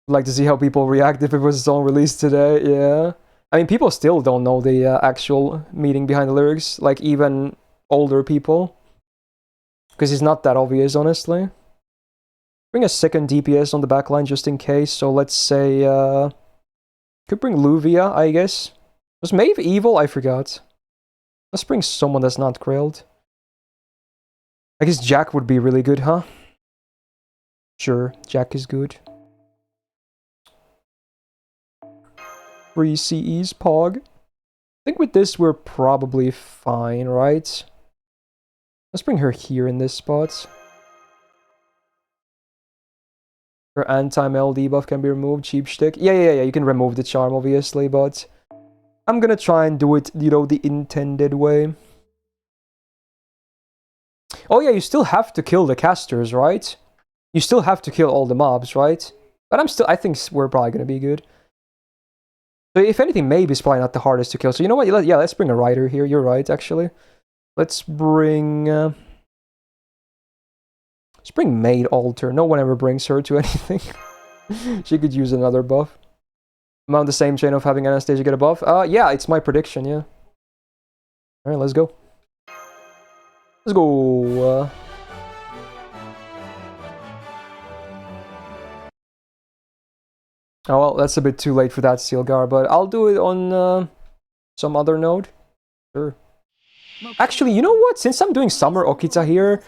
I'd like to see how people react if it was a song released today. Yeah, I mean, people still don't know the actual meaning behind the lyrics, like even older people, because it's not that obvious, honestly. Bring a second DPS on the backline just in case. So let's say could bring Luvia, I guess. Was Maeve evil? I forgot. Let's bring someone that's not Grailed. I guess Jack would be really good, huh? Sure, Jack is good. 3 CEs, Pog. I think with this we're probably fine, right? Let's bring her here in this spot. Her anti-mel debuff can be removed, cheap shtick. Yeah, you can remove the charm, obviously, but I'm gonna try and do it, you know, the intended way. Oh yeah, you still have to kill the casters, right? You still have to kill all the mobs, right? But I think we're probably gonna be good. So if anything, maybe it's probably not the hardest to kill. So you know what? Yeah, let's bring a rider here. You're right, actually. Let's bring Maid Alter. No one ever brings her to anything. She could use another buff. I'm on the same chain of having Anastasia get a buff. Yeah, it's my prediction, yeah. Alright, let's go. Let's go. Oh well, that's a bit too late for that Sealgar, but I'll do it on some other node. Sure. Actually, you know what? Since I'm doing Summer Okita here,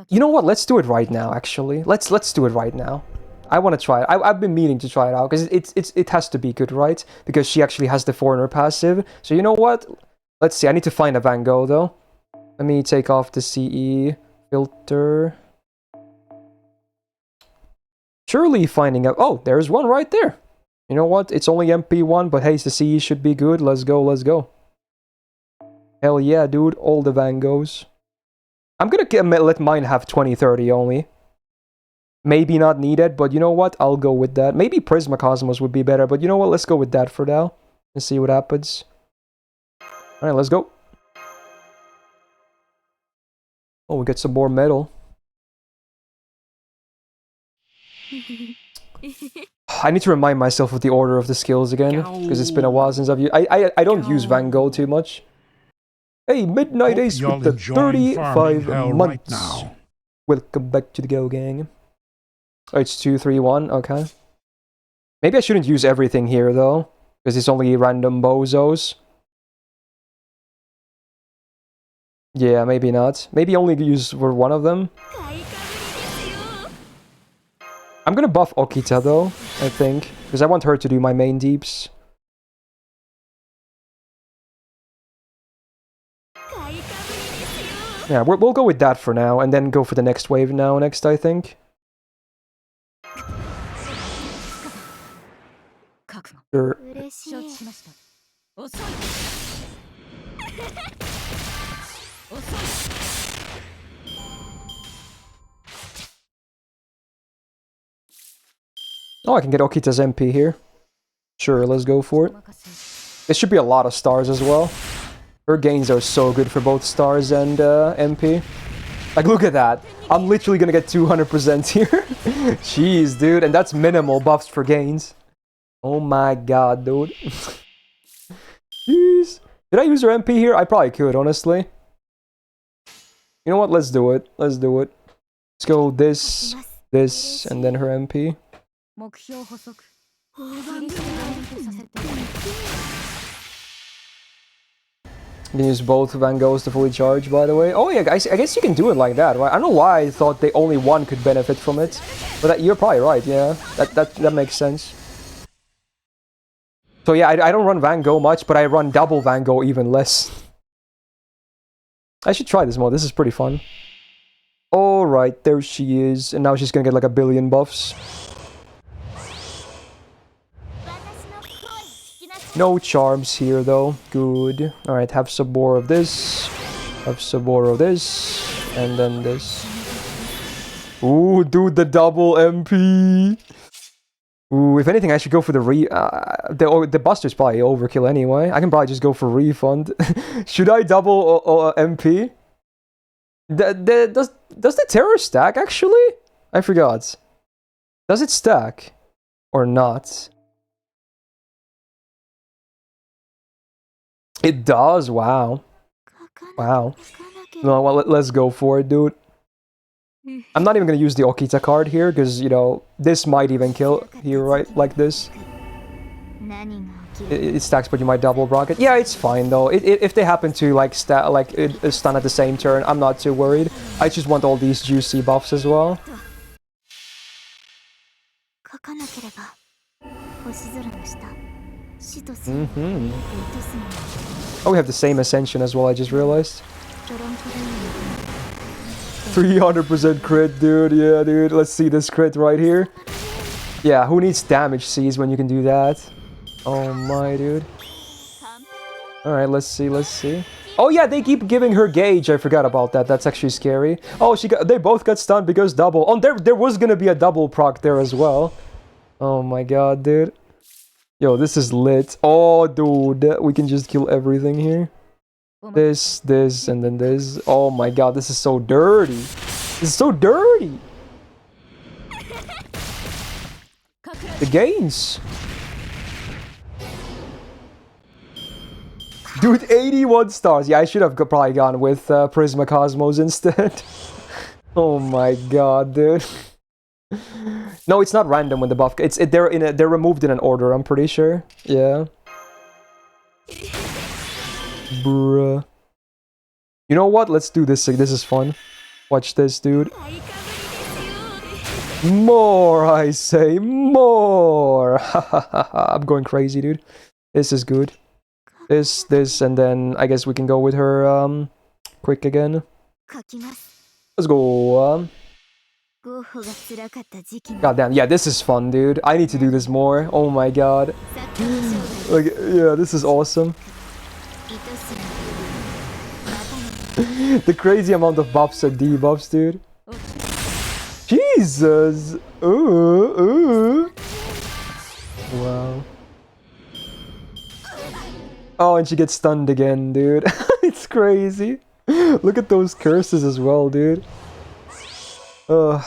you know what? Let's do it right now. Actually, let's do it right now. I want to try it. I've been meaning to try it out because it has to be good, right? Because she actually has the foreigner passive. So you know what? Let's see. I need to find a Van Gogh though. Let me take off the CE filter. Surely finding out. Oh, there's one right there. You know what? It's only MP1, but hey, the CE should be good. Let's go. Let's go. Hell yeah, dude. All the Van Goghs. I'm gonna let mine have 20-30 only. Maybe not needed, but you know what? I'll go with that. Maybe Prismacosmos would be better, but you know what? Let's go with that for now. And see what happens. Alright, let's go. Oh, we get some more metal. I need to remind myself of the order of the skills again, because it's been a while since I've used... I don't use Van Gogh too much. Hey, Midnight Ace with the 35 months. Right now. Welcome back to the Go Gang. Oh, it's 2-3-1, okay. Maybe I shouldn't use everything here, though. Because it's only random bozos. Yeah, maybe not. Maybe only use for one of them. I'm gonna buff Okita, though, I think. Because I want her to do my main deeps. Yeah, we'll go with that for now, and then go for the next wave next, I think. Sure. Oh, I can get Okita's MP here. Sure, let's go for it. It should be a lot of stars as well. Her gains are so good for both stars and MP. Like, look at that. I'm literally gonna get 200% here. Jeez, dude. And that's minimal buffs for gains. Oh my god, dude. Jeez. Did I use her MP here? I probably could, honestly. You know what? Let's do it. Let's do it. Let's go this, and then her MP. You can use both Van Goghs to fully charge, by the way. Oh yeah, guys, I guess you can do it like that, right? I don't know why I thought they only one could benefit from it. But you're probably right, yeah. That makes sense. So yeah, I don't run Van Gogh much, but I run double Van Gogh even less. I should try this mod, this is pretty fun. Alright, there she is. And now she's gonna get like 1 billion buffs. No charms here though. Good. Alright, have some more of this. Have some more of this. And then this. Ooh, dude, the double MP. Ooh, if anything, I should go for the the Buster's probably overkill anyway. I can probably just go for refund. Should I double MP? Does the terror stack actually? I forgot. Does it stack or not? It does. Wow. Wow. No, well, let's go for it, dude. I'm not even gonna use the Okita card here because, you know, this might even kill here, right? Like this. It stacks, but you might double rocket. Yeah, it's fine though. If they happen to like stun at the same turn, I'm not too worried. I just want all these juicy buffs as well. Oh, we have the same ascension as well, I just realized. 300% crit, dude. Yeah, dude. Let's see this crit right here. Yeah, who needs damage C's when you can do that? Oh my, dude. Alright, let's see, let's see. Oh yeah, they keep giving her gauge. I forgot about that. That's actually scary. Oh, they both got stunned because double. Oh, there was gonna be a double proc there as well. Oh my god, dude. Yo, this is lit. Oh, dude. We can just kill everything here. This, and then this. Oh my god, this is so dirty. This is so dirty. The gains. Dude, 81 stars. Yeah, I should have probably gone with Prisma Cosmos instead. Oh my god, dude. No, it's not random when the buff. They're removed in an order. I'm pretty sure. Yeah. Bruh. You know what? Let's do this. This is fun. Watch this, dude. More, I say. More. I'm going crazy, dude. This is good. This, and then I guess we can go with her quick again. Let's go. God damn. Yeah, this is fun, dude. I need to do this more. Oh my god. Like, yeah, this is awesome. The crazy amount of buffs and debuffs, dude. Jesus! Ooh. Wow. Oh, and she gets stunned again, dude. It's crazy. Look at those curses as well, dude. You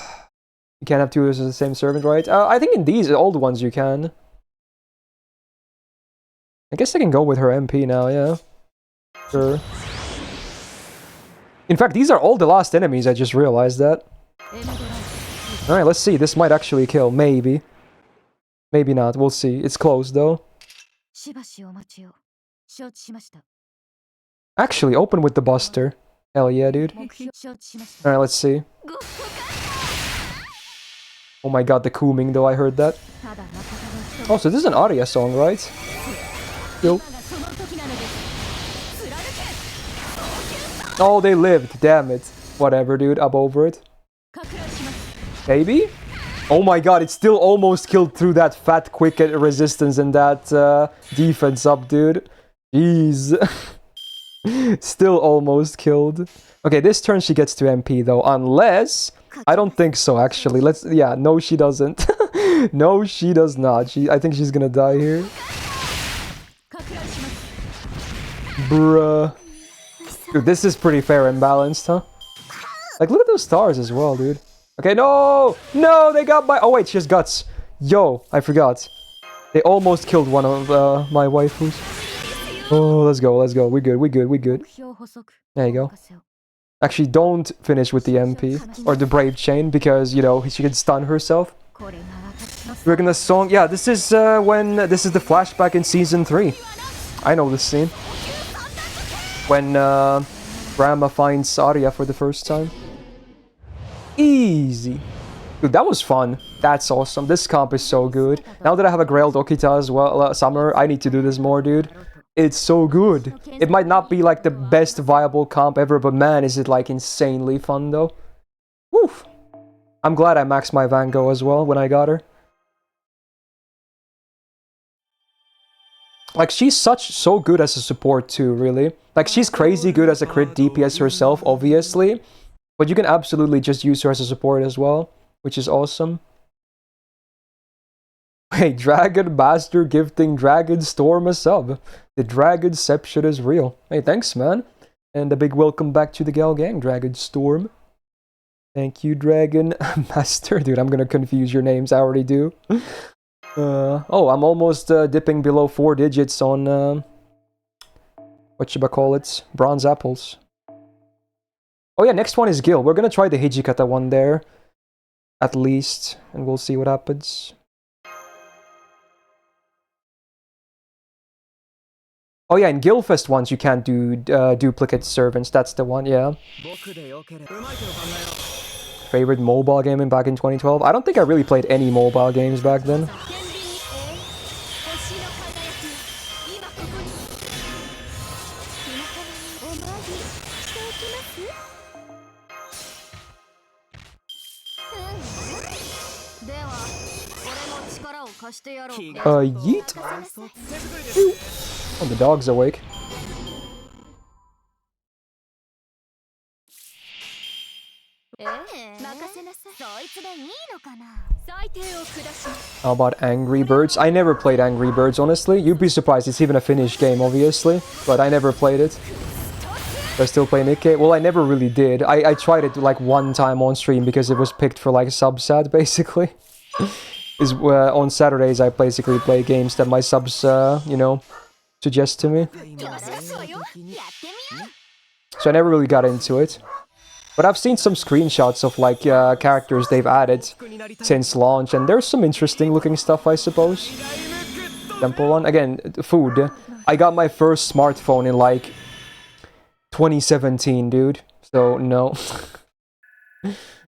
can't have two of the same servant, right? I think in these old ones you can. I guess I can go with her MP now, yeah. Sure. In fact, these are all the last enemies, I just realized that. Alright, let's see. This might actually kill, maybe. Maybe not. We'll see. It's closed though. しばしお待ちを。承知しました。 Actually, open with the Buster. Hell yeah, dude. 目標承知しました。 Alright, let's see. Oh my god, the cooming though, I heard that. ただ誠の人 Oh, so this is an Arya song, right? Yo. がその時なのです。貫け。 Oh, they lived. Damn it. Whatever, dude. I'm over it. 拡大します。 Maybe? Oh my god, it still almost killed through that fat quick resistance and that defense up, dude. Jeez. Still almost killed. Okay, this turn she gets to MP though, unless... I don't think so, actually. Let's... Yeah, no, she doesn't. No, she does not. I think she's gonna die here. 拡大します。 Bruh. Dude, this is pretty fair and balanced, huh? Like, look at those stars as well, dude. Okay, no! No, they got my... Oh, wait, she has guts. Yo, I forgot. They almost killed one of my waifus. Oh, let's go, let's go. We good, we good, we good. 目標補足。 There you go. 任せを。 Actually, don't finish with the MP or the Brave Chain because, you know, she can stun herself. これが私の We're gonna song... Yeah, this is when... This is the flashback in Season 3. I know this scene. When Grandma finds Arya for the first time. Easy. Dude, that was fun. That's awesome. This comp is so good. Now that I have a Grailed Okita as well, Summer, I need to do this more, dude. It's so good. It might not be like the best viable comp ever, but man, is it like insanely fun though. Woof. I'm glad I maxed my Van Gogh as well when I got her. Like, she's so good as a support too, really. Like, she's crazy good as a crit DPS herself, obviously. But you can absolutely just use her as a support as well, which is awesome. Hey, Dragon Master gifting Dragon Storm a sub. The Dragonception is real. Hey, thanks, man. And a big welcome back to the Gal Gang, Dragon Storm. Thank you, Dragon Master. Dude, I'm gonna confuse your names, I already do. Oh, I'm almost dipping below 4 digits on, whatchamacallit, Bronze Apples. Oh yeah, next one is Gil. We're gonna try the Hijikata one there, at least, and we'll see what happens. Oh yeah, in Guildfest ones you can't do duplicate servants. That's the one, yeah. 僕でよければうまいと考えろ。 Favorite mobile game back in 2012? I don't think I really played any mobile games back then. 天秤に星の輝き今ここに皆様にお参りしておきますでは俺も力を貸してやろうか Yeet. Oh, the dog's awake. 任せなさいそいつでいいのかな裁定を下します How about Angry Birds? I never played Angry Birds, honestly. You'd be surprised, it's even a Finnish game, obviously. But I never played it. Do I still play Nikkei? Well, I never really did. I tried it like one time on stream because it was picked for like subsat, basically. Is on Saturdays I basically play games that my subs, you know, suggest to me. よしそうよやってみよう So I never really got into it. But I've seen some screenshots of like characters they've added since launch, and there's some interesting looking stuff, I suppose. Temple Run. Again, food. I got my first smartphone in like 2017, dude. So no.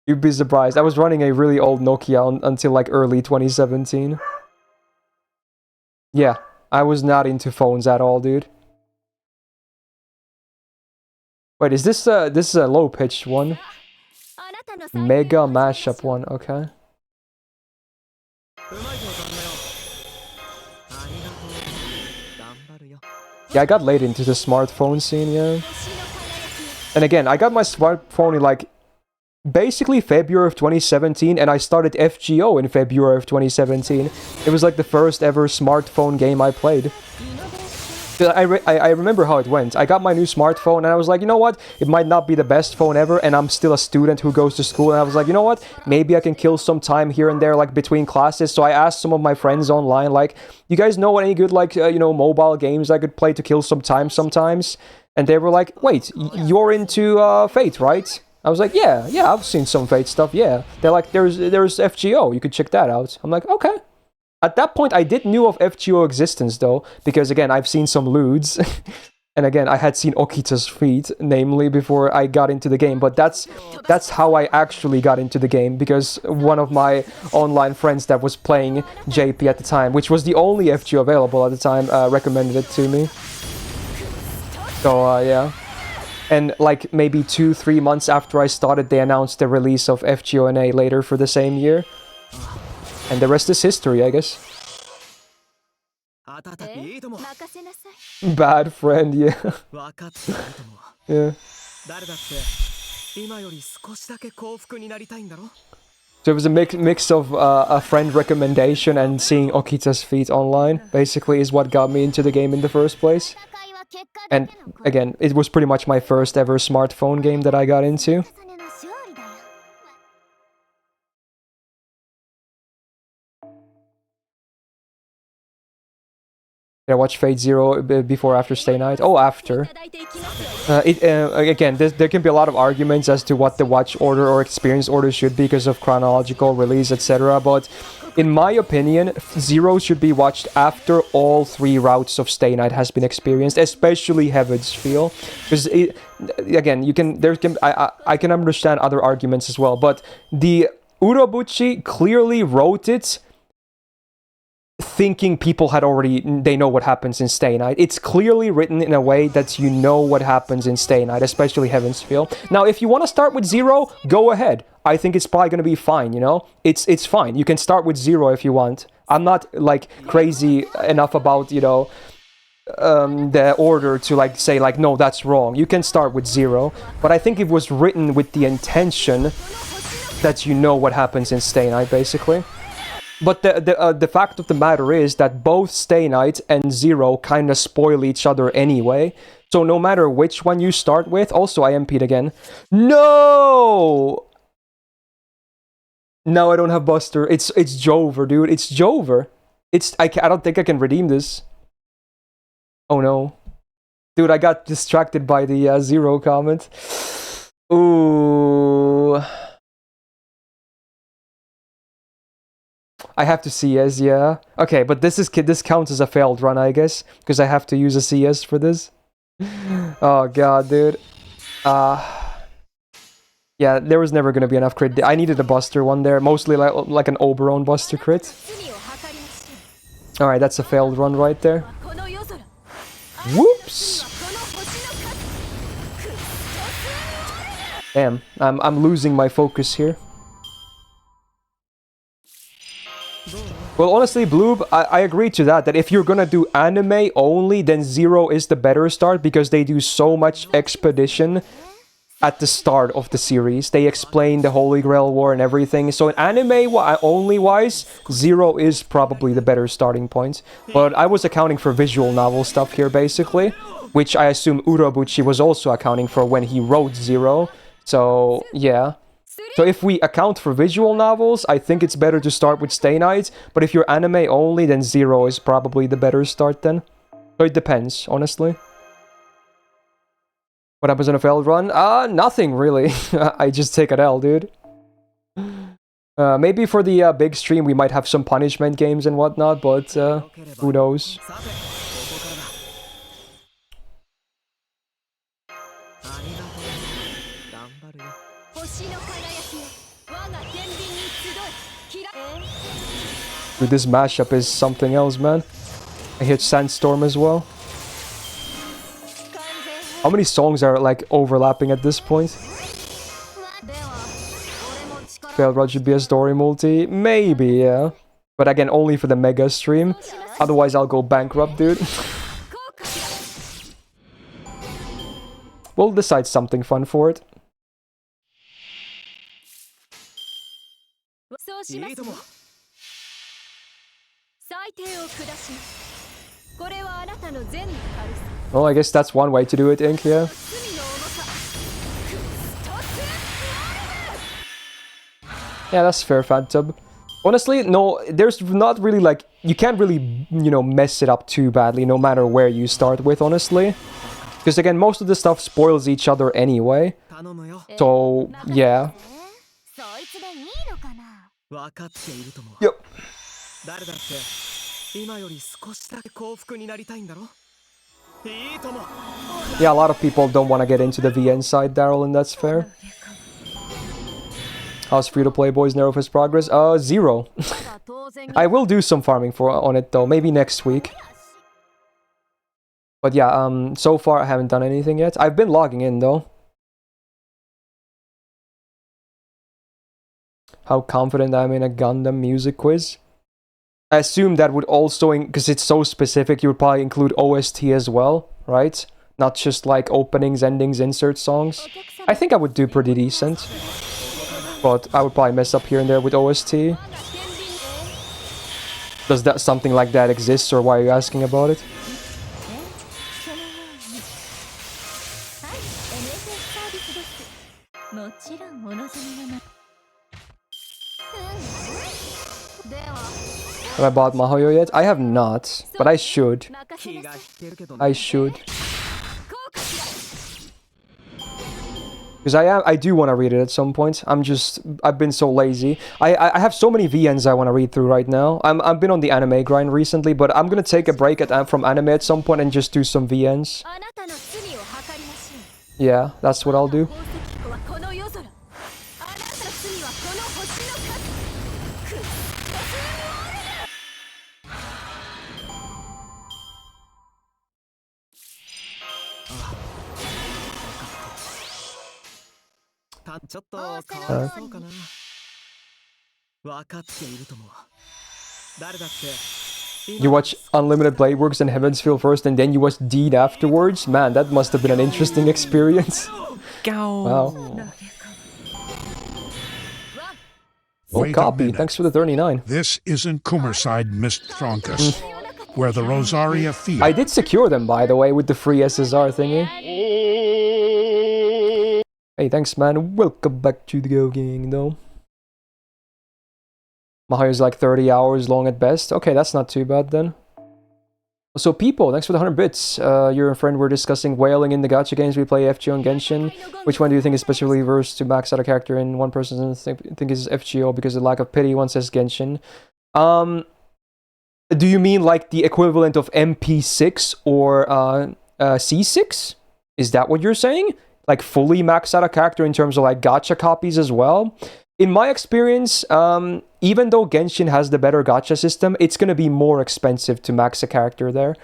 You'd be surprised. I was running a really old Nokia until like early 2017. Yeah, I was not into phones at all, dude. Wait, is this a low-pitched one? あなたの裁定を Mega mashup one, okay. うまいと考えよう。ありがとう。頑張るよ。 Yeah, I got late into the smartphone scene, yeah. 星の輝き And again, I got my smartphone in like basically February of 2017, and I started FGO in February of 2017. It was like the first ever smartphone game I played. I remember how it went. I got my new smartphone and I was like, you know what? It might not be the best phone ever, and I'm still a student who goes to school, and I was like, you know what? Maybe I can kill some time here and there, like between classes. So I asked some of my friends online, like, you guys know any good, like, you know, mobile games I could play to kill some time sometimes? And they were like, wait, you're into Fate, right? I was like, yeah, I've seen some Fate stuff, yeah. They're like, there's FGO, you could check that out. I'm like, okay. At that point, I did knew of FGO existence though, because again, I've seen some lewds. And again, I had seen Okita's feet, namely, before I got into the game. But that's how I actually got into the game, because one of my online friends that was playing JP at the time, which was the only FGO available at the time, recommended it to me. So, yeah. And like maybe 2-3 months after I started, they announced the release of FGO-NA later for the same year. And the rest is history, I guess. Bad friend, yeah. Yeah. So it was a mix of a friend recommendation and seeing Okita's feet online, basically, is what got me into the game in the first place. And again, it was pretty much my first ever smartphone game that I got into. Did I watch Fate Zero before or after Stay Night? Oh, after. Again, there can be a lot of arguments as to what the watch order or experience order should be because of chronological release, etc. But in my opinion, Zero should be watched after all 3 routes of Stay Night has been experienced, especially Heaven's Feel. Because again, I can understand other arguments as well, but the Urobuchi clearly wrote it thinking people they know what happens in Stay Night. It's clearly written in a way that you know what happens in Stay Night, especially Heaven's Feel. Now, if you want to start with Zero, go ahead. I think it's probably going to be fine, you know? It's fine. You can start with Zero if you want. I'm not, like, crazy enough about, you know, the order to, like, say, like, no, that's wrong. You can start with Zero. But I think it was written with the intention that you know what happens in Stay Night, basically. But the fact of the matter is that both Stay Night and Zero kind of spoil each other anyway. So no matter which one you start with... Also, I MP'd again. No! No, I don't have Buster. It's Jover, dude. It's Jover. I don't think I can redeem this. Oh no. Dude, I got distracted by the Zero comment. Ooh... I have to CS, yeah. Okay, but this counts as a failed run, I guess, because I have to use a CS for this. Oh god, dude. Yeah, there was never gonna be enough crit. I needed a Buster one there, mostly like an Oberon Buster crit. Alright, that's a failed run right there. Whoops! Damn, I'm losing my focus here. Well, honestly, Bloob, I agree to that if you're gonna do anime only, then Zero is the better start, because they do so much expedition at the start of the series. They explain the Holy Grail War and everything. So in anime only wise, Zero is probably the better starting point. But I was accounting for visual novel stuff here, basically, which I assume Urobuchi was also accounting for when he wrote Zero. So, yeah. So if we account for visual novels, I think it's better to start with Stay Night, but if you're anime only, then Zero is probably the better start then. So it depends, honestly. What happens in a failed run? Nothing really. I just take an L, dude. Maybe for the big stream we might have some punishment games and whatnot, but who knows. Dude, this mashup is something else, man. I hit Sandstorm as well. How many songs are, like, overlapping at this point? Failed Rod should be a story multi? Maybe, yeah. But again, only for the mega stream. Otherwise, I'll go bankrupt, dude. We'll decide something fun for it. Well, I guess that's one way to do it, Ink, yeah. Yeah, that's fair, Phantom. Honestly, no, there's not really, like, you can't really, you know, mess it up too badly, no matter where you start with, honestly. Because, again, most of the stuff spoils each other anyway. So, yeah. Yep. 誰だって今より少しだけ幸福になりたいんだろ。いいとも。 Yeah, a lot of people don't want to get into the VN side, Daryl, and that's fair. How's free-to-play boys Narrowfist progress? 0. I will do some farming on it though, maybe next week. But yeah, so far I haven't done anything yet. I've been logging in though. How confident I'm in a Gundam music quiz? I assume that would also, because it's so specific, you would probably include OST as well, right? Not just like openings, endings, insert songs. I think I would do pretty decent. But I would probably mess up here and there with OST. Does that something like that exist, or why are you asking about it? Have I bought Mahoyo yet? I have not, but I should. I should. Because I do want to read it at some point. I've been so lazy. I have so many VNs I want to read through right now. I've been on the anime grind recently, but I'm gonna take a break from anime at some point and just do some VNs. Yeah, that's what I'll do. You watch Unlimited Blade Works and Heavensfield first, and then you watch Deed afterwards? Man, that must have been an interesting experience. Wow. Oh, copy. Thanks for the 39. This isn't Kumerside Myst Thronkus, where the Rosaria feed. I did secure them, by the way, with the free SSR thingy. Hey, thanks, man. Welcome back to the Go Gang, though. Mahayo's like 30 hours long at best. Okay, that's not too bad then. So, people, thanks for the 100 bits. You're a friend. We're discussing whaling in the gacha games we play, FGO and Genshin. Which one do you think is especially versed to max out a character in? One person think is FGO because of the lack of pity. One says Genshin. Do you mean like the equivalent of MP6 or C6? Is that what you're saying? Like fully max out a character in terms of like gacha copies as well? In my experience, even though Genshin has the better gacha system, it's going to be more expensive to max a character there.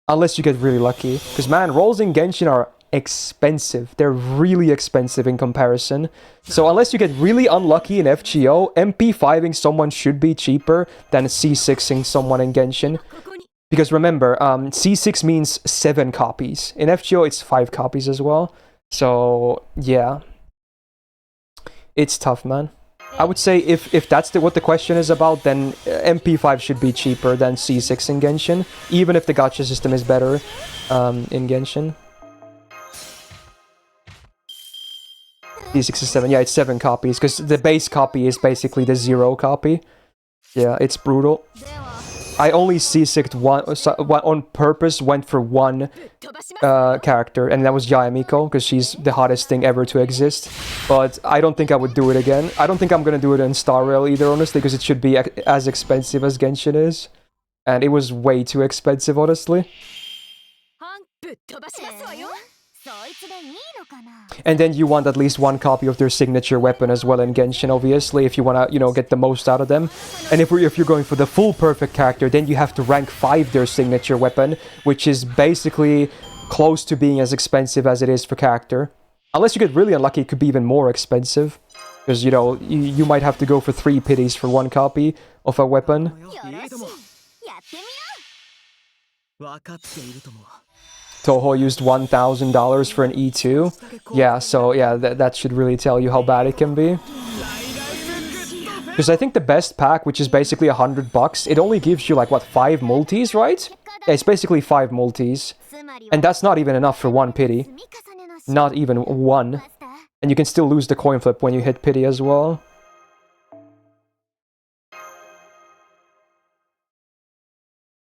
Unless you get really lucky. Because man, rolls in Genshin are expensive. They're really expensive in comparison. So unless you get really unlucky in FGO, MP5ing someone should be cheaper than C6ing someone in Genshin. Because remember, C6 means 7 copies. In FGO, it's 5 copies as well. So, yeah. It's tough, man. I would say if that's what the question is about, then MP5 should be cheaper than C6 in Genshin. Even if the gacha system is better in Genshin. C6 is 7. Yeah, it's 7 copies. Because the base copy is basically the 0 copy. Yeah, it's brutal. I only C6'd one on purpose, went for one character, and that was Yayamiko, because she's the hottest thing ever to exist. But I don't think I would do it again. I don't think I'm gonna do it in Star Rail either, honestly, because it should be as expensive as Genshin is. And it was way too expensive, honestly. And then you want at least one copy of their signature weapon as well in Genshin, obviously, if you want to, you know, get the most out of them. And if you're going for the full perfect character, then you have to rank 5 their signature weapon, which is basically close to being as expensive as it is for character. Unless you get really unlucky, it could be even more expensive. Because, you know, you might have to go for 3 pities for one copy of a weapon. Toho used $1,000 for an E2. Yeah, so yeah, that should really tell you how bad it can be. Because I think the best pack, which is basically $100, it only gives you like, what, 5 multis, right? Yeah, it's basically 5 multis. And that's not even enough for 1 pity. Not even 1. And you can still lose the coin flip when you hit pity as well.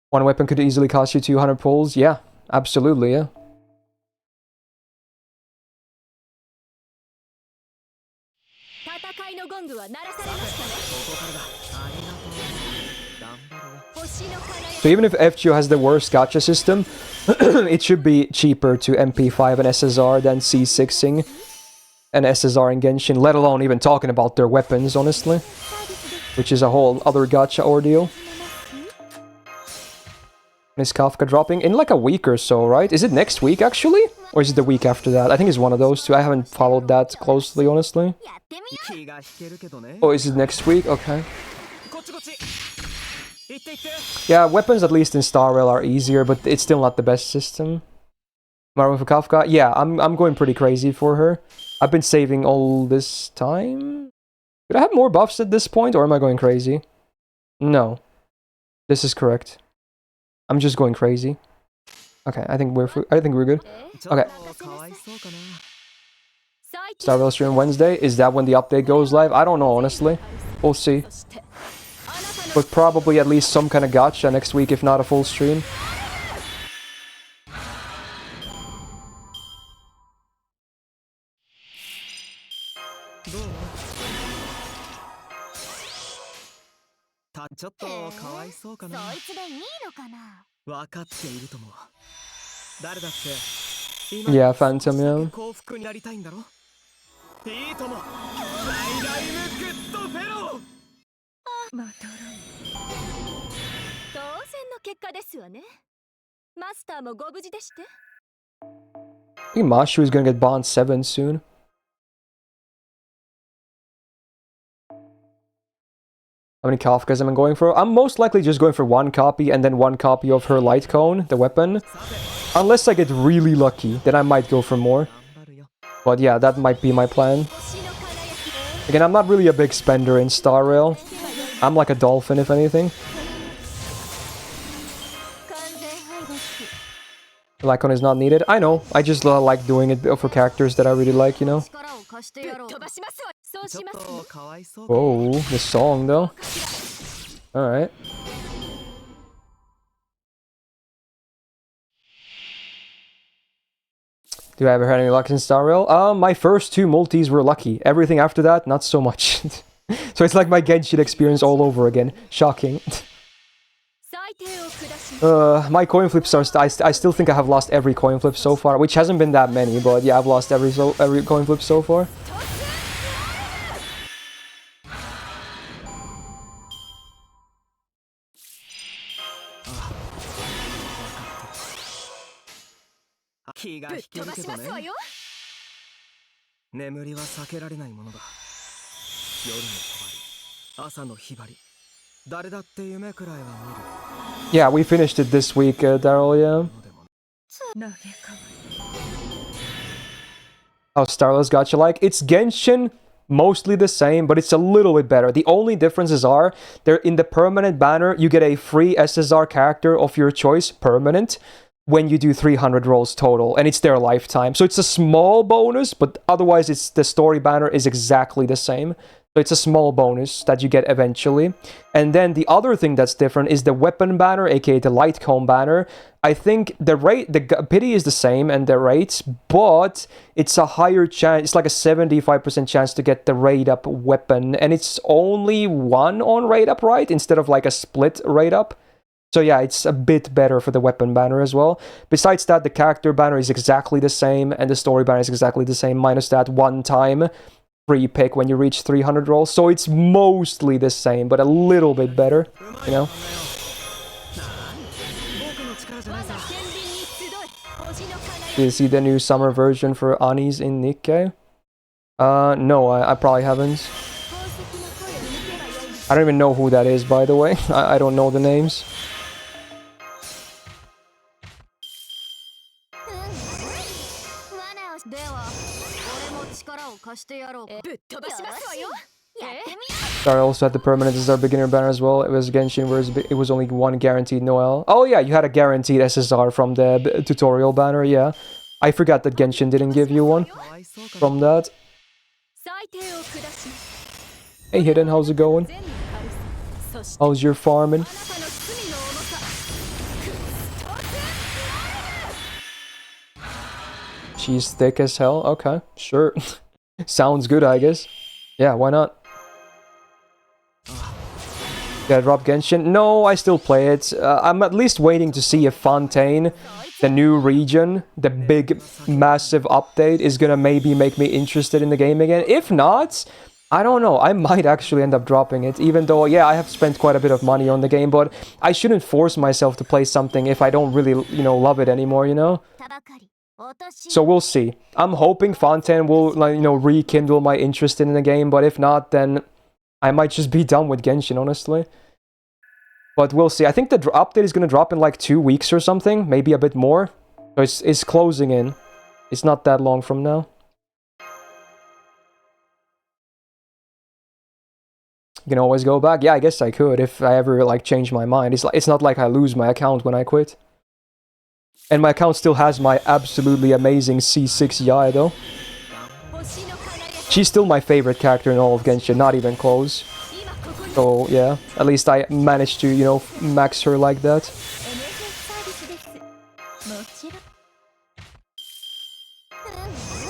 One weapon could easily cost you 200 pulls. Yeah. Absolutely, yeah. So even if FGO has the worst gacha system, it should be cheaper to MP5 and SSR than C6ing and SSR and Genshin, let alone even talking about their weapons, honestly. Which is a whole other gacha ordeal. Is Kafka dropping? In like a week or so, right? Is it next week, actually? Or is it the week after that? I think it's one of those two. I haven't followed that closely, honestly. Oh, is it next week? Okay. Yeah, weapons, at least in Star Rail, are easier, but it's still not the best system. Marvin for Kafka? Yeah, I'm going pretty crazy for her. I've been saving all this time. Could I have more buffs at this point, or am I going crazy? No. This is correct. I'm just going crazy. Okay, I think we're good. Okay. Star Rail stream Wednesday. Is that when the update goes live? I don't know, honestly. We'll see. But probably at least some kind of gacha next week, if not a full stream. Yeah, Phantom, yeah. I think Mashu is gonna get Bond 7 soon. How many Kafkas am I going for? I'm most likely just going for one copy and then one copy of her light cone, the weapon. Unless I get really lucky, then I might go for more. But yeah, that might be my plan. Again, I'm not really a big spender in Star Rail. I'm like a dolphin, if anything. The light cone is not needed. I know, I just like doing it for characters that I really like, you know? Whoa, the song though. Alright. Do I ever had any luck in Star Rail? My first two multis were lucky. Everything after that, not so much. So it's like my Genshin experience all over again. Shocking. My coin flips are... I still think I have lost every coin flip so far, which hasn't been that many, but yeah, I've lost every coin flip so far. Yeah, we finished it this week, Daryl, yeah. How Star Rail's gacha like? It's Genshin, mostly the same, but it's a little bit better. The only differences are, they're in the permanent banner, you get a free SSR character of your choice, permanent, when you do 300 rolls total, and it's their lifetime. So it's a small bonus, but otherwise it's the story banner is exactly the same. So it's a small bonus that you get eventually. And then the other thing that's different is the weapon banner, aka the light cone banner. I think the pity is the same and the rates, but it's a higher chance, it's like a 75% chance to get the raid up weapon, and it's only one on raid up, right? Instead of like a split raid up. So yeah, it's a bit better for the weapon banner as well. Besides that, the character banner is exactly the same, and the story banner is exactly the same, minus that one time free pick when you reach 300 rolls. So it's mostly the same, but a little bit better, you know? Did you see the new summer version for Anis in Nikkei? No, I probably haven't. I don't even know who that is, by the way. I don't know the names. Sorry, I also had the permanent SSR beginner banner as well. It was Genshin, whereas it was only one guaranteed Noel. Oh yeah, you had a guaranteed SSR from the tutorial banner, yeah. I forgot that Genshin didn't give you one from that. Hey Hidden, how's it going? How's your farming? She's thick as hell? Okay, sure. Sounds good, I guess. Yeah, why not? Did I drop Genshin? No, I still play it. I'm at least waiting to see if Fontaine, the new region, the big, massive update, is gonna maybe make me interested in the game again. If not, I don't know. I might actually end up dropping it, even though, yeah, I have spent quite a bit of money on the game, but I shouldn't force myself to play something if I don't really, love it anymore, you know? So we'll see. I'm hoping Fontaine will, rekindle my interest in the game, but if not, then I might just be done with Genshin, honestly. But we'll see. I think the update is going to drop in like 2 weeks or something, maybe a bit more. So it's closing in. It's not that long from now. You can always go back. Yeah, I guess I could if I ever like change my mind. It's not like I lose my account when I quit. And my account still has my absolutely amazing C6 Yae though. She's still my favorite character in all of Genshin, not even close. So yeah, at least I managed to, max her like that.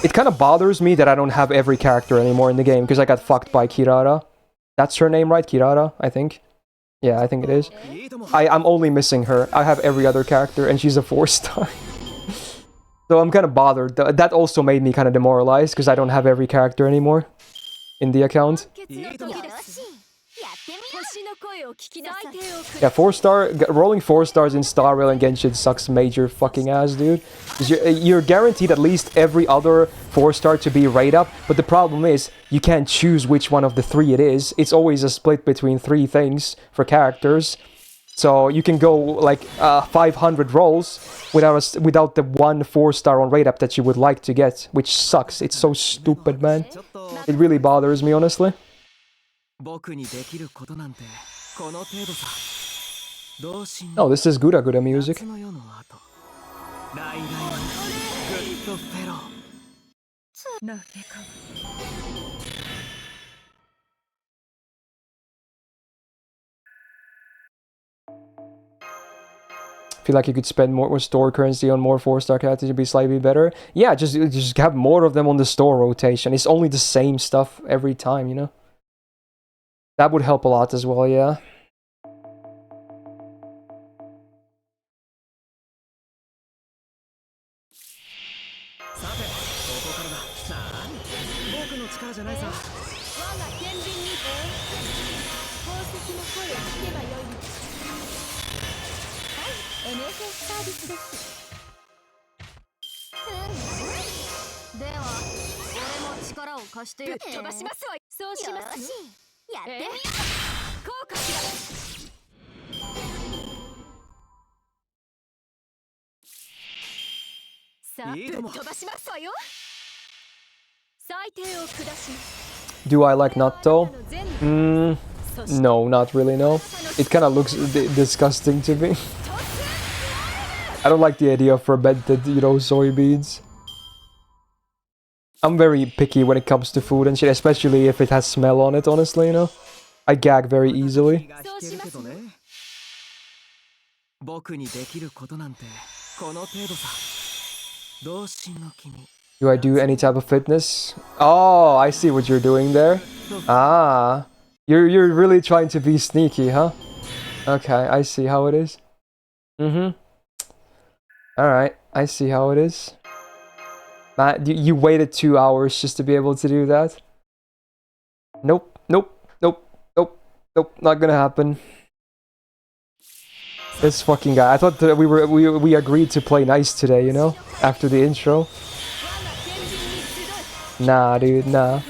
It kind of bothers me that I don't have every character anymore in the game because I got fucked by Kirara. That's her name, right? Kirara, I think. Yeah, I think it is. I'm only missing her. I have every other character and she's a 4-star. So I'm kind of bothered. That also made me kind of demoralized because I don't have every character anymore in the account. Yeah, 4-star, rolling 4 stars in Star Rail and Genshin sucks major fucking ass, dude. You're guaranteed at least every other 4-star to be rate up, but the problem is you can't choose which one of the 3 it is. It's always a split between 3 things for characters. So you can go like 500 rolls without the one 4-star on rate up that you would like to get, which sucks. It's so stupid, man. It really bothers me, honestly. Oh, this is Gura Gura music. Feel like you could spend more store currency on more 4-star characters to be slightly better. Yeah, just have more of them on the store rotation. It's only the same stuff every time, you know? That would help a lot as well, yeah. Do I like Lotto? No, not really, no. It kind of looks disgusting to me. I don't like the idea of fermented, soybeans. I'm very picky when it comes to food and shit, especially if it has smell on it, honestly, I gag very easily. Do I do any type of fitness? Oh, I see what you're doing there. Ah, you're really trying to be sneaky, huh? Okay, I see how it is. Alright, I see how it is. Matt, you waited 2 hours just to be able to do that? Nope, not gonna happen. This fucking guy. I thought that we agreed to play nice today, after the intro. Nah, dude, nah.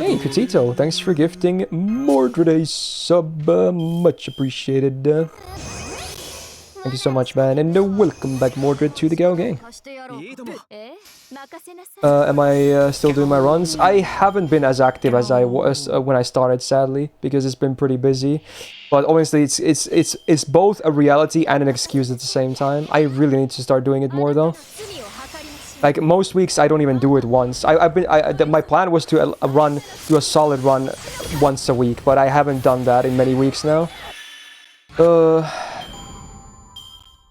Hey, Petito, thanks for gifting Mordred a sub. Much appreciated. Thank you so much, man, and welcome back, Mordred, to the Gao Gang. Am I still doing my runs? I haven't been as active as I was when I started, sadly, because it's been pretty busy. But honestly, it's both a reality and an excuse at the same time. I really need to start doing it more, though. Like most weeks, I don't even do it once. My plan was to do a solid run once a week, but I haven't done that in many weeks now.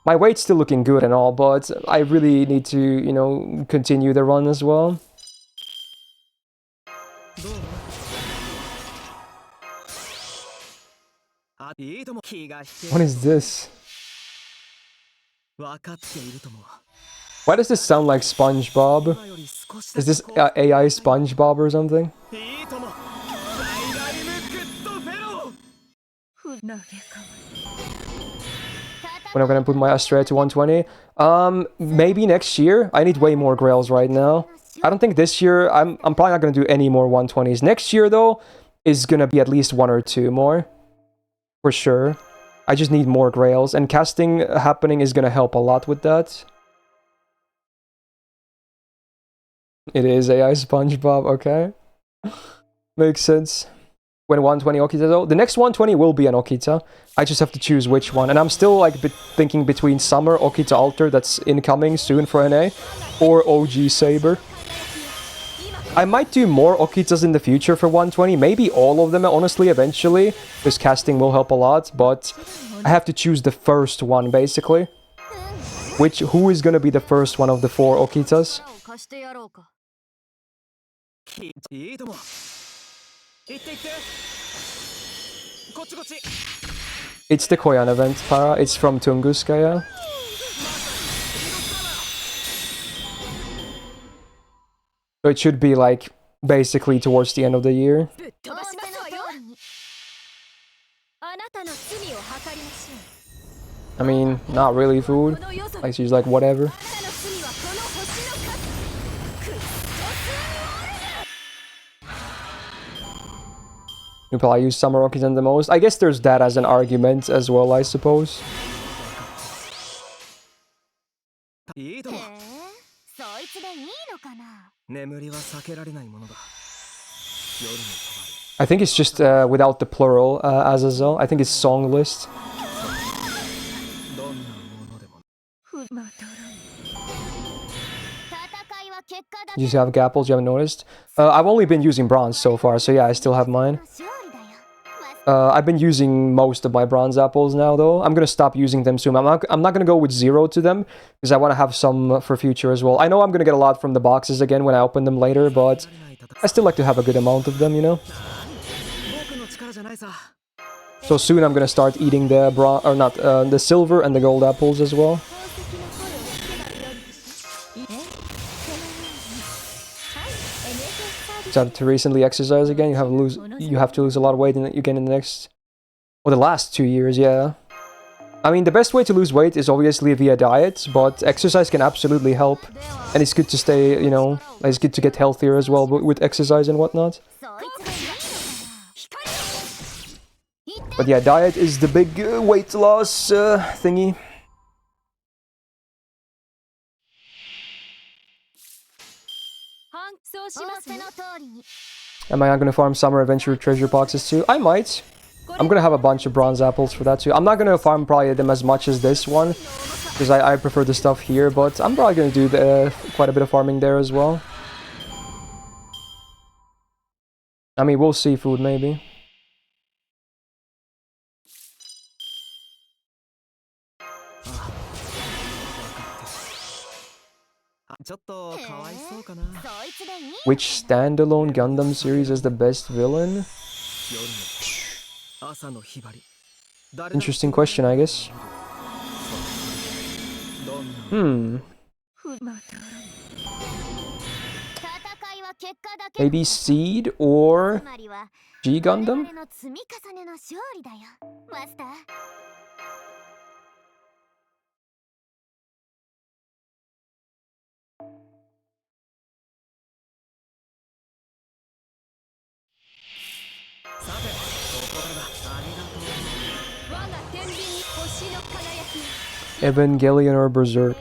My weight's still looking good and all, but I really need to, continue the run as well. あ、いいとも気が引け What is this? 分かっているとも Why does this sound like SpongeBob? 今より少しだ Is け this AI SpongeBob or something? いいともライライムグッドフェロー When I'm gonna put my Astrea to 120? Maybe next year. I need way more Grails right now. I don't think this year. I'm probably not gonna do any more 120s. Next year though is gonna be at least 1 or 2 more. For sure. I just need more Grails, and casting happening is gonna help a lot with that. It is AI SpongeBob, okay. Makes sense. When 120 Okita though, the next 120 will be an Okita. I just have to choose which one, and I'm still like thinking between Summer Okita Alter that's incoming soon for NA, or OG Saber. I might do more Okitas in the future for 120, maybe all of them honestly eventually, because casting will help a lot, but I have to choose the first one basically. Who is gonna be the first one of the 4 Okitas? いいとも行って行ってこっちこっち It's the Koyan event, Para. It's from Tunguskaya. So it should be like basically towards the end of the year. ぶっ飛ばしますわよあなたの罪を計りましょ I mean, not really う food. この夜空 Like she's like whatever. あなたの罪はこの星の数クッソスン You probably use Summer Okita the most. I guess there's that as an argument as well, I suppose. いいともへえそいつでいいのかな眠りは避けられないものだ夜に I think it's just without the plural, Azazel. I think it's song list. どんなものでもふまとろ戦いは結果だ You just have gapples, you haven't noticed? I've only been using bronze so far, so yeah, I still have mine. 勝利だよ I've been using most of my bronze apples now, though. I'm gonna stop using them soon. I'm not gonna go with 0 to them, because I want to have some for future as well. I know I'm gonna get a lot from the boxes again when I open them later, but I still like to have a good amount of them, you know? 僕の力じゃないさ So soon I'm gonna start eating the the silver and the gold apples as well. 宝石の頃を聞けばよいですはい NHS サービス So to recently exercise again, you have to lose a lot of weight again in the next, well, the last 2 years, yeah. I mean, the best way to lose weight is obviously via diet, but exercise can absolutely help, and it's good to stay, you know, it's good to get healthier as well with exercise and whatnot. そいつでいいのかな光よ But yeah, diet is the big weight loss thingy. 反そうしますの通りに Am I not gonna farm summer adventure treasure boxes too? I might. I'm gonna have a bunch of bronze apples for that too. I'm not gonna farm probably them as much as this one, because I prefer the stuff here, but I'm probably gonna do quite a bit of farming there as well. I mean, we'll see food maybe. ちょっとかわいそうかな夜の そいつでいい Which standalone Gundam series is the best villain? 朝のひばり Interesting question, I guess. どんな Hmm. ふまとろ戦いは結果だけ Maybe Seed or つまりは G 我 Gundam? 々の積み重ねの勝利だよマスター さてここからだありがとう 我が天秤に星の輝き Evangelion or Berserk?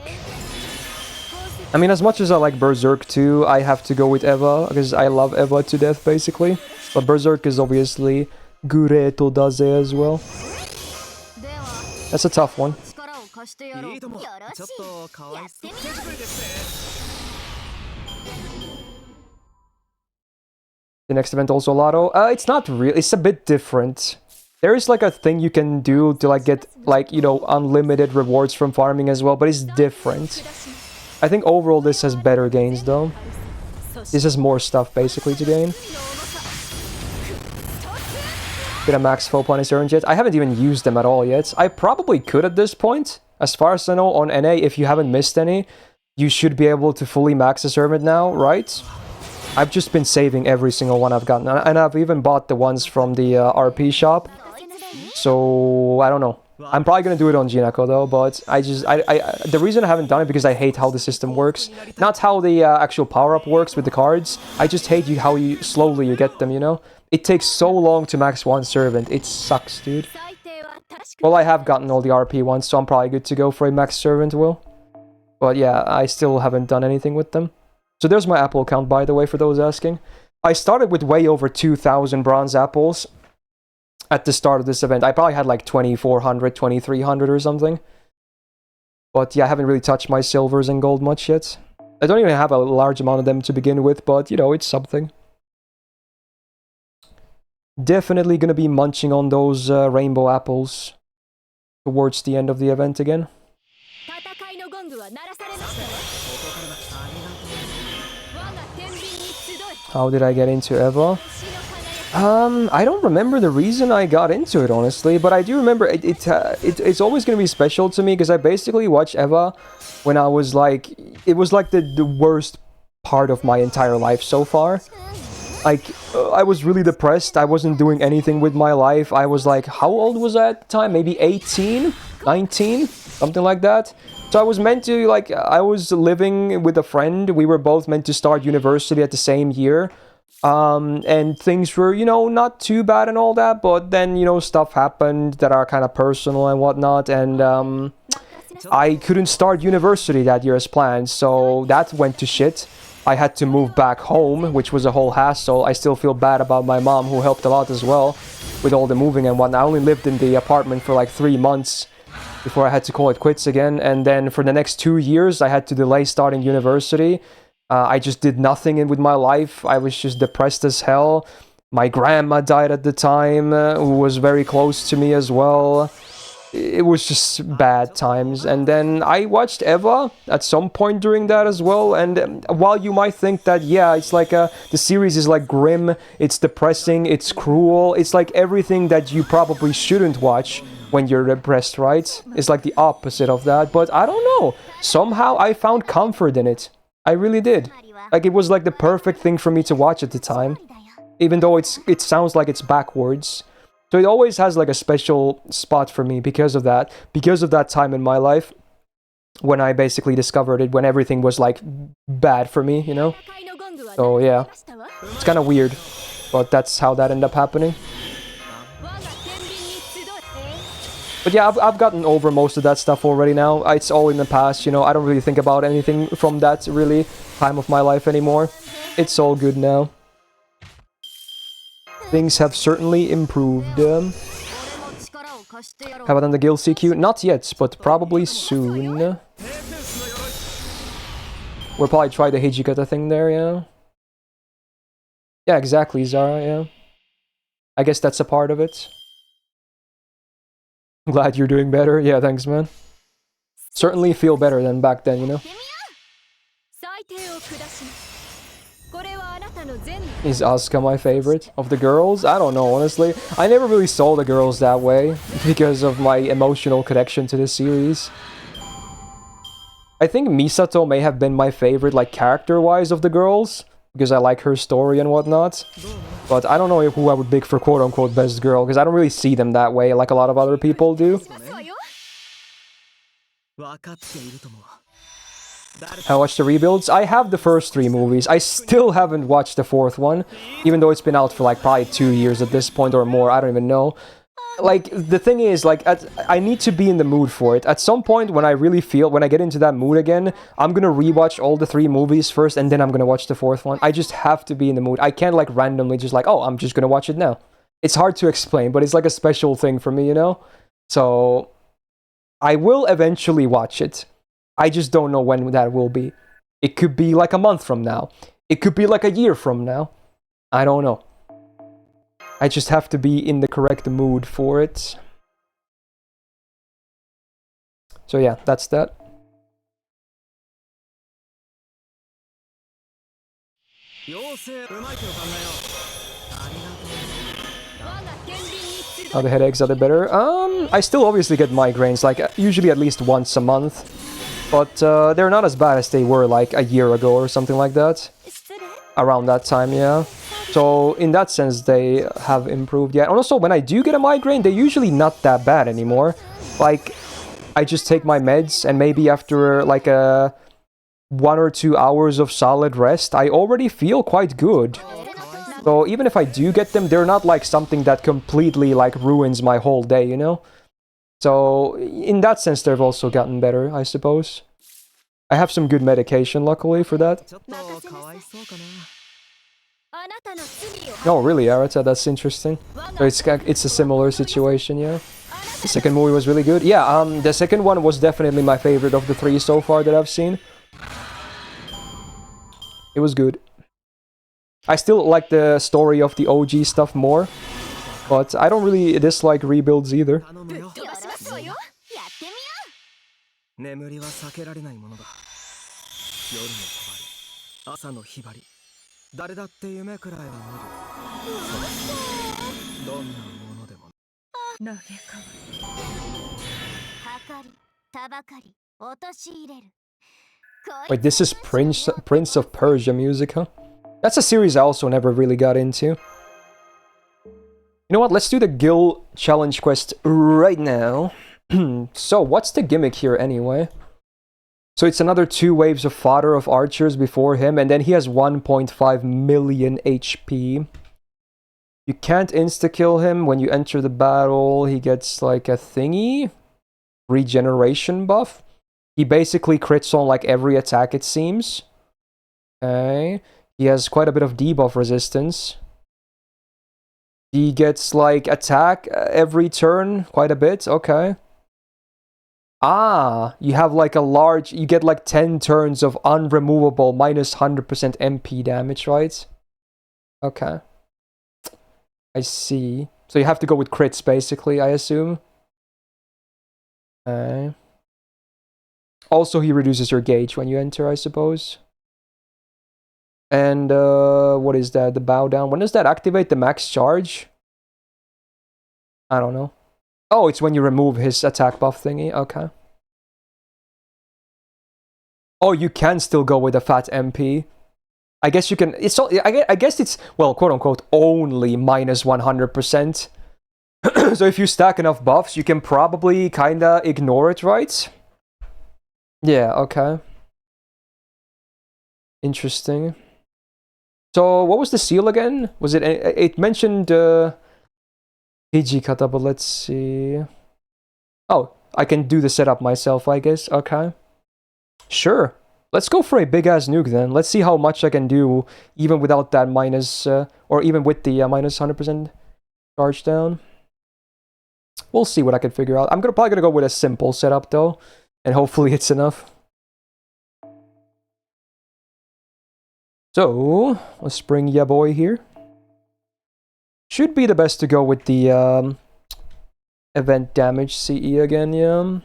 I mean, as much as I like Berserk too, I have to go with Eva, because I love Eva to death, basically. But Berserk is obviously Gureto Daze as well. では That's a tough one. 力を貸してやろういいともよろしちょっとかいやわいそうってみよ手作りですね The next event also Lotto. It's not real. It's a bit different. There is like a thing you can do to like get like, you know, unlimited rewards from farming as well, but it's different. I think overall this has better gains though. This has more stuff basically to gain. Did I max full planet errands yet? I haven't even used them at all yet. I probably could at this point. As far as I know, on NA, if you haven't missed any, you should be able to fully max a servant now, right? I've just been saving every single one I've gotten. And I've even bought the ones from the RP shop. So, I don't know. I'm probably gonna do it on Jinako though, but the reason I haven't done it because I hate how the system works. Not how the actual power-up works with the cards. I just hate how slowly you get them, you know? It takes so long to max one servant. It sucks, dude. Well, I have gotten all the RP ones, so I'm probably good to go for a max servant, Will. But yeah, I still haven't done anything with them. So there's my apple count, by the way, for those asking. I started with way over 2,000 bronze apples. At the start of this event. I probably had like 2,400, 2,300 or something. But yeah, I haven't really touched my silvers and gold much yet. I don't even have a large amount of them to begin with, but you know, it's something. Definitely gonna be munching on those rainbow apples towards the end of the event again. How did I get into Eva? I don't remember the reason I got into it, honestly, but I do remember it's always going to be special to me because I basically watched Eva when I was like, it was like the worst part of my entire life so far. Like, I was really depressed, I wasn't doing anything with my life, I was like, how old was I at the time? Maybe 18? 19? Something like that. So I was meant to, like, I was living with a friend, we were both meant to start university at the same year. And things were, you know, not too bad and all that, but then, you know, stuff happened that are kind of personal and whatnot, and I couldn't start university that year as planned, so that went to shit. I had to move back home, which was a whole hassle. I still feel bad about my mom, who helped a lot as well with all the moving and whatnot. I only lived in the apartment for like 3 months before I had to call it quits again, and then for the next 2 years I had to delay starting university. I just did nothing with my life. I was just depressed as hell. My grandma died at the time, who was very close to me as well. It was just bad times. And then I watched Eva at some point during that as well. And while you might think that, yeah, it's like the series is like grim, it's depressing, it's cruel, it's like everything that you probably shouldn't watch when you're depressed, right? It's like the opposite of that. But I don't know. Somehow I found comfort in it. I really did. Like, it was like the perfect thing for me to watch at the time. Even though it sounds like it's backwards. So it always has like a special spot for me because of that. Because of that time in my life. When I basically discovered it. When everything was like bad for me, you know? So yeah. It's kind of weird. But that's how that ended up happening. But yeah, I've gotten over most of that stuff already now. It's all in the past, you know. I don't really think about anything from that, really, time of my life anymore. It's all good now. Things have certainly improved. Have I done the guild CQ? Not yet, but probably soon. We'll probably try the Hijikata thing there, yeah. Yeah, exactly, Zara, yeah. I guess that's a part of it. I'm glad you're doing better. Yeah, thanks, man. Certainly feel better than back then, you know? Is Asuka my favorite of the girls? I don't know, honestly. I never really saw the girls that way because of my emotional connection to the series. I think Misato may have been my favorite, like, character-wise of the girls, because I like her story and whatnot. But I don't know who I would pick for quote-unquote best girl, because I don't really see them that way like a lot of other people do. I watched the rebuilds. I have the first 3 movies. I still haven't watched the 4th one, even though it's been out for like probably 2 years at this point or more. I don't even know. Like, the thing is, like, I need to be in the mood for it. At some point, when I really feel, when I get into that mood again, I'm gonna rewatch all the 3 movies first, and then I'm gonna watch the 4th one. I just have to be in the mood. I can't, like, randomly just like, oh, I'm just gonna watch it now. It's hard to explain, but it's like a special thing for me, you know? So, I will eventually watch it. I just don't know when that will be. It could be like a month from now. It could be like a year from now. I don't know. I just have to be in the correct mood for it. So yeah, that's that. Now the headaches are the better. I still obviously get migraines, like usually at least once a month. But they're not as bad as they were like a year ago or something like that. Around that time, yeah. So in that sense, they have improved. Yeah, and also when I do get a migraine, they're usually not that bad anymore. Like, I just take my meds, and maybe after like 1 or 2 hours of solid rest, I already feel quite good. So even if I do get them, they're not like something that completely like ruins my whole day, you know? So in that sense, they've also gotten better, I suppose. I have some good medication, luckily, for that. Oh, really, Arata? That's interesting. So it's a similar situation, yeah. The second movie was really good. Yeah, the second one was definitely my favorite of the 3 so far that I've seen. It was good. I still like the story of the OG stuff more, but I don't really dislike rebuilds either. 眠りは避けられないものだ。夜の帳、朝のひばり、誰だって夢くらいは見る。どんなものでも。投げかわり。はかり、たばかり、陥れる。Wait, this is Prince of Persia music, huh? That's a series I also never really got into. You know what? Let's do the Gil challenge quest right now. So, what's the gimmick here anyway? So it's another 2 waves of fodder of archers before him, and then he has 1.5 million HP. You can't insta-kill him. When you enter the battle, he gets like a thingy. Regeneration buff. He basically crits on like every attack, it seems. Okay. He has quite a bit of debuff resistance. He gets like attack every turn, quite a bit. Okay. Ah, you have like a large, you get like 10 turns of unremovable minus 100% MP damage, right? Okay. I see. So you have to go with crits basically, I assume. Okay. Also, he reduces your gauge when you enter, I suppose. And what is that? The bow down. When does that activate the max charge? I don't know. Oh, it's when you remove his attack buff thingy. Okay. Oh, you can still go with a fat MP. I guess you can. It's all. I guess it's, well, quote unquote, only minus 100%. So if you stack enough buffs, you can probably kinda ignore it, right? Yeah. Okay. Interesting. So what was the seal again? Was it? It mentioned Hijikata, but let's see. Oh, I can do the setup myself, I guess. Okay. Sure. Let's go for a big-ass nuke then. Let's see how much I can do even without that minus, or even with the minus 100% charge down. We'll see what I can figure out. I'm probably gonna go with a simple setup though, and hopefully it's enough. So, let's bring ya boy here. Should be the best to go with the event damage CE again, yeah.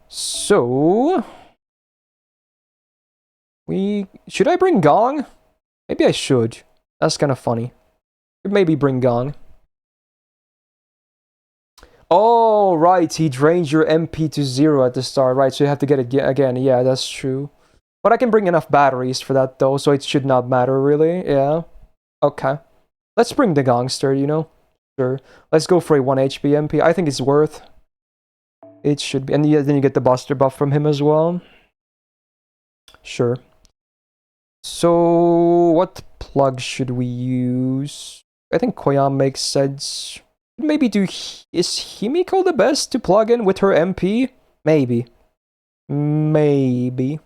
So, should I bring Gong? Maybe I should. That's kind of funny. Maybe bring Gong. Oh, right, he drains your MP to 0 at the start, right, so you have to get it again. Yeah, that's true. But I can bring enough batteries for that, though, so it should not matter, really. Yeah. Okay. Let's bring the Gongster, you know? Sure. Let's go for a 1 HP MP. I think it's worth. It should be. And yeah, then you get the Buster buff from him as well. Sure. So, what plug should we use? I think Koyam makes sense. Maybe is Himiko the best to plug in with her MP? Maybe. Maybe.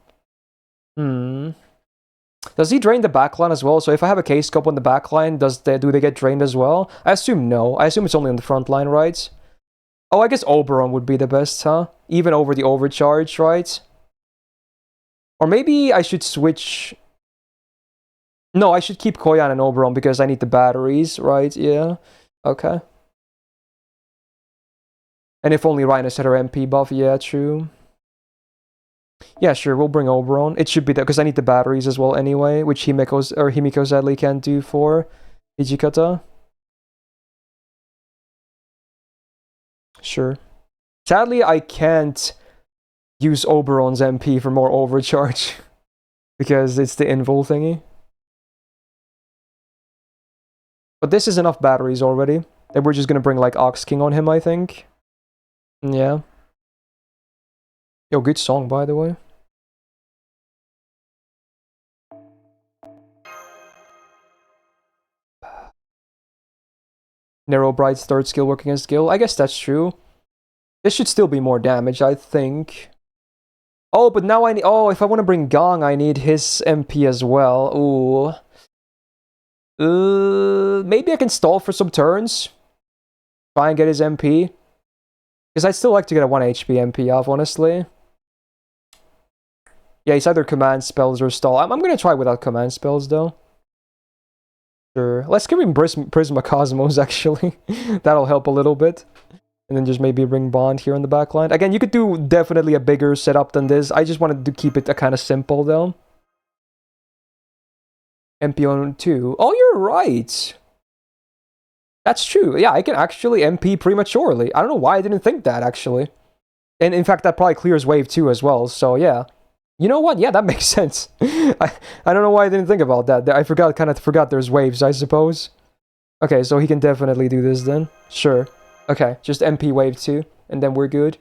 Does he drain the backline as well? So if I have a K-scope on the backline, do they get drained as well? I assume no. I assume it's only on the front line, right? Oh, I guess Oberon would be the best, huh? Even over the overcharge, right? Or maybe I should switch... No, I should keep Koyan and Oberon because I need the batteries, right? Yeah. Okay. And if only Rhino's had her MP buff, yeah, true. Yeah, sure, we'll bring Oberon. It should be that, because I need the batteries as well anyway, which Himiko sadly can't do for. Hijikata? Sure. Sadly, I can't use Oberon's MP for more overcharge because it's the invul thingy. But this is enough batteries already. And we're just gonna bring like Ox King on him, I think. Yeah. Yo, good song, by the way. Narrow Bright's third skill work against Gil. I guess that's true. This should still be more damage, I think. Oh, but now I need... Oh, if I want to bring Gong, I need his MP as well. Ooh. Maybe I can stall for some turns. Try and get his MP. Because I'd still like to get a 1 HP MP off, honestly. Yeah, it's either command spells or stall. I'm going to try without command spells, though. Sure. Let's give him Prisma Cosmos, actually. That'll help a little bit. And then just maybe bring Bond here in the back line. Again, you could do definitely a bigger setup than this. I just wanted to keep it kind of simple, though. MP on 2. Oh, you're right. That's true. Yeah, I can actually MP prematurely. I don't know why I didn't think that, actually. And in fact, that probably clears wave 2 as well, so yeah. You know what? Yeah, that makes sense. I don't know why I didn't think about that. I kind of forgot there's waves, I suppose. Okay, so he can definitely do this then. Sure. Okay, just MP wave 2, and then we're good.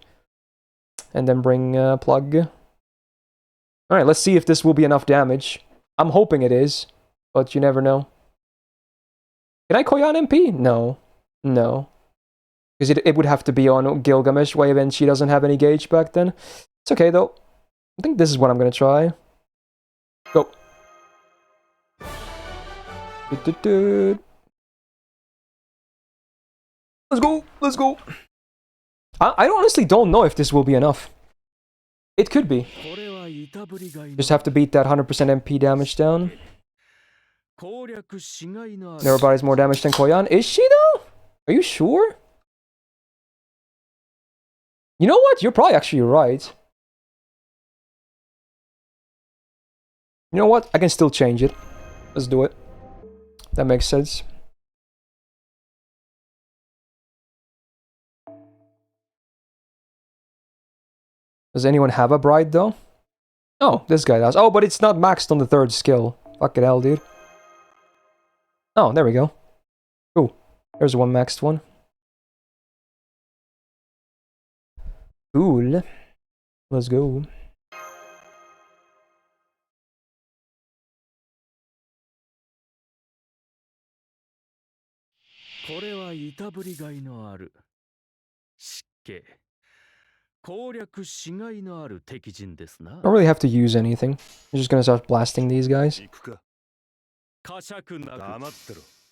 And then bring plug. Alright, let's see if this will be enough damage. I'm hoping it is, but you never know. Can I Koyan MP? No. No. Because it would have to be on Gilgamesh wave, and she doesn't have any gauge back then. It's okay, though. I think this is what I'm gonna try. Go. Let's go! Let's go! I honestly don't know if this will be enough. It could be. Just have to beat that 100% MP damage down. Everybody's more damage than Koyan. Is she though? Are you sure? You know what? You're probably actually right. You know what? I can still change it. Let's do it. That makes sense. Does anyone have a bride though? Oh, this guy does. Oh, but it's not maxed on the third skill. Fucking hell, dude. Oh, there we go. Cool. There's one maxed one. Cool. Let's go. Don't really have to use anything. I'm just gonna start blasting these guys. We'll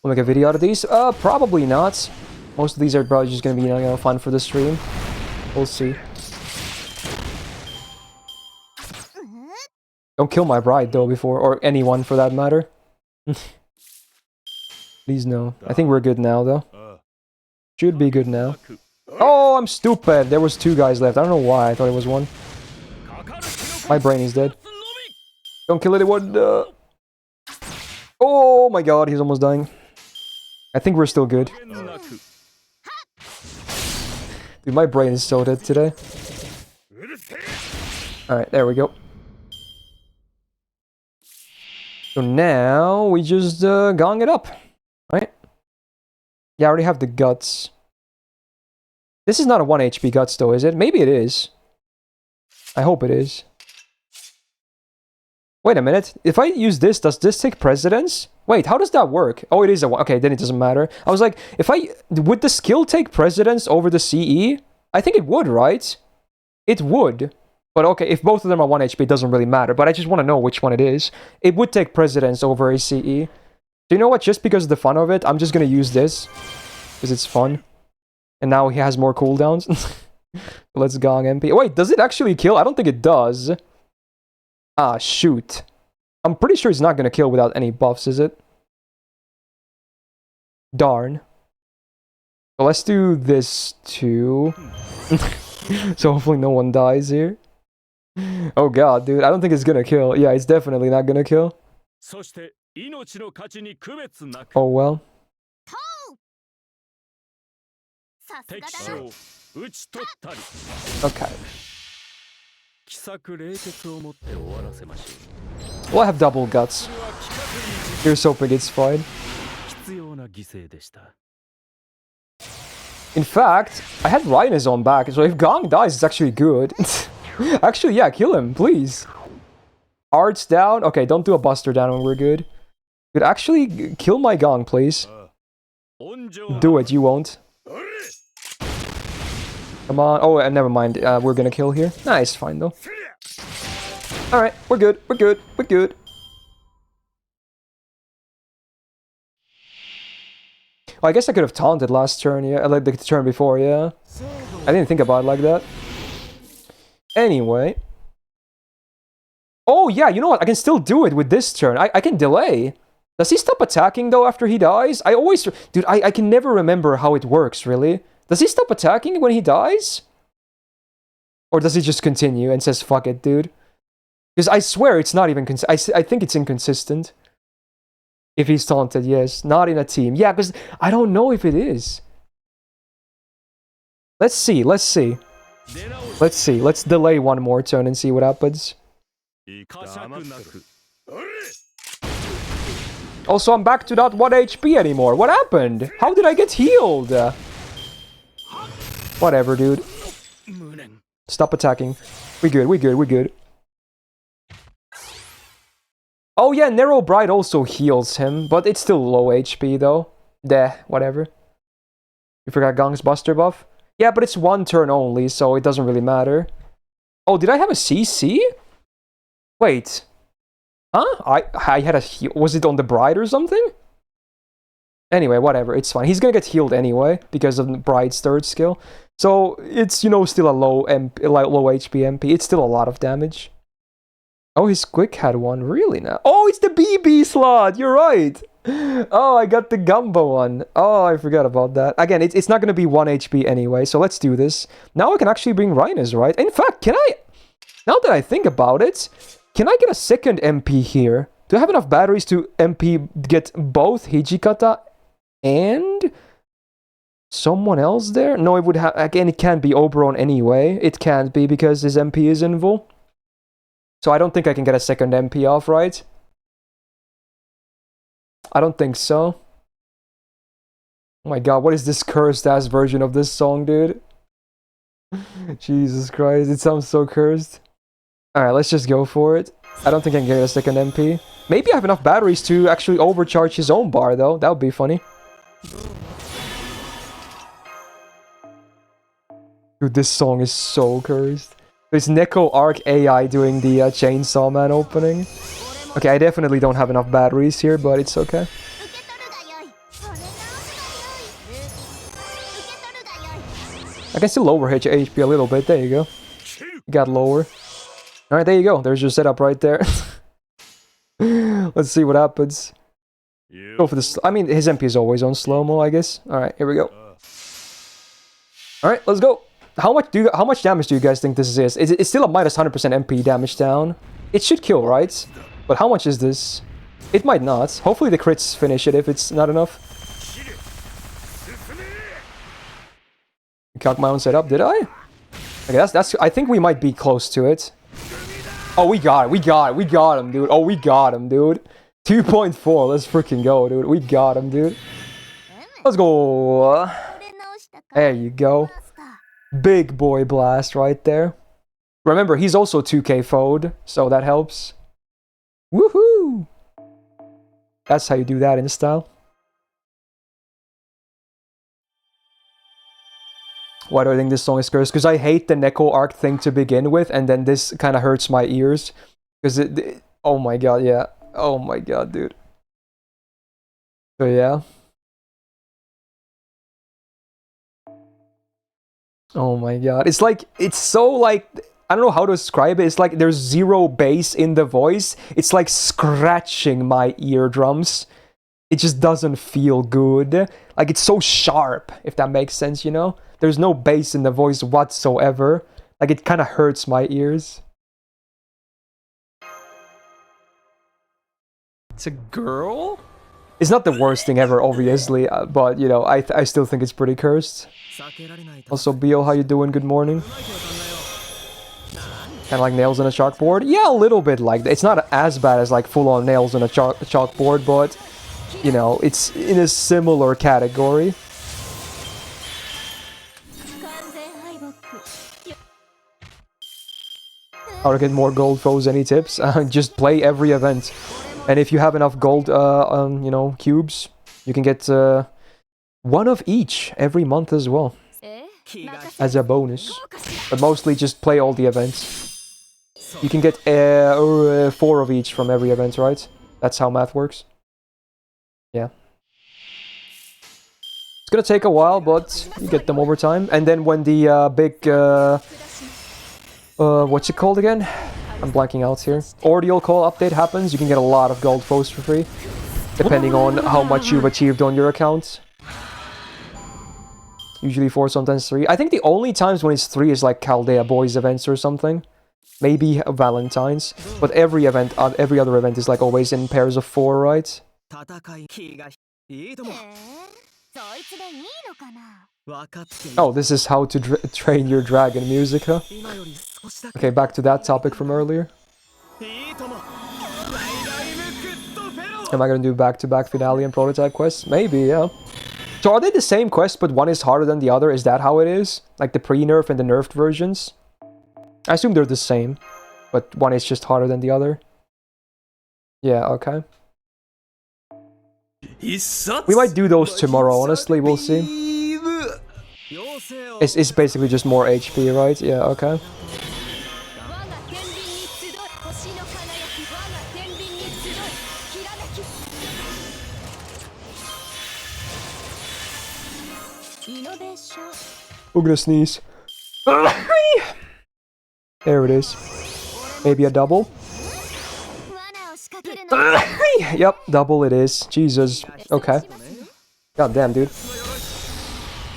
make a video out of these? Probably not. Most of these are probably just gonna be, you know, fun for the stream. We'll see. Don't kill my bride though before, or anyone for that matter. Please no. I think we're good now though. Should be good now. Oh, I'm stupid. There was 2 guys left. I don't know why. I thought it was 1. My brain is dead. Don't kill anyone. Oh my god, he's almost dying. I think we're still good. Dude, my brain is so dead today. Alright, there we go. So now we just gong it up. Right? Yeah, I already have the guts. This is not a 1 HP guts though, is it? Maybe it is. I hope it is. Wait a minute. If I use this, does this take precedence? Wait, how does that work? Oh, it is a 1. Okay, then it doesn't matter. I was like, would the skill take precedence over the CE? I think it would, right? It would. But okay, if both of them are 1 HP, it doesn't really matter. But I just want to know which one it is. It would take precedence over a CE. So you know what? Just because of the fun of it, I'm just going to use this. Because it's fun. And now he has more cooldowns. Let's gong MP. Wait, does it actually kill? I don't think it does. Ah, shoot. I'm pretty sure it's not going to kill without any buffs, is it? Darn. So let's do this too. So hopefully no one dies here. Oh god, dude. I don't think it's going to kill. Yeah, it's definitely not going to kill. Oh well. 敵将討ち取ったり Okay. 奇策冷徹をもって終わらせましょ Well, I have double guts. う Here's hoping it's fine. 必要な犠牲でした In fact, I had Rhinus on back, so if Gong dies, it's actually good. Actually, yeah, kill him, please. Arts down. Okay, don't do a buster down when we're good. Dude, actually, kill my Gong, please. Do it, you won't. Come on. Oh, never mind. We're gonna kill here. Nice, fine though. Alright, we're good, we're good, we're good. Oh, I guess I could have taunted last turn, yeah. Like the turn before, yeah. I didn't think about it like that. Anyway. Oh, yeah, you know what? I can still do it with this turn. I can delay. Does he stop attacking, though, after he dies? I always... Dude, I can never remember how it works, really. Does he stop attacking when he dies? Or does he just continue and says, fuck it, dude? Because I swear it's not even... I think it's inconsistent. If he's taunted, yes. Not in a team. Yeah, because I don't know if it is. Let's see, let's see. Let's see. Let's delay one more turn and see what happens. Also, I'm back to not 1 HP anymore. What happened? How did I get healed? Whatever, dude. Stop attacking. We good, we good, we good. Oh yeah, Narrow Bride also heals him, but it's still low HP though. Whatever. You forgot Gong's Buster buff? Yeah, but it's one turn only, so it doesn't really matter. Oh, did I have a CC? Wait. Huh? I had a heal. Was it on the Bride or something? Anyway, whatever, it's fine. He's gonna get healed anyway, because of the Bride's third skill. So, it's, you know, still a low HP MP. It's still a lot of damage. Oh, his quick had one. Really now? Oh, it's the BB slot! You're right! Oh, I got the Gumbo one. Oh, I forgot about that. Again, it's not going to be 1 HP anyway, so let's do this. Now I can actually bring Rhinus, right? In fact, can I... Now that I think about it, can I get a second MP here? Do I have enough batteries to MP get both Hijikata and... someone else there? No, it would have... Again, it can't be Oberon anyway. It can't be because his MP is invul. So I don't think I can get a second MP off, right? I don't think so. Oh my god, what is this cursed-ass version of this song, dude? Jesus Christ, it sounds so cursed. Alright, let's just go for it. I don't think I can get a second MP. Maybe I have enough batteries to actually overcharge his own bar, though. That would be funny. Dude, this song is so cursed. There's Neko Arc AI doing the Chainsaw Man opening. Okay, I definitely don't have enough batteries here, but it's okay. I can still lower HP a little bit. There you go. Got lower. Alright, there you go. There's your setup right there. Let's see what happens. Go for this. I mean, his MP is always on slow-mo, I guess. Alright, here we go. Alright, let's go. How much damage do you guys think this is? It's still a minus 100% MP damage down. It should kill, right? But how much is this? It might not. Hopefully the crits finish it if it's not enough. Calc my own setup, did I? Okay, that's. I think we might be close to it. Oh, we got him, dude. Oh, we got him, dude. 2.4, let's freaking go, dude. We got him, dude. Let's go. There you go. Big boy blast right there. Remember, he's also 2k FOD, so that helps. Woohoo! That's how you do that in style. Why do I think this song is cursed? Because I hate the Neko Arc thing to begin with, and then this kind of hurts my ears. Because oh my god, yeah. Oh my god, dude. So yeah. Oh my god. It's like, it's so like, I don't know how to describe it. It's like there's zero bass in the voice. It's like scratching my eardrums. It just doesn't feel good. Like it's so sharp, if that makes sense, you know? There's no bass in the voice whatsoever. Like it kind of hurts my ears. It's a girl? It's not the worst thing ever, obviously, but you know, I still think it's pretty cursed. Also, Bio, how you doing? Good morning. Kind of like nails on a chalkboard? Yeah, a little bit like that. It's not as bad as like full-on nails on a chalkboard, but you know, it's in a similar category. How to get more gold foes? Any tips? Just play every event, and if you have enough gold, you know, cubes, you can get one of each every month as well as a bonus. But mostly just play all the events. You can get 4 of each from every event, right? That's how math works. Yeah. It's gonna take a while, but you get them over time. And then when the big what's it called again? I'm blanking out here. Ordeal call update happens, you can get a lot of gold foes for free, depending on how much you've achieved on your account. Usually 4, sometimes 3. I think the only times when it's 3 is like Chaldea Boys events or something. Maybe Valentine's. But every event, every other event is like always in pairs of 4, right? Oh, this is how to train your dragon music, huh? Okay, back to that topic from earlier. Am I gonna do back-to-back finale and prototype quests? Maybe, yeah. So are they the same quest, but one is harder than the other? Is that how it is? Like the pre-nerf and the nerfed versions? I assume they're the same, but one is just harder than the other. Yeah, okay. We might do those tomorrow, honestly, we'll see. It's basically just more HP, right? Yeah, okay. I'm gonna sneeze. There it is. Maybe a double? Yep, double it is. Jesus. Okay. God damn, dude.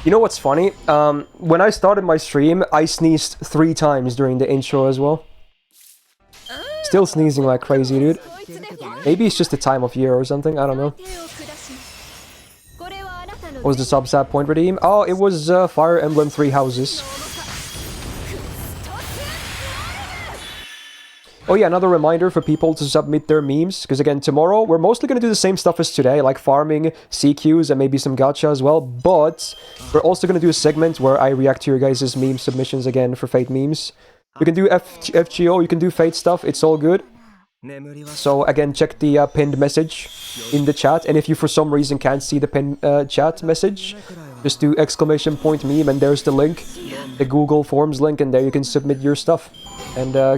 You know what's funny? When I started my stream, I sneezed 3 times during the intro as well. Still sneezing like crazy, dude. Maybe it's just the time of year or something, I don't know. What was the substat point redeem? Oh, it was Fire Emblem 3 Houses. Oh yeah, another reminder for people to submit their memes, because again, tomorrow we're mostly going to do the same stuff as today, like farming, CQs, and maybe some gacha as well, but we're also going to do a segment where I react to your guys' meme submissions again for Fate memes. You can do FGO, you can do Fate stuff, it's all good. So again, check the pinned message in the chat, and if you for some reason can't see the pinned chat message, just do !meme, and there's the link, the Google Forms link, and there you can submit your stuff. And I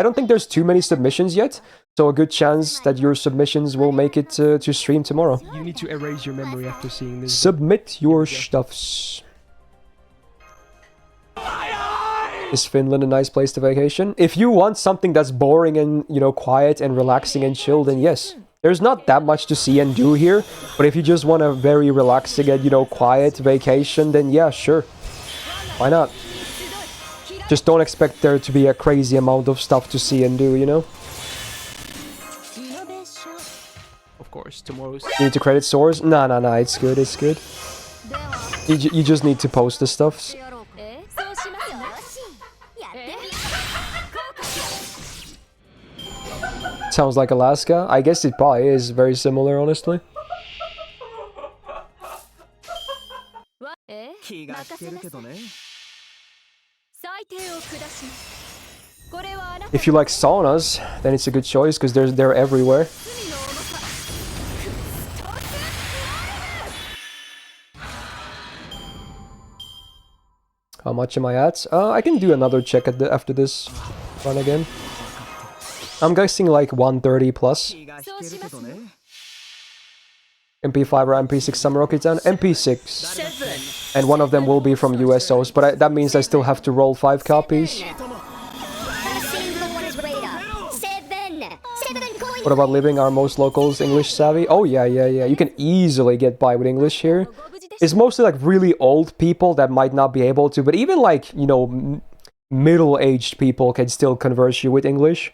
don't think there's too many submissions yet, so a good chance that your submissions will make it to stream tomorrow. You need to erase your memory after seeing this. Submit your stuffs. Is Finland a nice place to vacation? If you want something that's boring and, you know, quiet and relaxing and chill, then yes. There's not that much to see and do here, but if you just want a very relaxing and, you know, quiet vacation, then yeah, sure. Why not? Just don't expect there to be a crazy amount of stuff to see and do, you know? Of course, tomorrow's... You need to credit source? Nah, it's good, it's good. You just need to post the stuffs. Sounds like Alaska. I guess it probably is very similar, honestly. If you like saunas, then it's a good choice because they're everywhere. How much am I at? I can do another check at after this run again. I'm guessing like 130 plus. MP5 or MP6 Summer Rocket Town? MP6. And one of them will be from USOs, but that means I still have to roll 5 copies. What about living? Are most locals English savvy? Oh yeah. You can easily get by with English here. It's mostly like really old people that might not be able to, but even like, you know, middle-aged people can still converse you with English.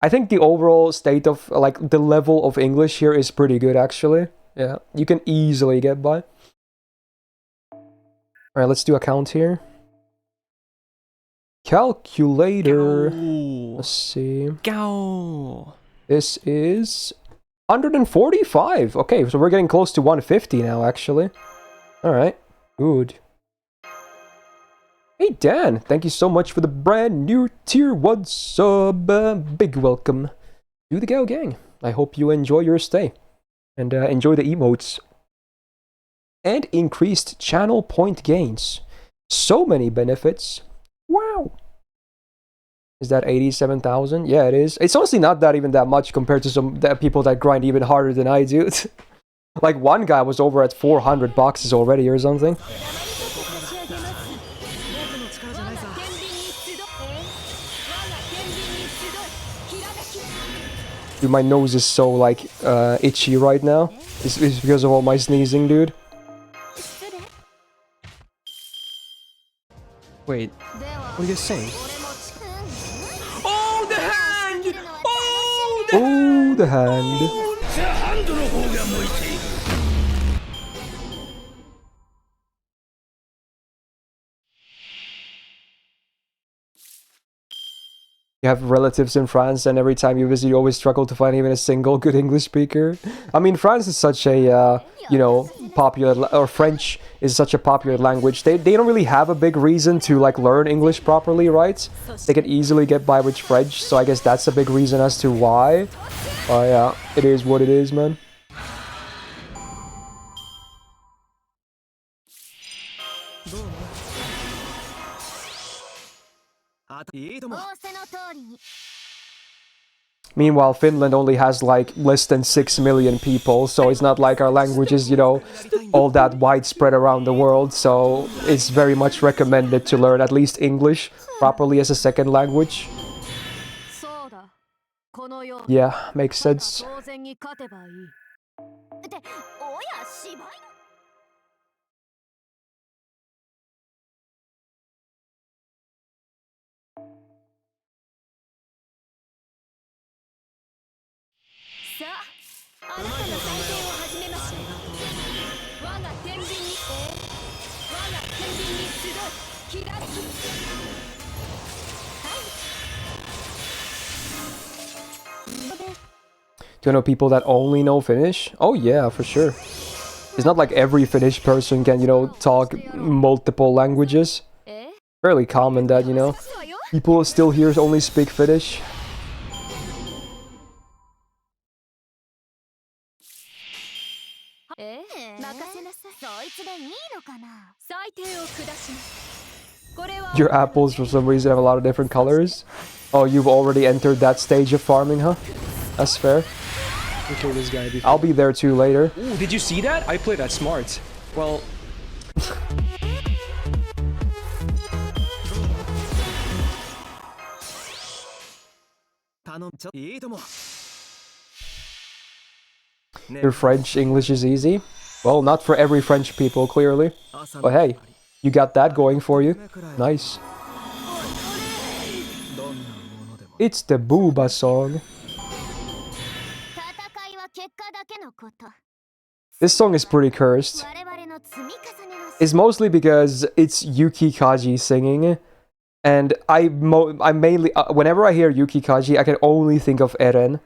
I think the overall state of, like, the level of English here is pretty good, actually. Yeah, you can easily get by. Alright, let's do a count here. Calculator. Let's see. Go. This is 145. Okay, so we're getting close to 150 now, actually. Alright, good. Hey Dan, thank you so much for the brand new tier 1 sub. Big welcome to the Go Gang. I hope you enjoy your stay. And enjoy the emotes. And increased channel point gains. So many benefits. Wow. Is that 87,000? Yeah, it is. It's honestly not that even that much compared to some people that grind even harder than I do. Like, one guy was over at 400 boxes already or something. Dude, my nose is so, like, itchy right now. It's because of all my sneezing, dude. Wait, what are you guys saying? Oh, the hand! Oh, Oh, the hand. You have relatives in France, and every time you visit, you always struggle to find even a single good English speaker. I mean, France is such a, you know, popular, or French is such a popular language. They don't really have a big reason to, like, learn English properly, right? They can easily get by with French, so I guess that's a big reason as to why. Oh yeah, it is what it is, man. Meanwhile, Finland only has, like, less than 6 million people, so it's not like our language is, you know, all that widespread around the world, so it's very much recommended to learn at least English properly as a second language. Yeah, makes sense. Do you know people that only know Finnish? Oh yeah, for sure. It's not like every Finnish person can, you know, talk multiple languages. Fairly common that, you know, people still here only speak Finnish. Your apples for some reason have a lot of different colors. Oh, you've already entered that stage of farming, huh? That's fair. We killed this guy before. I'll be there too later. Ooh, did you see that? I played that smart. Well... Your French English is easy? Well, not for every French people, clearly. But hey, you got that going for you. Nice. It's the Booba song. This song is pretty cursed. It's mostly because it's Yuki Kaji singing. And I mainly, whenever I hear Yuki Kaji, I can only think of Eren.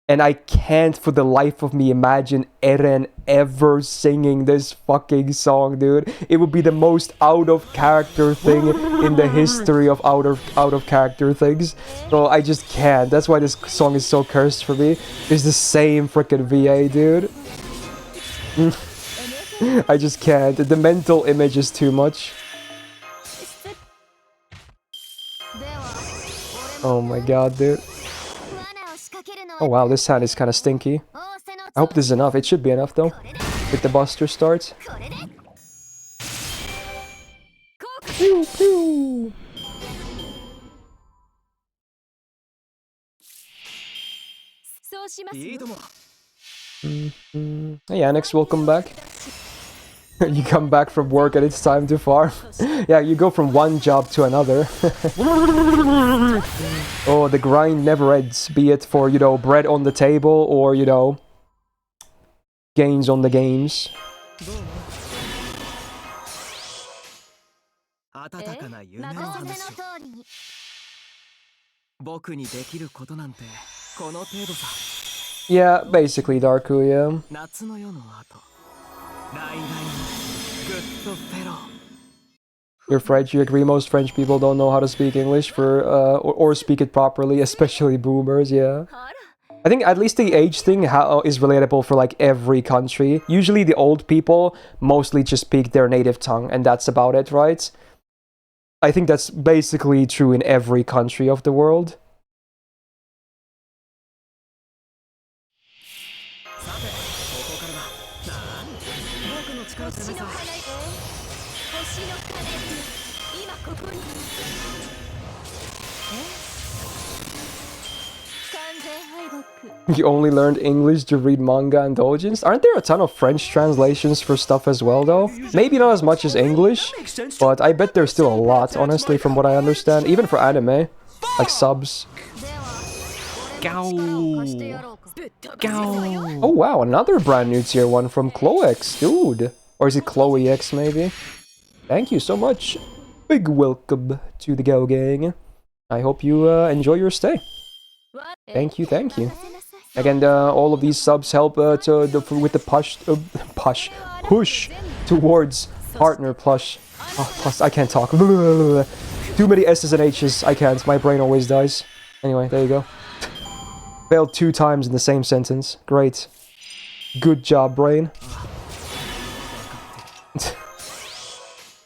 And I can't for the life of me imagine Eren ever singing this fucking song, dude. It would be the most out of character thing in the history of out of character things. So I just can't. That's why this song is so cursed for me. It's the same freaking VA, dude. I just can't. The mental image is too much. Oh my god, dude. Oh wow, this hand is kind of stinky. I hope this is enough. It should be enough though. With the buster start. Pew, pew. Hey Annex, welcome back. You come back from work and it's time to farm. Yeah, you go from one job to another. Oh, the grind never ends, be it for, you know, bread on the table or, you know, gains on the games. 温かな夢の任せの話を通りに。僕にできることなんてこの程度さ。 Yeah, basically, Darku, yeah. 夏の夜の後来来のグッドフェロー You're French, you agree most French people don't know how to speak English or speak it properly, especially boomers, yeah. ほら。 I think at least the age thing is relatable for like every country. Usually the old people mostly just speak their native tongue and that's about it, right? I think that's basically true in every country of the world. さてここからだなん僕の力じゃないさ星の鐘今ここに。完全敗北。 You only learned English to read manga and doujins? Aren't there a ton of French translations for stuff as well, though? Maybe not as much as English, but I bet there's still a lot, honestly, from what I understand. Even for anime, like subs. では、俺も力を貸してやろうか。ぶっ飛ばせるわよ。 Oh wow, another brand new tier 1 from Chloex, dude. Or is it Chloe X, maybe? Thank you so much. Big welcome to the Go Gang. I hope you enjoy your stay. Thank you, thank you. Again, all of these subs help with the push towards partner plush. Oh, plus, I can't talk. Too many S's and H's. I can't. My brain always dies. Anyway, there you go. Failed 2 times in the same sentence. Great. Good job, brain.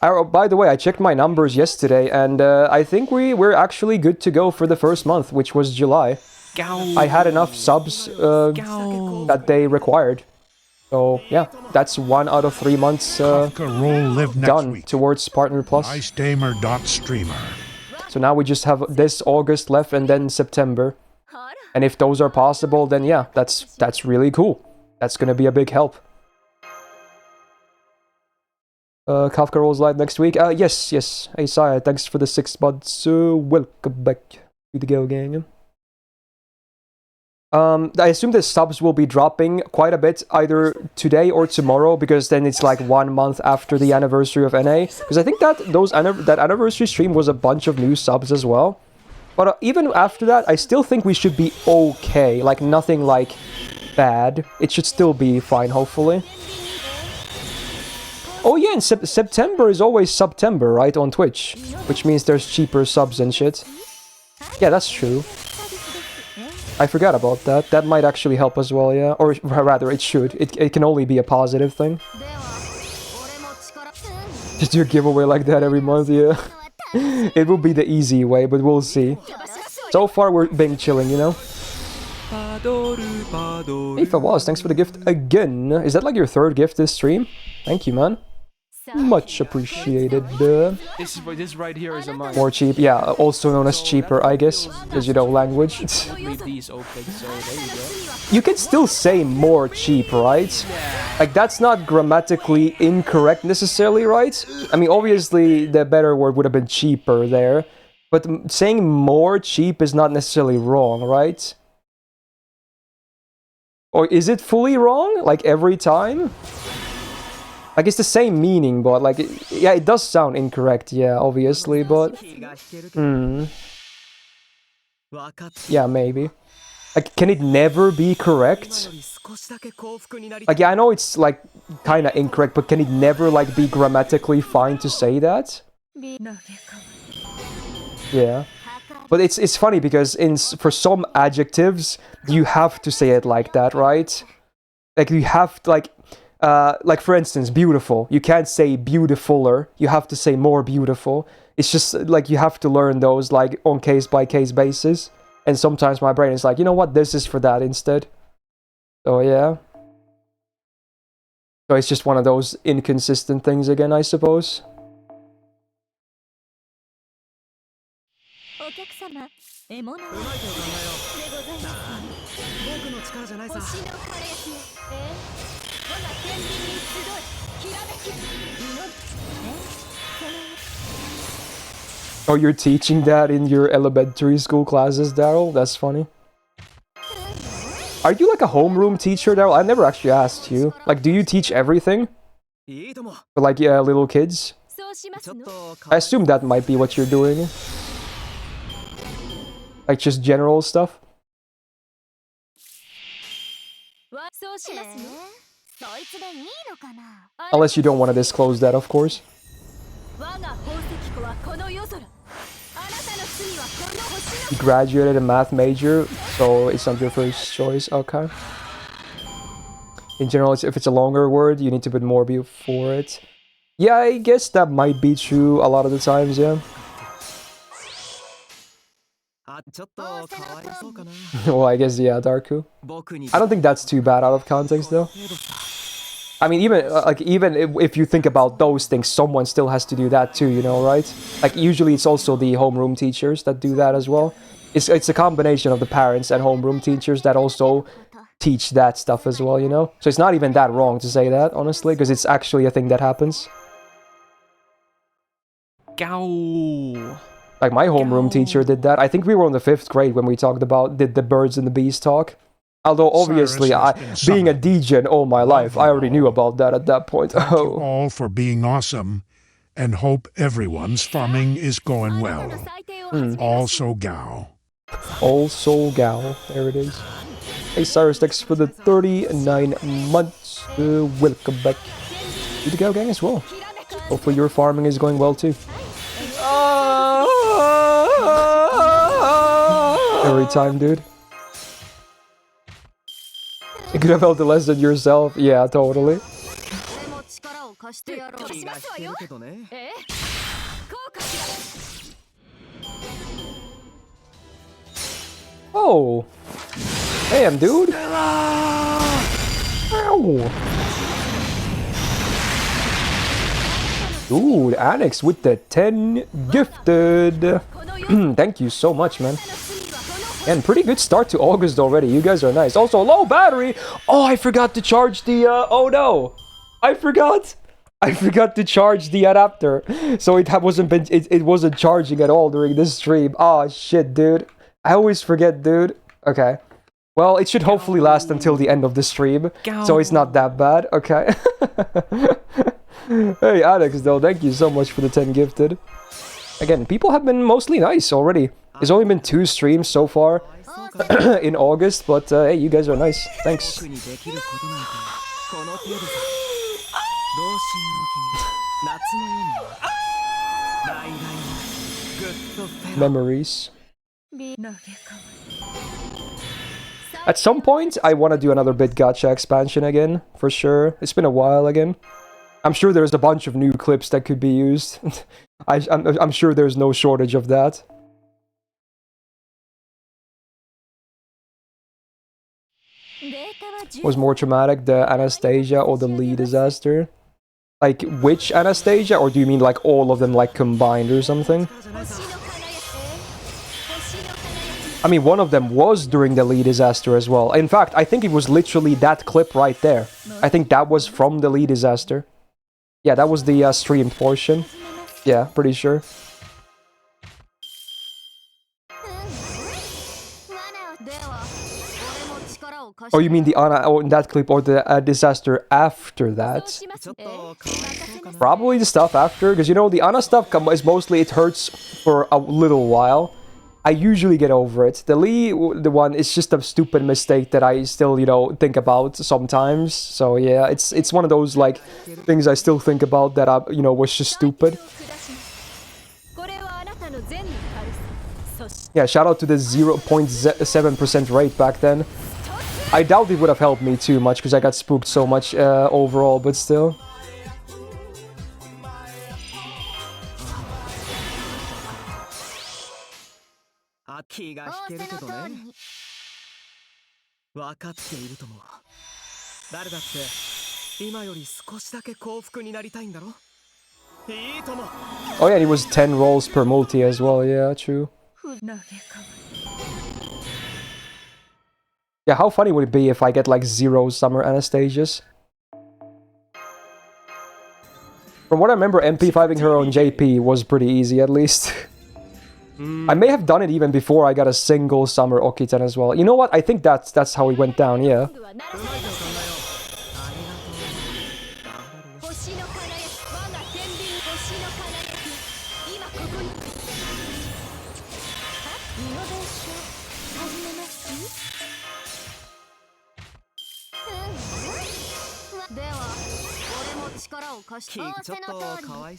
By the way, I checked my numbers yesterday, and I think we're actually good to go for the first month, which was July. I had enough subs that they required. So, yeah, that's 1 out of 3 months Kafka roll live next done week. towards Partner Plus. Icetamer.streamer. So now we just have this August left and then September. ほら。 And if those are possible, then yeah, that's really cool. That's gonna be a big help. Kafka rolls live next week. Yes. Hey, Saya, thanks for the 6 months. Welcome back to the Go Gang. I assume the subs will be dropping quite a bit either today or tomorrow, because then it's like 1 month after the anniversary of NA. Because I think that that anniversary stream was a bunch of new subs as well. But even after that, I still think we should be okay. Like, nothing like bad. It should still be fine, hopefully. Oh yeah, and September is always September, right, on Twitch. Which means there's cheaper subs and shit. Yeah, that's true. I forgot about that. That might actually help as well, yeah. Or rather, it should. It can only be a positive thing. では、俺も力。 Just do a giveaway like that every month, yeah. It will be the easy way, but we'll see. So far, we're being chilling, you know? Hey, Fawaz, thanks for the gift again. Is that like your 3rd gift this stream? Thank you, man. Much appreciated. This right here is a mine. More cheap, yeah, also known as cheaper, I guess, because you know language. Leave these open, so there you go. You can still say more cheap, right? Like, that's not grammatically incorrect necessarily, right? I mean, obviously, the better word would have been cheaper there, but saying more cheap is not necessarily wrong, right? Or is it fully wrong, like every time? Like, it's the same meaning, but like, yeah, it does sound incorrect, yeah, obviously, but... Yeah, maybe. Like, can it never be correct? Like, yeah, I know it's, like, kinda incorrect, but can it never, like, be grammatically fine to say that? Yeah. But it's funny because for some adjectives, you have to say it like that, right? Like, you have to, like for instance, beautiful. You can't say beautifuler. You have to say more beautiful. It's just, like, you have to learn those, like, on case-by-case basis. And sometimes my brain is like, you know what, this is for that instead. So, yeah. So it's just one of those inconsistent things again, I suppose. お客様、獲物でございます。星のカレー。天秤に集いきらめき祈る Oh, you're teaching that in your elementary school classes, Daryl? That's funny. Are you like a homeroom teacher, Daryl? I never actually asked you. Like, do you teach everything? いいとも For like little kids? そうしま ちょ す っ の と I assume that might be what you're doing. Like just general stuff? そうしますのそいつでいいのかな Unless you don't want to disclose that, of course. 我が宝石庫はこの夜空あなたの罪はこの星 You graduated a math major, so it's not your first choice. Okay. In general, if it's a longer word, you need to put more before it. Yeah, I guess that might be true a lot of the times, yeah. あちょっとかわいそうかな Well, I guess, yeah, Darku. 僕に I don't think that's too bad out of context, though. 程度さ I mean, even if you think about those things, someone still has to do that too, you know, right? Like usually it's also the homeroom teachers that do that as well. It's a combination of the parents and homeroom teachers that also teach that stuff as well, you know? So it's not even that wrong to say that, honestly, because it's actually a thing that happens. Gow. Like my homeroom teacher did that. I think we were in the 5th grade when we talked about did the birds and the bees talk. Although obviously, Cyrus has been being a summoned. degen all my life, I already knew about that at that point. Thank you Oh, all for being awesome, and hope everyone's farming is going あなた well. の裁定を始めます Also, Gao. also gal. There it is. Hey Cyrus, thanks for the 39 months. Welcome back to the Gal Gang as well. きらめく Hopefully your farming is going well too. Every time, dude. You could have held the lesson yourself. Yeah, totally. 俺も力を貸してやろう気がしてるけどねええこうかしら Oh. Damn, dude. Ow. Dude, Annex with the 10 gifted. この夜 Thank you so much, man. の罪はこの星 And pretty good start to August already. You guys are nice. Also, low battery. Oh, I forgot to charge the. Oh no, I forgot. I forgot to charge the adapter, so it wasn't charging at all during this stream. Oh shit, dude. I always forget, dude. Okay. Well, it should hopefully last until the end of the stream, so it's not that bad. Okay. Hey, Alex, though, thank you so much for the 10 gifted. Again, people have been mostly nice already. There's only been 2 streams so far in August, but hey, you guys are nice. Thanks. 僕にできることなんてこの程度さ同心の君夏の夜に来来のグッドフェロ Memories. At some point, I want to do another bit gacha expansion again, for sure. It's been a while again. I'm sure there's a bunch of new clips that could be used. I'm sure there's no shortage of that. Was more traumatic, the Anastasia or the Lee disaster? Like, which Anastasia? Or do you mean like all of them like combined or something? 星の輝き星の輝き I mean, one of them was during the Lee disaster as well. In fact, I think it was literally that clip right there. I think that was from the Lee disaster. Yeah, that was the stream portion. Yeah, pretty sure. では俺も力を貸 Oh, して you mean the Anna oh, in that clip or the disaster after そう that? しますちょっとえかわいそうかな Probably the stuff after, because you know, the Anna stuff is mostly it hurts for a little while. I usually get over it. The Lee, the one, is just a stupid mistake that I still, you know, think about sometimes. So yeah, it's one of those like things I still think about that you know, was just stupid. これはあなたの善の軽さそして Yeah, shout out to the 0.7% rate back then. I doubt it would have helped me too much because I got spooked so much overall, but still. あ気が引けるけどね分かっているとも誰だって今より少しだけ幸福になりたいんだろいいとも Oh yeah, and it was 10 rolls per multi as well, yeah, true. Yeah, how funny would it be if I get like 0 summer Anastasias? From what I remember, MP5ing her on JP was pretty easy, at least. I may have done it even before I got a single summer Okiten as well. You know what? I think that's how it went down, yeah.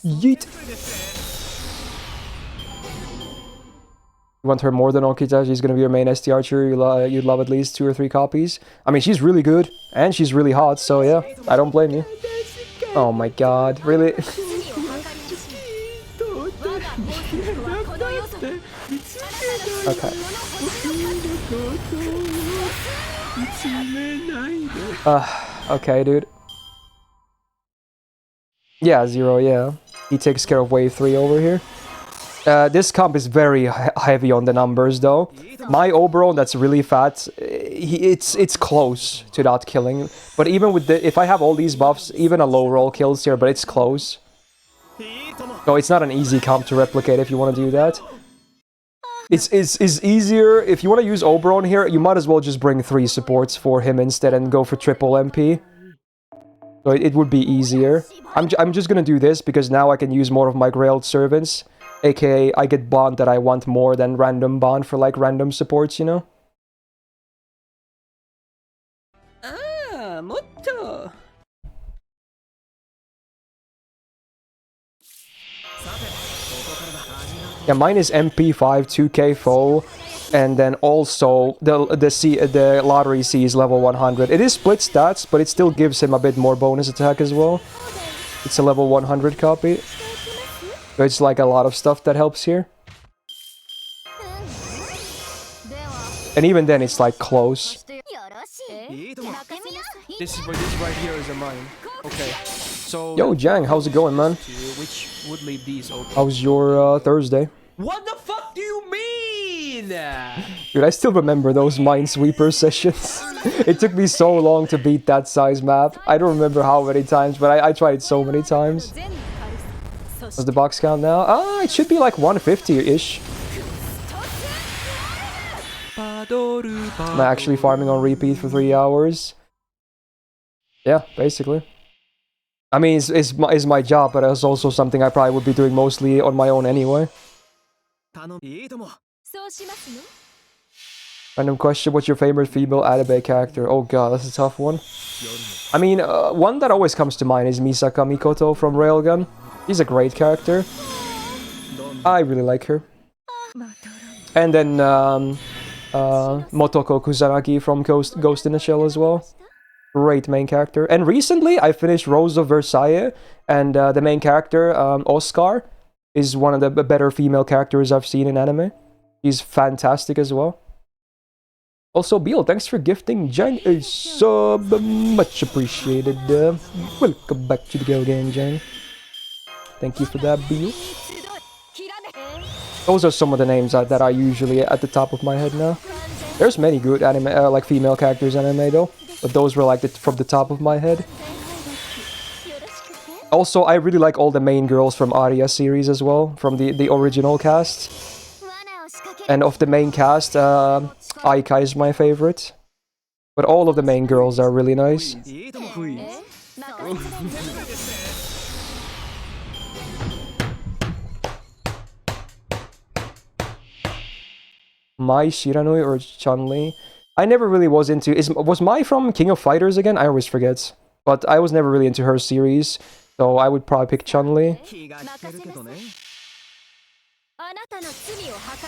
Yeet. You want her more than Okita? She's gonna be your main ST archer. You'd love at least 2 or 3 copies. I mean, she's really good, and she's really hot, so yeah, I don't blame you. Oh my god, really? Okay. Okay, dude. Yeah, Zero, yeah. He takes care of wave 3 over here. This comp is very heavy on the numbers, though. My Oberon, that's really fat, it's close to not killing. But even with if I have all these buffs, even a low roll kills here, but it's close. So it's not an easy comp to replicate if you want to do that. It's easier, if you want to use Oberon here, you might as well just bring 3 supports for him instead and go for triple MP. So it would be easier. I'm just gonna do this because now I can use more of my Grailed Servants. AKA, I get bond that I want more than random bond for like random supports, you know? Motto. Yeah, mine is MP5, 2k foe, and then also the lottery C is level 100. It is split stats, but it still gives him a bit more bonus attack as well. It's a level 100 copy. So it's like a lot of stuff that helps here. And even then it's like close. This right here is a mine. Okay. So Yo, Jang, how's it going, man? which would leave these open? How's your Thursday? What the fuck do you mean? Dude, I still remember those Minesweeper sessions. It took me so long to beat that size map. I don't remember how many times, but I tried so many times. What's the box count now? Ah, it should be like 150-ish. I'm actually farming on repeat for 3 hours. Yeah, basically. I mean, it's my job, but it's also something I probably would be doing mostly on my own anyway. Random question, what's your favorite female anime character? Oh god, that's a tough one. I mean, one that always comes to mind is Misaka Mikoto from Railgun. She's a great character. I really like her. And then Motoko Kusanagi from Ghost in the Shell as well. Great main character. And recently, I finished Rose of Versailles, and the main character, Oscar, is one of the better female characters I've seen in anime. She's fantastic as well. Also, Beal, thanks for gifting Jang a sub. Much appreciated. Welcome back to the go game, Jang. Thank you for that, Beal. Those are some of the names that are usually at the top of my head now. There's many good anime, like female characters in anime though, but those were like from the top of my head. Also, I really like all the main girls from Arya series as well, from the original cast. And of the main cast, Aika is my favorite. But all of the main girls are really nice. Mai Shiranui or Chun-Li? I never really was into... Was Mai from King of Fighters again? I always forget. But I was never really into her series, so I would probably pick Chun-Li.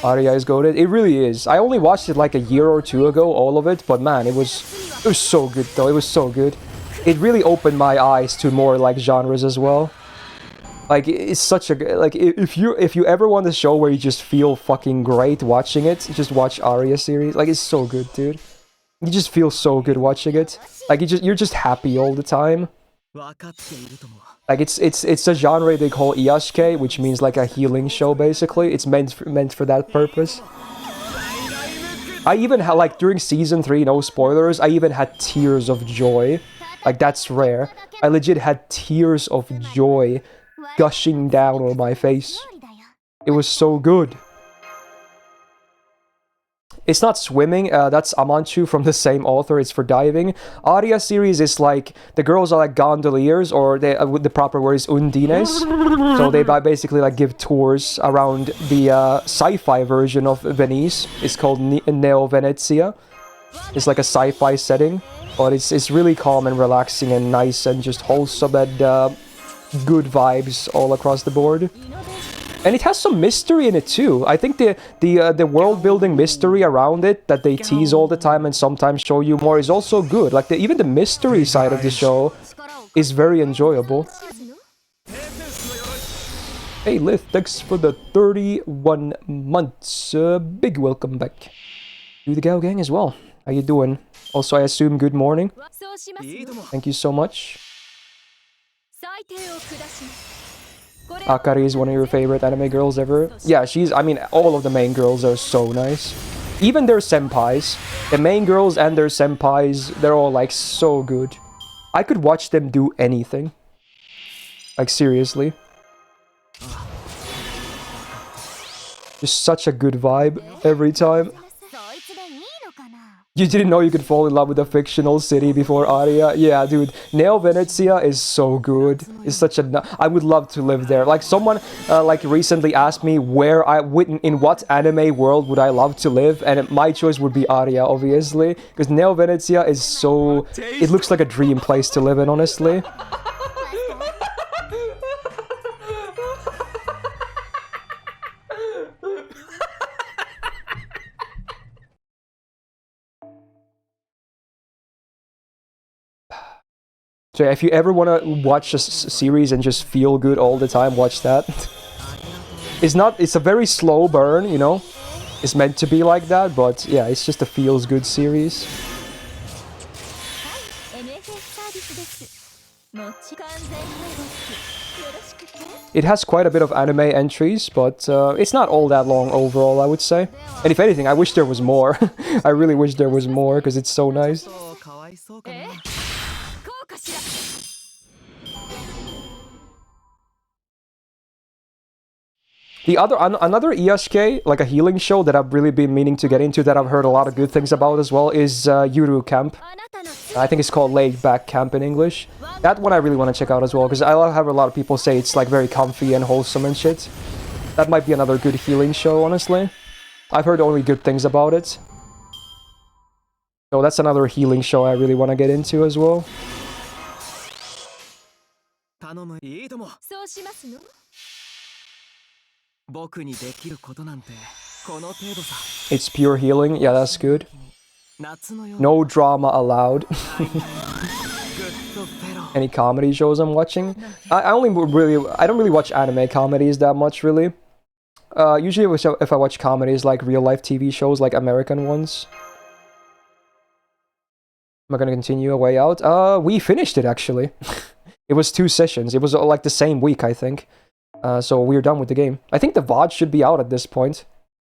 Arya is goated. It really is. I only watched it like a year or 2 ago, all of it, but man, it was so good though. It was so good. It really opened my eyes to more like genres as well. Like, it's such a... Like, if you ever want a show where you just feel fucking great watching it, just watch Arya series. Like, it's so good, dude. You just feel so good watching it. Like, you're just happy all the time. Like, it's a genre they call Iyashike, which means like a healing show, basically. It's meant for that purpose. I even had, like, during season 3, no spoilers, I even had tears of joy. Like, that's rare. I legit had tears of joy gushing down on my face. It was so good. It's not swimming, that's Amanchu from the same author, it's for diving. Aria series is like, the girls are like gondoliers, or they, the proper word is undines. So they basically like give tours around the sci-fi version of Venice. It's called Neo Venezia. It's like a sci-fi setting, but it's really calm and relaxing and nice and just wholesome and good vibes all across the board. And it has some mystery in it too. I think the world building mystery around it that they tease all the time and sometimes show you more is also good. Like even the mystery side of the show is very enjoyable. Hey Lith, thanks for the 31 months. Big welcome back to the Gao Gang as well. How you doing? Also, I assume good morning. Thank you so much. Akari is one of your favorite anime girls ever. Yeah, I mean, all of the main girls are so nice. Even their senpais. The main girls and their senpais, they're all like so good. I could watch them do anything. Like seriously. Just such a good vibe every time. You didn't know you could fall in love with a fictional city before Aria? Yeah, dude. Neo Venezia is so good. It's such a... I would love to live there. Like, someone, like, recently asked me where in what anime world would I love to live, and my choice would be Aria, obviously. Because Neo Venezia is so... It looks like a dream place to live in, honestly. So if you ever want to watch a series and just feel good all the time, watch that. It's a very slow burn, you know? It's meant to be like that, but yeah, it's just a feels good series. It has quite a bit of anime entries, but it's not all that long overall, I would say. And if anything, I wish there was more. I really wish there was more, because it's so nice. Another ESK, like a healing show that I've really been meaning to get into, that I've heard a lot of good things about as well, is Yuru Camp. I think it's called Laid Back Camp in English. That one I really want to check out as well, because I have a lot of people say it's like very comfy and wholesome and shit. That might be another good healing show, honestly. I've heard only good things about it. So that's another healing show I really want to get into as well. It's pure healing, yeah, that's good. No drama allowed. Any comedy shows I'm watching? I don't really watch anime comedies that much, really. Usually if I watch comedies, like real life TV shows, like American ones. Am I gonna continue a way out? We finished it actually. It was 2 sessions. It was like the same week, I think. So we're done with the game. I think the VOD should be out at this point.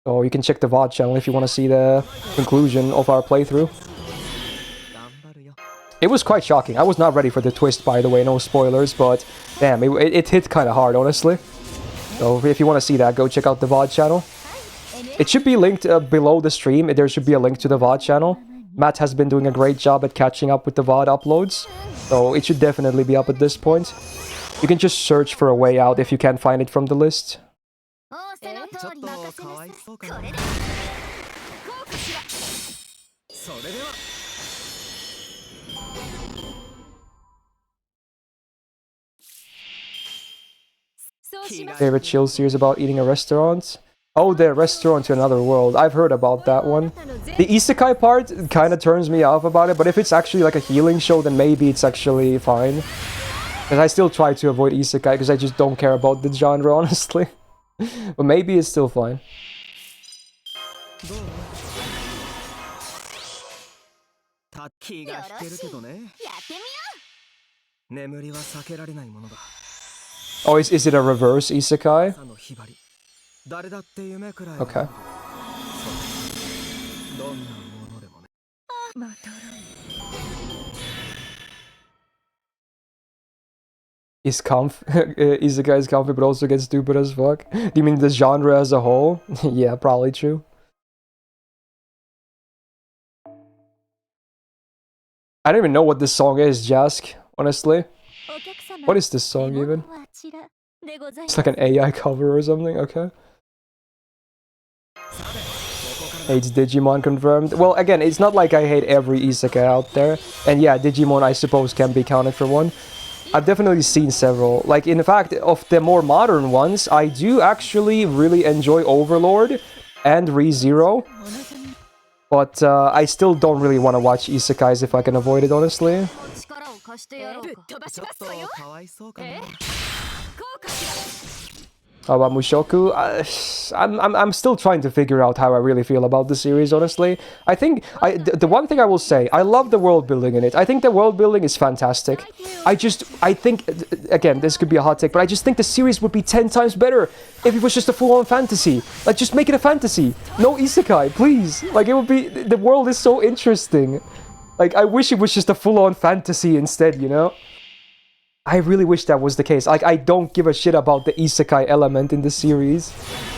So you can check the VOD channel if you want to see the conclusion of our playthrough. It was quite shocking. I was not ready for the twist, by the way, no spoilers, but damn, it hit kind of hard, honestly. So if you want to see that, go check out the VOD channel. It should be linked below the stream. There should be a link to the VOD channel. Matt has been doing a great job at catching up with the VOD uploads, so it should definitely be up at this point. You can just search for a way out if you can't find it from the list. Favorite chill series about eating a restaurant? Oh, the restaurant to another world. I've heard about that one. The isekai part kind of turns me off about it, but if it's actually like a healing show, then maybe it's actually fine. Because I still try to avoid isekai because I just don't care about the genre, honestly. But maybe it's still fine. Oh, is it a reverse isekai? Okay. is isekai is comfy, but also gets stupid as fuck. Do you mean the genre as a whole? Yeah, probably true. I don't even know what this song is, Jask, honestly. What is this song even? It's like an AI cover or something, okay. Hates Digimon confirmed. Well, again, it's not like I hate every isekai out there. And yeah, Digimon, I suppose, can be counted for one. I've definitely seen several. Like, in fact, of the more modern ones, I do actually really enjoy Overlord and ReZero. But I still don't really want to watch isekais if I can avoid it, honestly. How about Mushoku? I'm still trying to figure out how I really feel about the series, honestly. I think, the one thing I will say, I love the world building in it. I think the world building is fantastic. I think, again, this could be a hot take, but I just think the series would be 10 times better if it was just a full-on fantasy. Like, just make it a fantasy. No isekai, please. Like, it would be, the world is so interesting. Like, I wish it was just a full-on fantasy instead, you know? I really wish that was the case. Like, I don't give a shit about the isekai element in the series.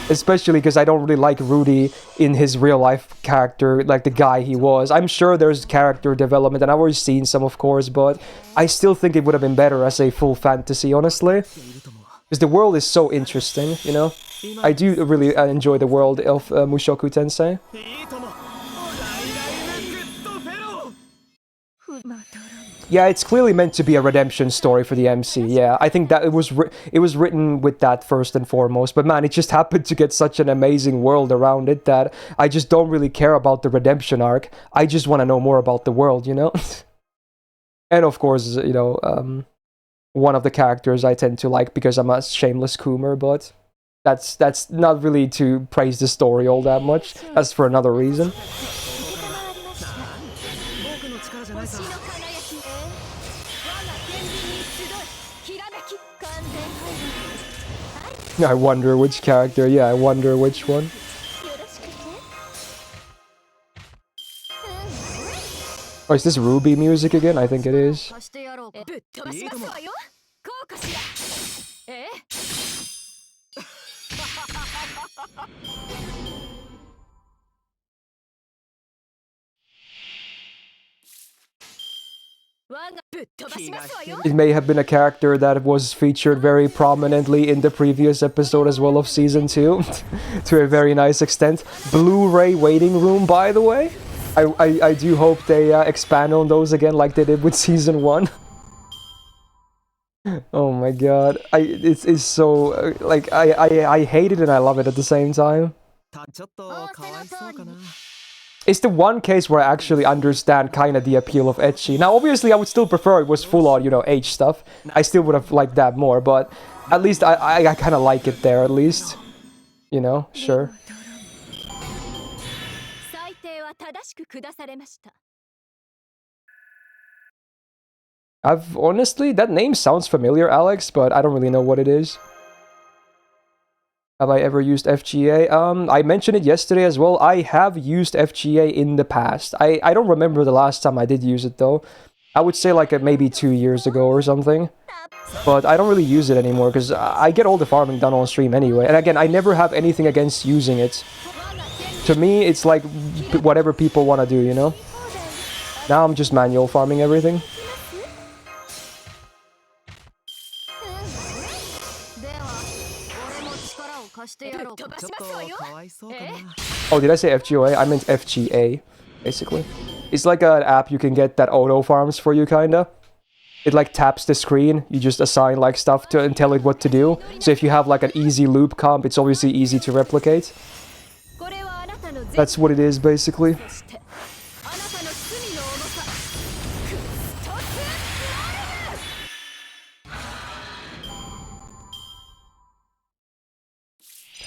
Especially because I don't really like Rudy in his real-life character, like the guy he was. I'm sure there's character development, and I've already seen some, of course, but I still think it would have been better as a full fantasy, honestly. Because the world is so interesting, you know? I do really enjoy the world of Mushoku Tensei. Yeah, it's clearly meant to be a redemption story for the MC. Yeah, I think that it was written with that first and foremost. But man, it just happened to get such an amazing world around it that I just don't really care about the redemption arc. I just want to know more about the world, you know? And of course, you know, one of the characters I tend to like because I'm a shameless coomer, but that's not really to praise the story all that much. That's for another reason. I wonder which character. Yeah, I wonder which one. Oh, is this Ruby music again? I think it is. It may have been a character that was featured very prominently in the previous episode as well of Season 2, to a very nice extent. Blu-ray waiting room, by the way. I do hope they expand on those again like they did with Season 1. Oh my god. It's so... like, I hate it and I love it at the same time. It's the one case where I actually understand kind of the appeal of ecchi. Now, obviously, I would still prefer it was full-on, you know, H stuff. I still would have liked that more, but at least I kind of like it there, at least. You know, sure. Honestly, that name sounds familiar, Alex, but I don't really know what it is. Have I ever used FGA? I mentioned it yesterday as well. I have used FGA in the past. I don't remember the last time I did use it, though. I would say like maybe 2 years ago or something. But I don't really use it anymore because I get all the farming done on stream anyway. And again, I never have anything against using it. To me, it's like whatever people want to do, you know? Now I'm just manual farming everything. Oh, did I say FGOA? I meant FGA, basically. It's like an app you can get that auto farms for you, kinda. It like taps the screen, you just assign like stuff to and tell it what to do. So if you have like an easy loop comp, it's obviously easy to replicate. That's what it is, basically.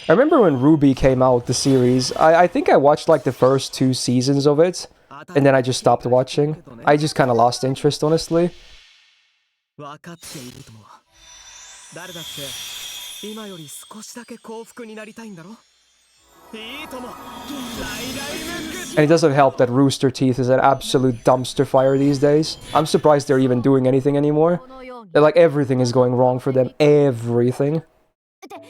I remember when Ruby came out, the series, I think I watched like the first 2 seasons of it, and then I just stopped watching. I just kind of lost interest, honestly. And it doesn't help that Rooster Teeth is an absolute dumpster fire these days. I'm surprised they're even doing anything anymore. They're like, everything is going wrong for them. Everything.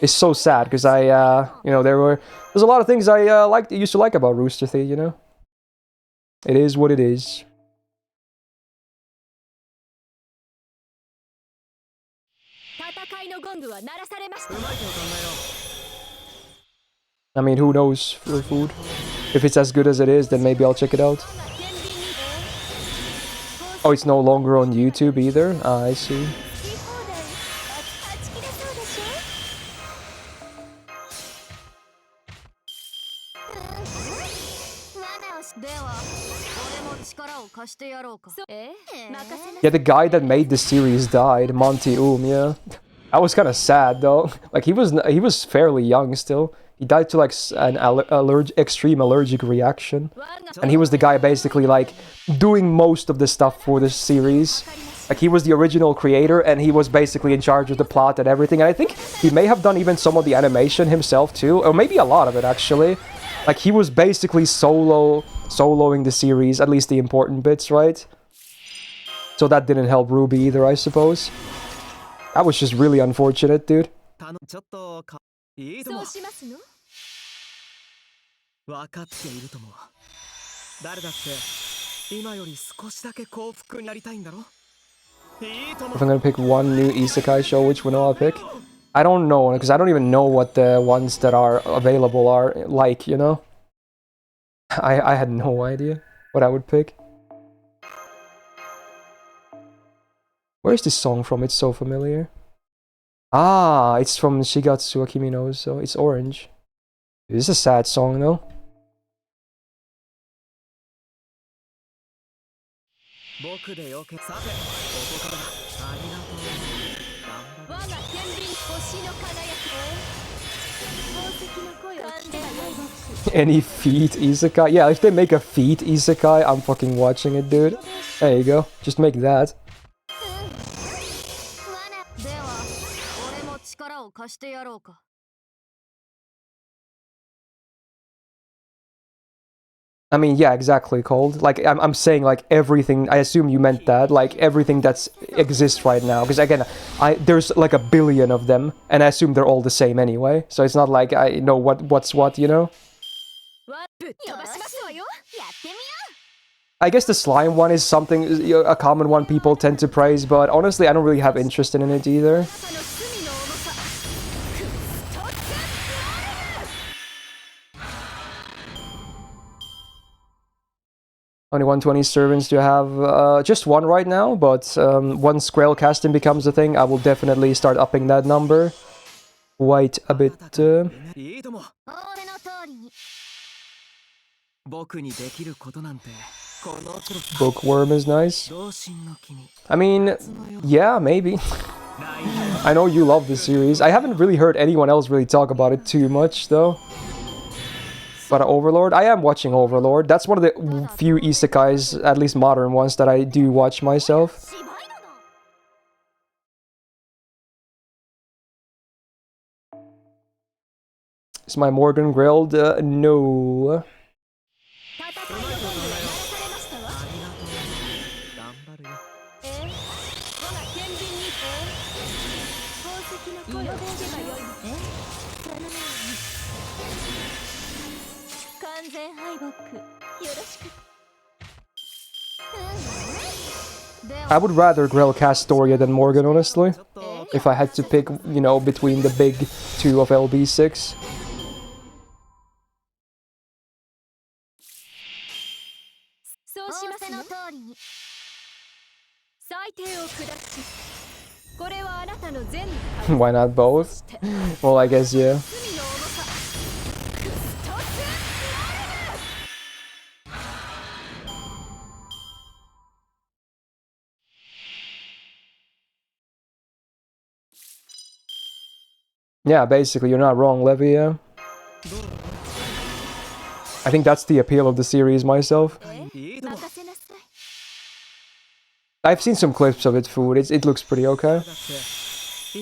It's so sad, because you know, there's a lot of things I used to like about Rooster Teeth, you know? It is what it is. I mean, who knows for food? If it's as good as it is, then maybe I'll check it out. Oh, it's no longer on YouTube either? Ah, I see. Yeah, the guy that made the series died, Monty yeah. I was kind of sad though. Like he was fairly young still. He died to like an extreme allergic reaction, and he was the guy basically like doing most of the stuff for this series. Like he was the original creator, and he was basically in charge of the plot and everything. And I think he may have done even some of the animation himself too, or maybe a lot of it actually. Like he was basically soloing the series, at least the important bits, right? So that didn't help Ruby either, I suppose. That was just really unfortunate, dude. If I'm gonna pick one new isekai show, which one I'll pick? I don't know, because I don't even know what the ones that are available are like, you know? I had no idea what I would pick. Where's this song from? It's so familiar. Ah, it's from Shigatsu wa Kimi no Uso. It's orange. This is a sad song, though. Any feet isekai? Yeah, if they make a feet isekai, I'm fucking watching it, dude. There you go. Just make that. I mean, yeah, exactly, Cold. Like, I'm saying, like, everything, I assume you meant that, like, everything that exists right now. Because, again, there's, like, a billion of them, and I assume they're all the same anyway. So it's not like I know what's what, you know? I guess the slime one is something, a common one people tend to praise, but honestly, I don't really have interest in it either. Only 120 servants to have, just one right now, but once Grail casting becomes a thing, I will definitely start upping that number quite a bit. Bookworm is nice. I mean, yeah, maybe. I know you love this series. I haven't really heard anyone else really talk about it too much, though. But Overlord? I am watching Overlord. That's one of the few isekais, at least modern ones, that I do watch myself. Is my Morgan grilled? No. I would rather Grell cast Storia than Morgan, honestly. If I had to pick, you know, between the big two of LB6. Why not both? Well, I guess, yeah. Yeah, basically, you're not wrong, Levy, yeah. I think that's the appeal of the series myself. I've seen some clips of it, Food. It looks pretty okay.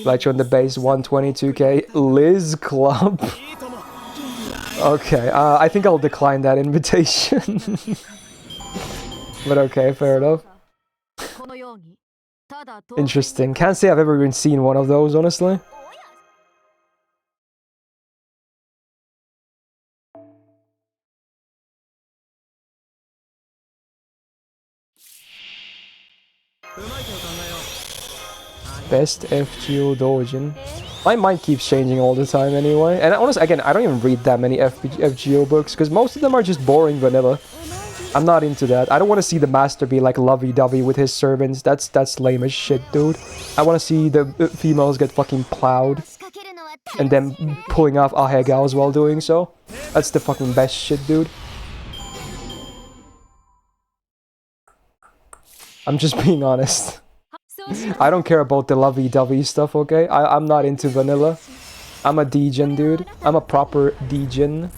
Like on the base 122k. Liz Club. Okay, I think I'll decline that invitation. But okay, fair enough. Interesting. Can't say I've ever even seen one of those, honestly. Best FGO doujin. My mind keeps changing all the time anyway. And honestly, again, I don't even read that many FGO books because most of them are just boring vanilla. I'm not into that. I don't want to see the master be like lovey-dovey with his servants. That's lame as shit, dude. I want to see the females get fucking plowed and then pulling off ahegaos while doing so. That's the fucking best shit, dude. I'm just being honest. I don't care about the lovey-dovey stuff, okay? I'm not into vanilla. I'm a degen, dude. I'm a proper degen.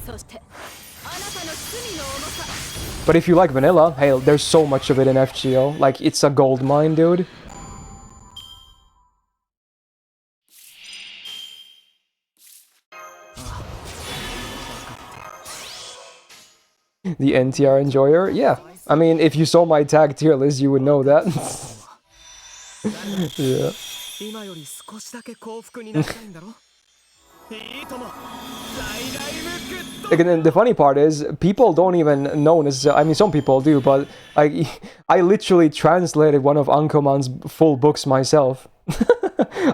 But if you like vanilla, hey, there's so much of it in FGO. Like, it's a gold mine, dude. The NTR enjoyer? Yeah. I mean, if you saw my tag tier list, you would know that. Yeah. Again, the funny part is, people don't even know this. I mean, some people do, but I literally translated one of Ankoman's full books myself.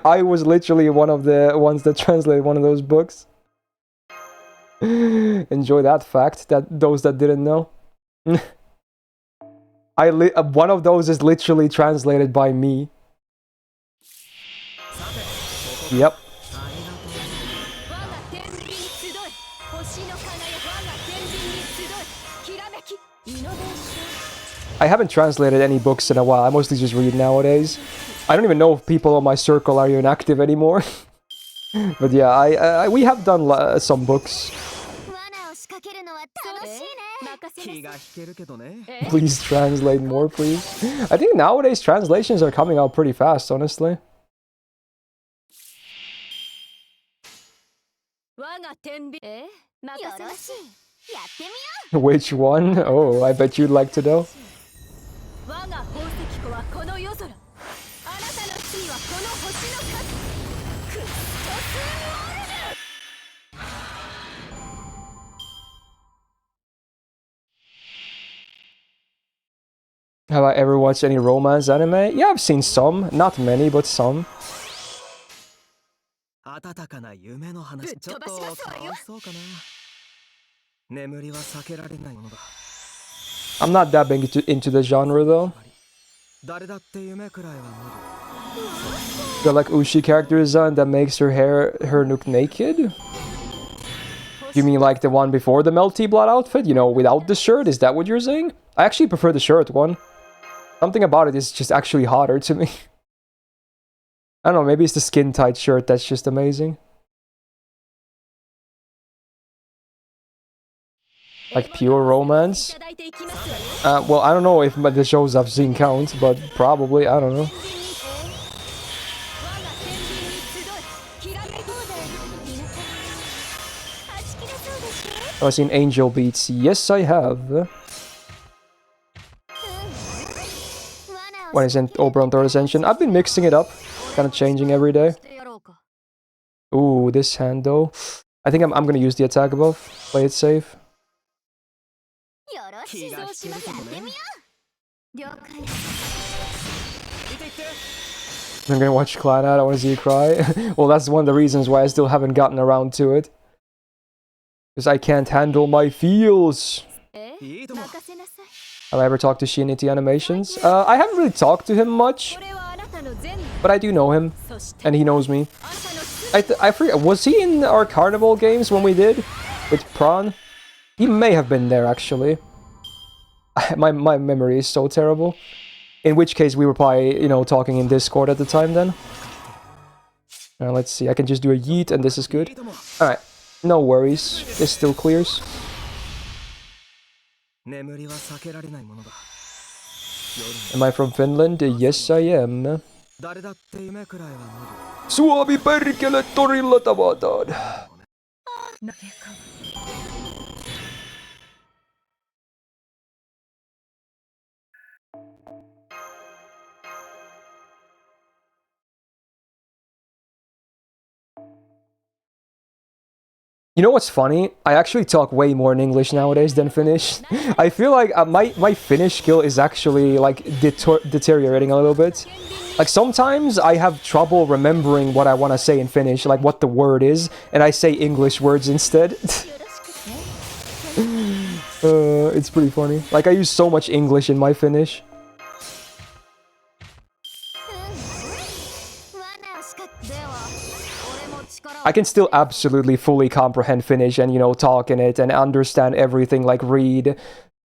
I was literally one of the ones that translated one of those books. Enjoy that fact, that those that didn't know. One of those is literally translated by me. Yep. I haven't translated any books in a while. I mostly just read nowadays. I don't even know if people on my circle are even active anymore. But yeah, we have done some books. Please translate more, please. I think nowadays translations are coming out pretty fast, honestly. Which one? Oh, I bet you'd like to know. Have I ever watched any romance anime? Yeah, I've seen some. Not many, but some. I'm not that big into the genre, though. Got like Ushi character design that makes her look naked? You mean like the one before the Melty Blood outfit? You know, without the shirt? Is that what you're saying? I actually prefer the shirt one. Something about it is just actually hotter to me. I don't know, maybe it's the skin-tight shirt that's just amazing. Like pure romance? Well, I don't know if the shows I've seen count, but probably, I don't know. Have I seen Angel Beats? Yes, I have. When it's in Oberon 3rd Ascension. I've been mixing it up, kind of changing every day. Ooh, this hand though. I think I'm gonna use the attack above. Play it safe. I'm gonna watch Clan out. I wanna see you cry. Well, that's one of the reasons why I still haven't gotten around to it. Because I can't handle my feels. Have I ever talked to Shinity Animations? I haven't really talked to him much, but I do know him, and he knows me. I forget, was he in our carnival games when we did with Prawn? He may have been there actually. My memory is so terrible. In which case we were probably, you know, talking in Discord at the time then. Let's see, I can just do a yeet and this is good. Alright, no worries, this still clears. Am I from Finland? Yes, I am. Suomi perkele torilla tavataan. You know what's funny? I actually talk way more in English nowadays than Finnish. I feel like my Finnish skill is actually like deteriorating a little bit. Like sometimes I have trouble remembering what I want to say in Finnish, like what the word is, and I say English words instead. It's pretty funny. Like I use so much English in my Finnish. I can still absolutely fully comprehend Finnish and, you know, talk in it and understand everything, like read,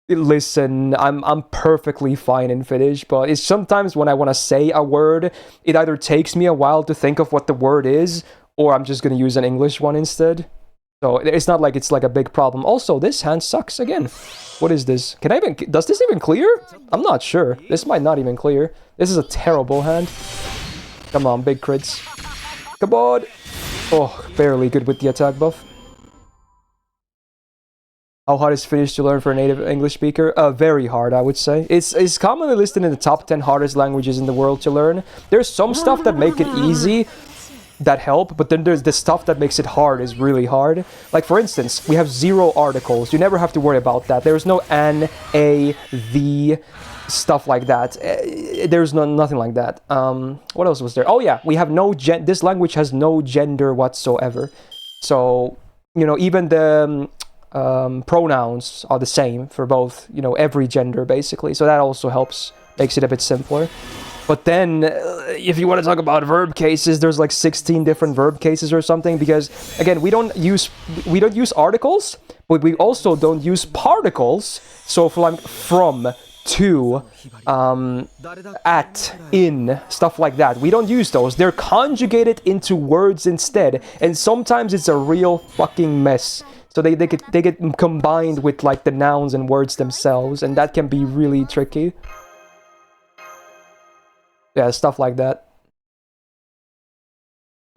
listen. I'm perfectly fine in Finnish, but it's sometimes when I want to say a word, it either takes me a while to think of what the word is, or I'm just going to use an English one instead. So it's not like it's like a big problem. Also, this hand sucks again. What is this? Can I even... Does this even clear? I'm not sure. This might not even clear. This is a terrible hand. Come on, big crits. Come on! Oh, barely good with the attack buff. How hard is Finnish to learn for a native English speaker? Very hard, I would say. It's commonly listed in the top 10 hardest languages in the world to learn. There's some stuff that make it easy, that help, but then there's the stuff that makes it hard is really hard. Like, for instance, we have 0 articles. You never have to worry about that. There's no an, a, the, stuff like that. There's nothing like that. What else was there? Oh yeah, we have no this language has no gender whatsoever. So, you know, even the pronouns are the same for both, you know, every gender basically. So that also helps, makes it a bit simpler. But then, if you want to talk about verb cases, there's like 16 different verb cases or something. Because again, we don't use articles, but we also don't use particles. So from, to, at, in, stuff like that. We don't use those. They're conjugated into words instead, and sometimes it's a real fucking mess. So they get combined with like the nouns and words themselves, and that can be really tricky. Yeah, stuff like that.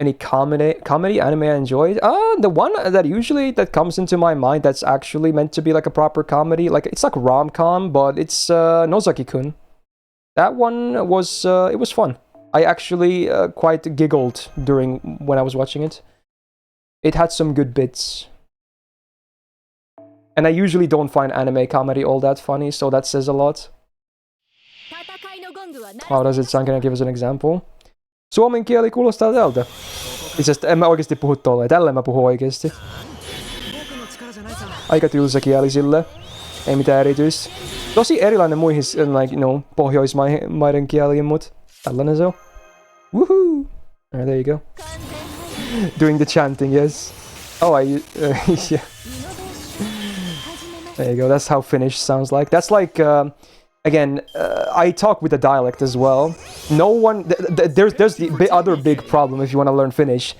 Any comedy anime I enjoyed? The one that comes into my mind that's actually meant to be like a proper comedy, like it's like rom-com, but it's Nozaki-kun. That one was it was fun. I actually quite giggled when I was watching it. It had some good bits. And I usually don't find anime comedy all that funny, so that says a lot. How does it sound? Can I give us an example? Suomen kieli kuulostaa tältä. Itse asiassa en mä oikeesti puhu tolleen. Tälleen mä puhun oikeesti. Aika tylsä kieli sille. Ei mitään erityistä. Tosi erilainen muihin like, you know, pohjoismaiden kieliin, mut tällainen se on. Woohoo! Alright, there you go. Doing the chanting, yes. Oh, yeah. There you go. That's how Finnish sounds like. That's like... Again, I talk with a dialect as well. No one... There's the other big problem if you want to learn Finnish.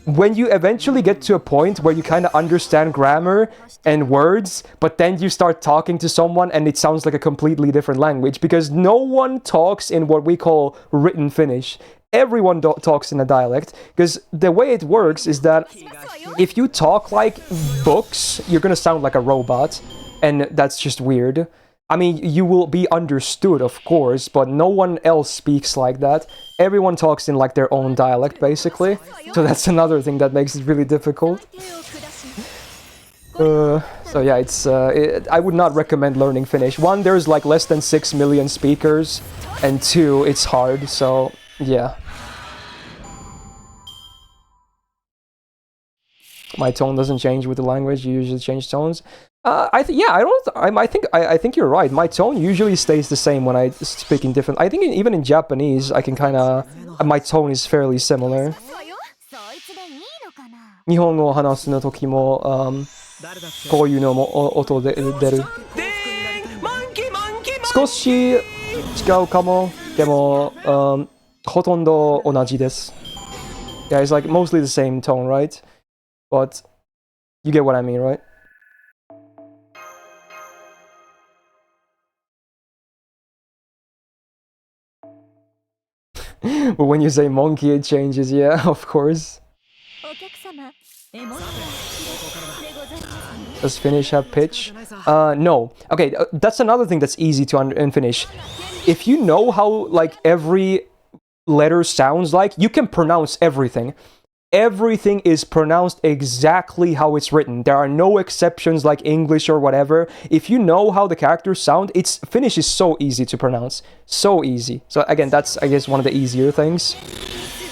When you eventually get to a point where you kind of understand grammar and words, but then you start talking to someone and it sounds like a completely different language, because no one talks in what we call written Finnish. Everyone talks in a dialect, because the way it works is that if you talk like books, you're gonna sound like a robot, and that's just weird. I mean, you will be understood, of course, but no one else speaks like that. Everyone talks in like their own dialect, basically. So that's another thing that makes it really difficult. So yeah, I would not recommend learning Finnish. One, there's like less than 6 million speakers, and two, it's hard, so yeah. My tone doesn't change with the language. You usually change tones. I think you're right. My tone usually stays the same when I speak in different. I think even in Japanese, I can kind of. My tone is fairly similar. 日本語を話すの時も、こういうのも音で出る。少し違うかも。でも、ほとんど同じです。Yeah, it's like mostly the same tone, right? But you get what I mean, right? But when you say monkey, it changes, yeah, of course. Does Finnish have pitch? No. Okay, that's another thing that's easy to in Finnish. If you know how, like, every letter sounds like, you can pronounce everything. everything is pronounced exactly how it's written. There are no exceptions like English or whatever. If you know how the characters sound, Finnish is so easy to pronounce. So easy. So again, that's, I guess, one of the easier things.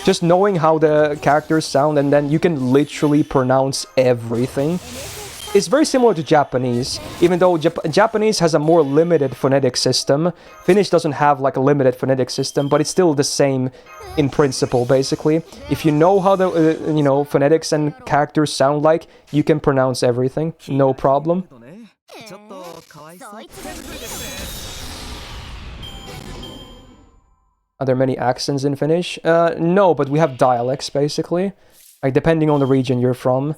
Just knowing how the characters sound, and then you can literally pronounce everything. It's very similar to Japanese, even though Japanese has a more limited phonetic system. Finnish doesn't have like a limited phonetic system, but it's still the same in principle, basically. If you know how the, phonetics and characters sound like, you can pronounce everything, no problem. ちょっとかわいそう。 Are there many accents in Finnish? No, but we have dialects, basically. Like, depending on the region you're from.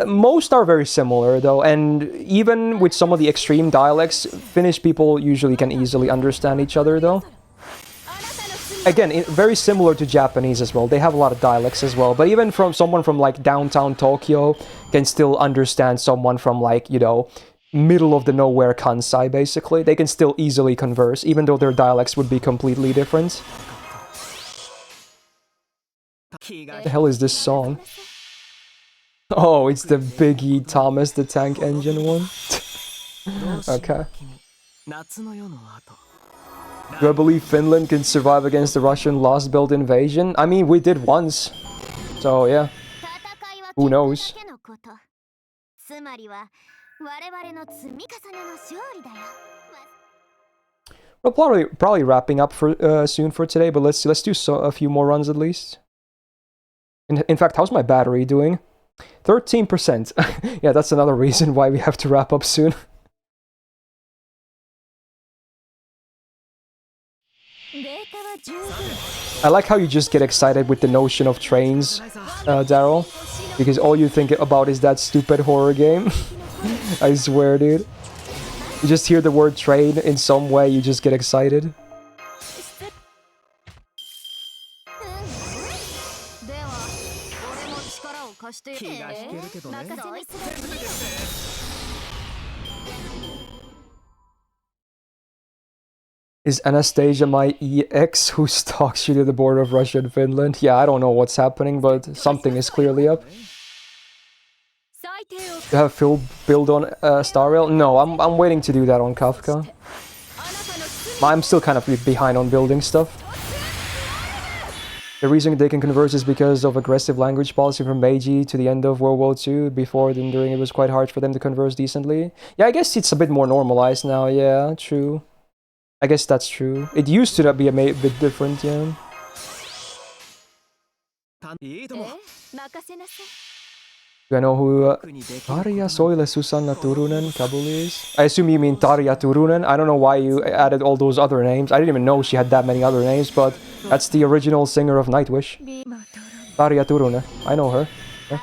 Most are very similar, though, and even with some of the extreme dialects, Finnish people usually can easily understand each other, though. Again, very similar to Japanese as well. They have a lot of dialects as well, but even from someone from, like, downtown Tokyo can still understand someone from, like, middle of the nowhere Kansai, basically. They can still easily converse, even though their dialects would be completely different. What the hell is this song? Oh, it's the Biggie Thomas the Tank Engine one? Okay. Do I believe Finland can survive against the Russian Lost Belt invasion? I mean, we did once. So, yeah. Who knows? We're probably wrapping up for soon for today, but let's do a few more runs at least. In fact, how's my battery doing? 13%. Yeah, that's another reason why we have to wrap up soon. I like how you just get excited with the notion of trains, Daryl. Because all you think about is that stupid horror game. I swear, dude. You just hear the word train in some way, you just get excited. Is Anastasia my EX who stalks you to the border of Russia and Finland? Yeah, I don't know what's happening, but something is clearly up. You have Phil build on Star Rail? No, I'm waiting to do that on Kafka. I'm still kind of behind on building stuff. The reason they can converse is because of aggressive language policy from Meiji to the end of World War II. Before and during it was quite hard for them to converse decently. Yeah, I guess it's a bit more normalized now, yeah, true. I guess that's true. It used to be a bit different, yeah. Do I know who Tarja Soile Susanna Turunen Kabul is? I assume you mean Tarja Turunen. I don't know why you added all those other names. I didn't even know she had that many other names, but that's the original singer of Nightwish. Tarja Turunen. I know her. Yeah.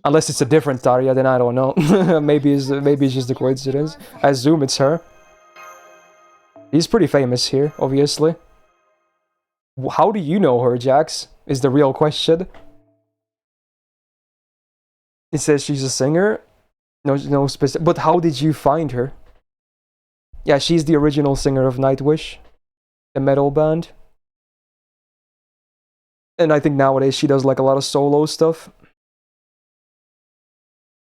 Unless it's a different Tarja, then I don't know. maybe it's just a coincidence. I assume it's her. She's pretty famous here, obviously. How do you know her, Jax? Is the real question. It says she's a singer. No specific. But how did you find her? Yeah, she's the original singer of Nightwish, a metal band. And I think nowadays she does like a lot of solo stuff.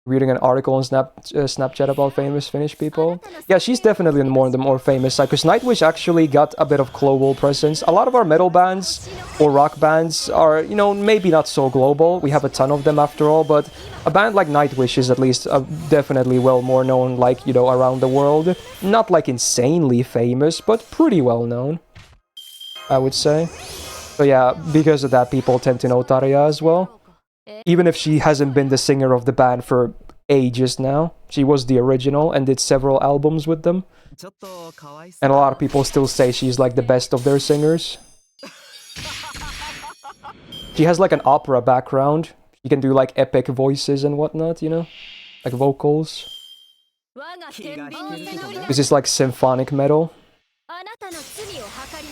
Reading an article on Snapchat about famous Finnish people. Yeah, she's definitely on the more famous side, because Nightwish actually got a bit of global presence. A lot of our metal bands or rock bands are, maybe not so global. We have a ton of them after all, but a band like Nightwish is at least definitely well more known, like, around the world. Not like insanely famous, but pretty well known, I would say. So yeah, because of that, people tend to know Tarja as well. Even if she hasn't been the singer of the band for ages now. She was the original and did several albums with them. And a lot of people still say she's like the best of their singers. She has like an opera background. She can do like epic voices and whatnot, like vocals. This is like symphonic metal.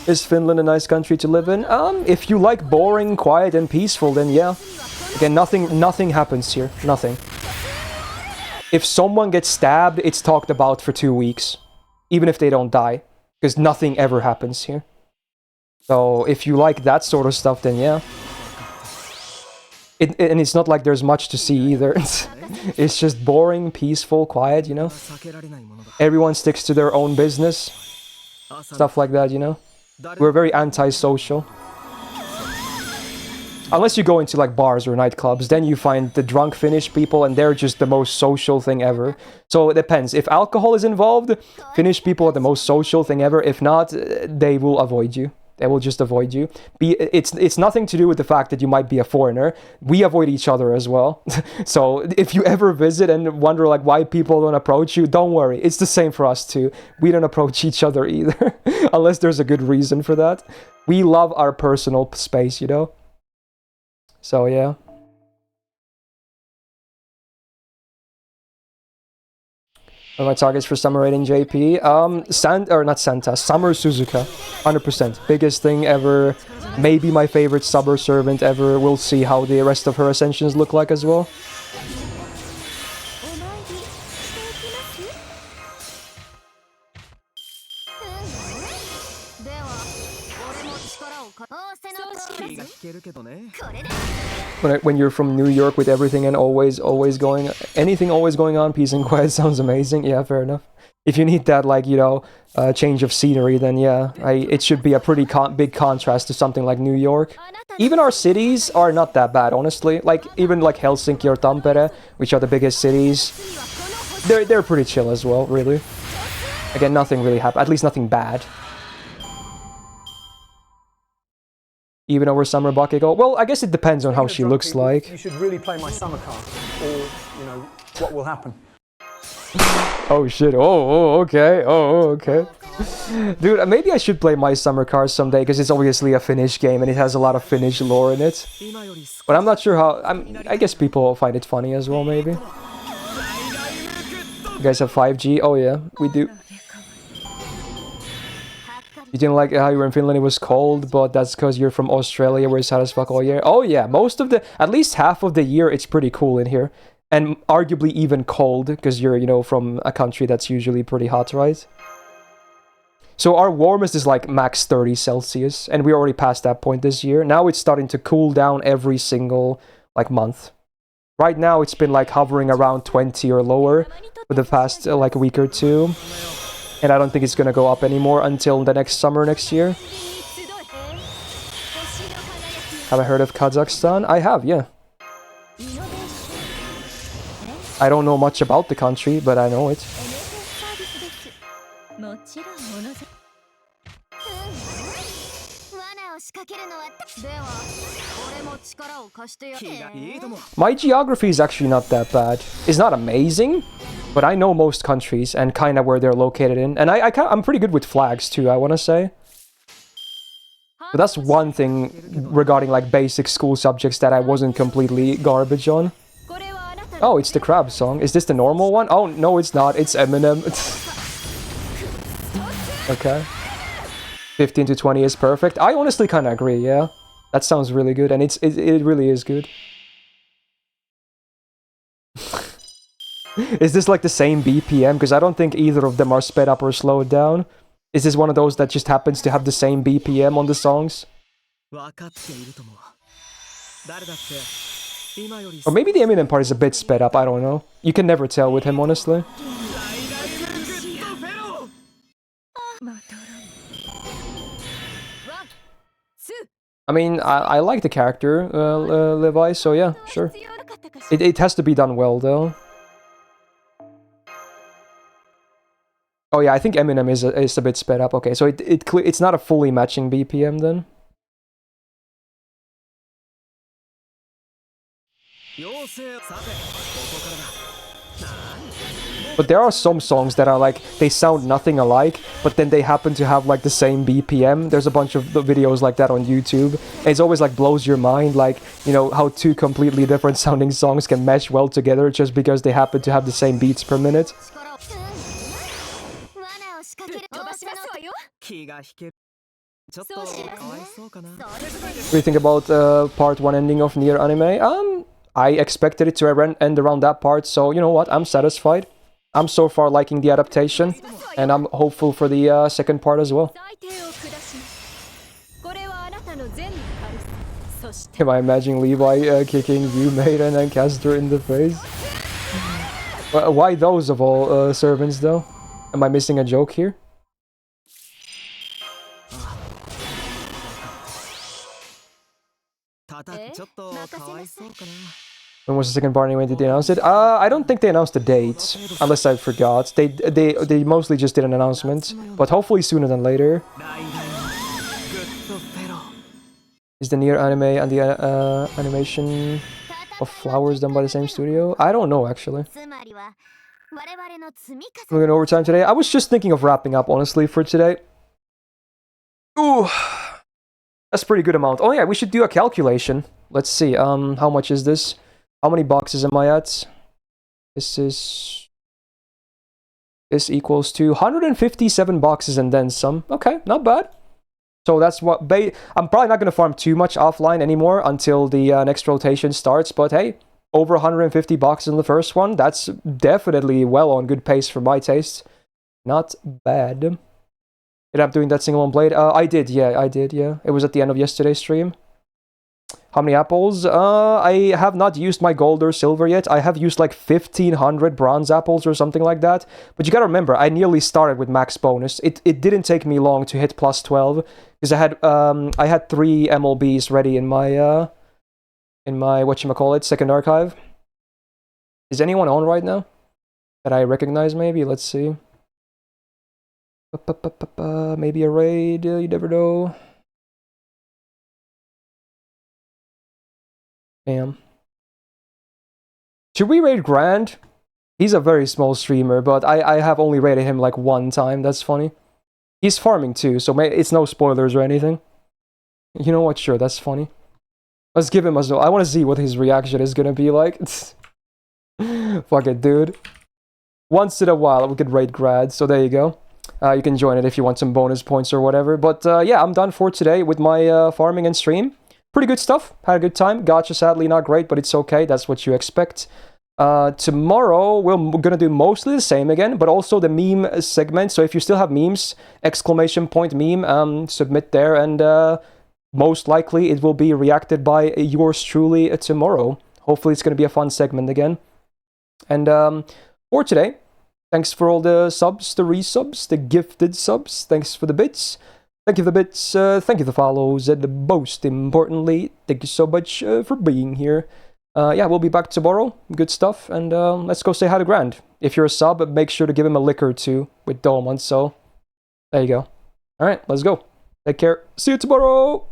Is Finland a nice country to live in? If you like boring, quiet, and peaceful, then yeah. Again, nothing happens here. Nothing. If someone gets stabbed, it's talked about for 2 weeks. Even if they don't die. Because nothing ever happens here. So, if you like that sort of stuff, then yeah. And it's not like there's much to see either. It's just boring, peaceful, quiet, you know? 避けられないものだ Everyone sticks to their own business, 朝 stuff like that, you know? 誰 We're very antisocial. Unless you go into like bars or nightclubs, then you find the drunk Finnish people and they're just the most social thing ever. So it depends. If alcohol is involved, Finnish people are the most social thing ever. If not, they will avoid you. They will just avoid you. It's nothing to do with the fact that you might be a foreigner. We avoid each other as well. So if you ever visit and wonder like why people don't approach you, don't worry. It's the same for us too. We don't approach each other either. Unless there's a good reason for that. We love our personal space, you know? So yeah. What are my targets for summer rating, JP? Summer Suzuka. 100%. Biggest thing ever. Maybe my favorite summer servant ever. We'll see how the rest of her ascensions look like as well. お参りしていきますでは俺も力を仰せのとおり気が引けるけどねこれで When you're from New York with everything and always going, anything always going on, peace and quiet sounds amazing. Yeah, fair enough. If you need that, like, you know, change of scenery, then yeah, it should be a pretty big contrast to something like New York. Even our cities are not that bad, honestly. Like, even like Helsinki or Tampere, which are the biggest cities, they're pretty chill as well, really. Again, nothing really happened, at least nothing bad. Even over summer Bakego? Well, I guess it depends on how she looks like. You should really play my summer card, or, you know, what will happen. Oh shit, okay, okay. Dude, maybe I should play my summer card someday, because it's obviously a Finnish game and it has a lot of Finnish lore in it. 今より少 But I'm not sure how, I guess people find it funny as well, maybe. You guys have 5G? Oh yeah, we do. You didn't like how you were in Finland, it was cold, but that's because you're from Australia where it's hot as fuck all year. Oh yeah, at least half of the year it's pretty cool in here. And arguably even cold, because you're, you know, from a country that's usually pretty hot, right? So our warmest is like max 30 Celsius, and we're already past that point this year. Now it's starting to cool down every single, like, month. Right now it's been like hovering around 20 or lower for the past, like, a week or two. And I don't think it's gonna go up anymore until the next summer next year. Have I heard of Kazakhstan? I have, yeah. I don't know much about the country, but I know it. もちろんものぜ罠を仕掛けるのはでは俺も力を貸してや気がいいとも My geography is actually not that bad. It's not amazing, but I know most countries and kind of where they're located in. And I'm pretty good with flags too, I want to say. But that's one thing regarding like basic school subjects that I wasn't completely garbage on. これはあなた Oh, it's the crab song. Is this the normal one? Oh, no, it's not. It's Eminem. Okay. 15 to 20 is perfect. I honestly kind of agree, yeah. That sounds really good, and it really is good. Is this like the same BPM? Because I don't think either of them are sped up or slowed down. Is this one of those that just happens to have the same BPM on the songs? 分かっているとも誰だって今より Or maybe the Eminem part is a bit sped up, I don't know. You can never tell with him, honestly. まとらんワンツー I mean, I like the character, Levi, so yeah, sure. 必要なかったかしら It has to be done well, though. Oh yeah, I think Eminem is a bit sped up. Okay, so it's not a fully matching BPM then. 妖精さてここからだ But there are some songs that are like, they sound nothing alike, but then they happen to have like the same BPM. There's a bunch of videos like that on YouTube. And it's always like blows your mind, like, you know, how two completely different sounding songs can mesh well together just because they happen to have the same beats per minute. 力を罠を仕掛ける飛ばしますわよ気が引けるちょっとかわいそうかな What do you think about part 1 ending of Nier anime? I expected it to end around that part, so you know what, I'm satisfied. I'm so far liking the adaptation, and I'm hopeful for the second part as well. 最低を下しますこれはあなたの善の軽さそして Am I imagining Levi kicking Yumei and then Castor in the face? Why those of all servants though? Am I missing a joke here? 叩くちょっとかわいそうかな。 When was the second party? When did they announce it? I don't think they announced the date, unless I forgot. They mostly just did an announcement, but hopefully sooner than later. ライライのグッドフェロー。 Is the near anime and the animation of flowers done by the same studio? I don't know actually. つまりは我々の積み We're going overtime today. I was just thinking of wrapping up honestly for today. Ooh, that's a pretty good amount. Oh yeah, we should do a calculation. Let's see. How much is this? How many boxes am I at? This equals to 157 boxes and then some. Okay, not bad. So that's what I'm probably not going to farm too much offline anymore until the next rotation starts. But hey, over 150 boxes in the first one. That's definitely well on good pace for my taste. Not bad. Did I end up doing that single one blade? I did, yeah. It was at the end of yesterday's stream. How many apples? I have not used my gold or silver yet. I have used like 1,500 bronze apples or something like that. But you gotta remember, I nearly started with max bonus. It didn't take me long to hit plus 12 because I had 3 MLBs ready in my whatchamacallit, second archive. Is anyone on right now that I recognize? Maybe. Let's see. Maybe a raid. You never know. Damn. Should we raid Grand? He's a very small streamer, but I have only raided him like one time. That's funny. He's farming too, so it's no spoilers or anything. You know what? Sure, that's funny. Let's give him a I want to see what his reaction is gonna be like. Fuck it, dude. Once in a while, we could raid Grad, so there you go. You can join it if you want some bonus points or whatever. But yeah, I'm done for today with my farming and stream. Pretty good stuff. Had a good time. Gotcha, sadly not great, but it's okay. That's what you expect. Tomorrow, we're gonna do mostly the same again, but also the meme segment. So if you still have memes, exclamation point meme, submit there, and most likely it will be reacted by yours truly tomorrow. Hopefully it's gonna be a fun segment again. And for today, thanks for all the subs, the resubs, the gifted subs. Thanks for the bits. Thank you for the bits. Thank you for the follows. And most importantly, thank you so much for being here. Yeah, we'll be back tomorrow. Good stuff. And let's go say hi to Grand. If you're a sub, make sure to give him a liquor too with Dolman. So there you go. All right, let's go. Take care. See you tomorrow.